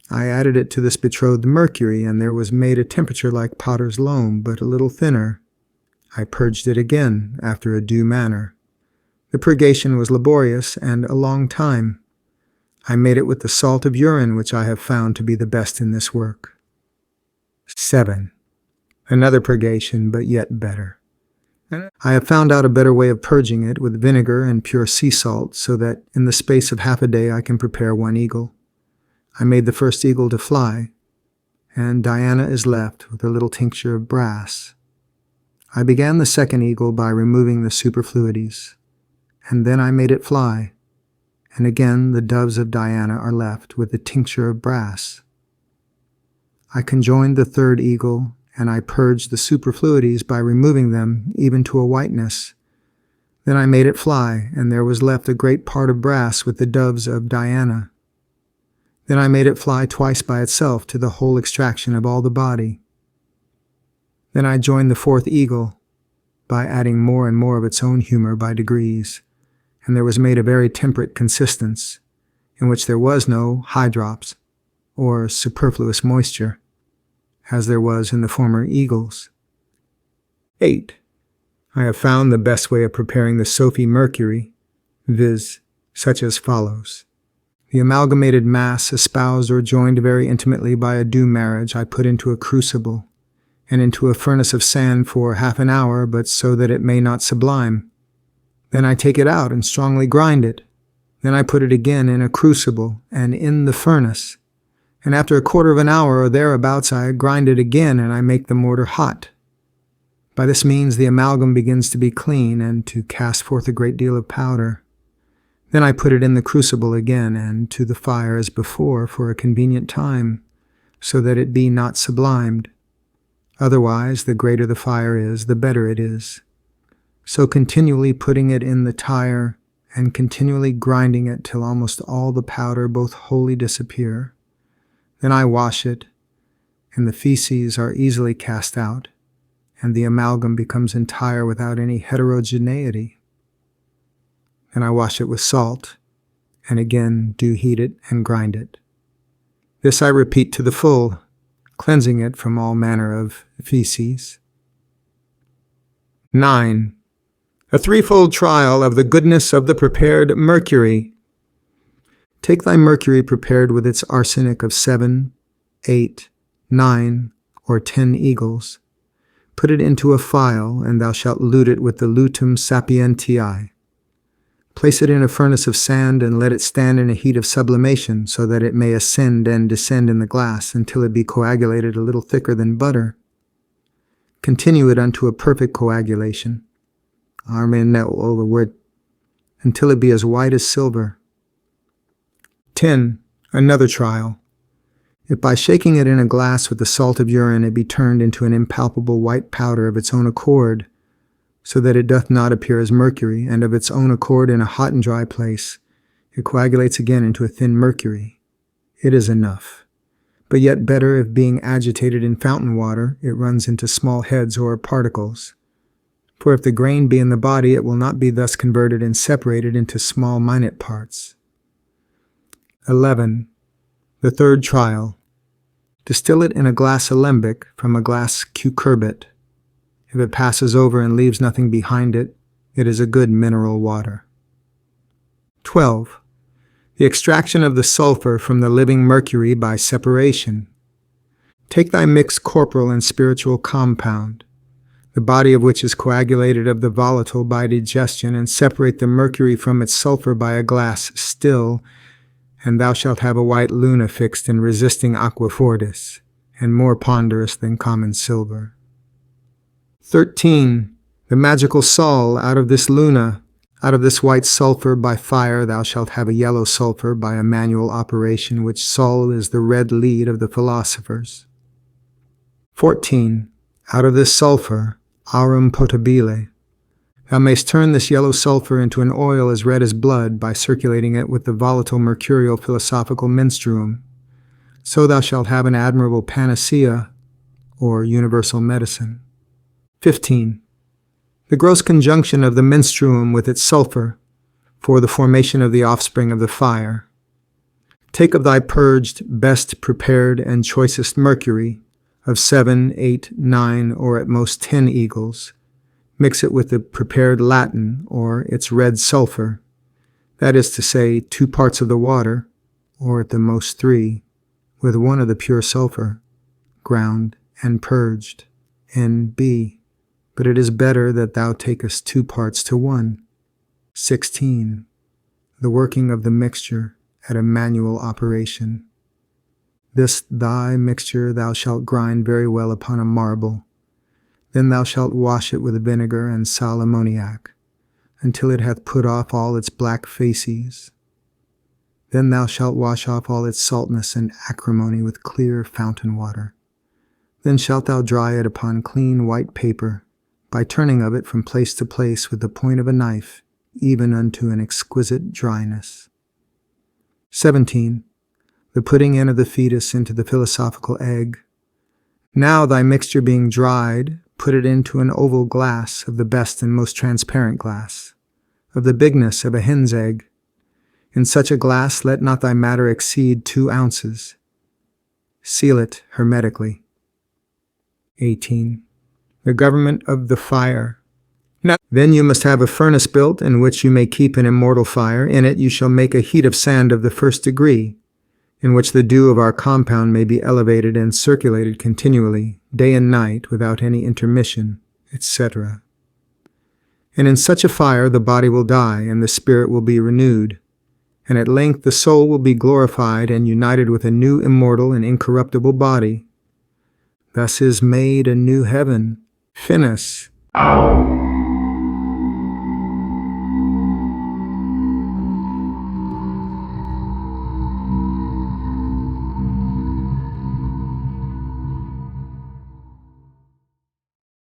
I added it to this betrothed mercury, and there was made a temperature like potter's loam, but a little thinner. I purged it again, after a due manner. The purgation was laborious and a long time. I made it with the salt of urine, which I have found to be the best in this work. 7. Another purgation, but yet better. I have found out a better way of purging it with vinegar and pure sea salt, so that in the space of half a day I can prepare one eagle. I made the first eagle to fly, and Diana is left with a little tincture of brass. I began the second eagle by removing the superfluities, and then I made it fly, and again the doves of Diana are left with the tincture of brass. I conjoined the third eagle, and I purged the superfluities by removing them even to a whiteness. Then I made it fly, and there was left a great part of brass with the doves of Diana. Then I made it fly twice by itself to the whole extraction of all the body. Then I joined the fourth eagle by adding more and more of its own humor by degrees, and there was made a very temperate consistence, in which there was no hydrops or superfluous moisture, as there was in the former eagles. 8. I have found the best way of preparing the Sophic Mercury, viz., such as follows. The amalgamated mass, espoused or joined very intimately by a due marriage, I put into a crucible, and into a furnace of sand for half an hour, but so that it may not sublime. Then I take it out and strongly grind it. Then I put it again in a crucible and in the furnace, and after a quarter of an hour or thereabouts I grind it again, and I make the mortar hot. By this means the amalgam begins to be clean and to cast forth a great deal of powder. Then I put it in the crucible again and to the fire as before for a convenient time, so that it be not sublimed. Otherwise, the greater the fire is, the better it is. So continually putting it in the tire and continually grinding it till almost all the powder both wholly disappear. Then I wash it, and the feces are easily cast out, and the amalgam becomes entire without any heterogeneity. Then I wash it with salt, and again do heat it and grind it. This I repeat to the full, cleansing it from all manner of feces. 9. A threefold trial of the goodness of the prepared mercury. Take thy mercury prepared with its arsenic of 7, 8, 9, or 10 eagles. Put it into a phial, and thou shalt lute it with the lutum sapientiae. Place it in a furnace of sand, and let it stand in a heat of sublimation, so that it may ascend and descend in the glass until it be coagulated a little thicker than butter. Continue it unto a perfect coagulation. Until it be as white as silver. 10. Another trial. If by shaking it in a glass with the salt of urine it be turned into an impalpable white powder of its own accord, so that it doth not appear as mercury, and of its own accord in a hot and dry place, it coagulates again into a thin mercury, it is enough. But yet better if being agitated in fountain water, it runs into small heads or particles. For if the grain be in the body, it will not be thus converted and separated into small minute parts. 11. The third trial. Distill it in a glass alembic from a glass cucurbit. If it passes over and leaves nothing behind it, it is a good mineral water. 12. The extraction of the sulphur from the living mercury by separation. Take thy mixed corporal and spiritual compound, the body of which is coagulated of the volatile by digestion, and separate the mercury from its sulphur by a glass still, and thou shalt have a white luna fixed and resisting aqua fortis, and more ponderous than common silver. 13. The magical sol out of this luna, out of this white sulphur by fire thou shalt have a yellow sulphur by a manual operation, which sol is the red lead of the philosophers. 14. Out of this sulphur, Aurum Potabile, thou mayst turn this yellow sulphur into an oil as red as blood by circulating it with the volatile mercurial philosophical menstruum. So thou shalt have an admirable panacea, or universal medicine. 15. The gross conjunction of the menstruum with its sulphur, for the formation of the offspring of the fire. Take of thy purged, best prepared, and choicest mercury, of 7, 8, 9, or at most 10 eagles. Mix it with the prepared Latin, or its red sulphur, that is to say, 2 parts of the water, or at the most 3, with 1 of the pure sulphur, ground and purged, N.B. But it is better that thou takest 2 parts to 1. 16. The working of the mixture at a manual operation. This thy mixture thou shalt grind very well upon a marble. Then thou shalt wash it with vinegar and sal ammoniac, until it hath put off all its black facies. Then thou shalt wash off all its saltness and acrimony with clear fountain water. Then shalt thou dry it upon clean white paper, by turning of it from place to place with the point of a knife, even unto an exquisite dryness. 17. The putting in of the fetus into the philosophical egg. Now thy mixture being dried, put it into an oval glass of the best and most transparent glass, of the bigness of a hen's egg. In such a glass let not thy matter exceed 2 ounces. Seal it hermetically. 18. The government of the fire. Now, then you must have a furnace built, in which you may keep an immortal fire. In it you shall make a heat of sand of the 1st degree, in which the dew of our compound may be elevated and circulated continually, day and night, without any intermission, etc. And in such a fire the body will die, and the spirit will be renewed, and at length the soul will be glorified and united with a new immortal and incorruptible body. Thus is made a new heaven. Finis.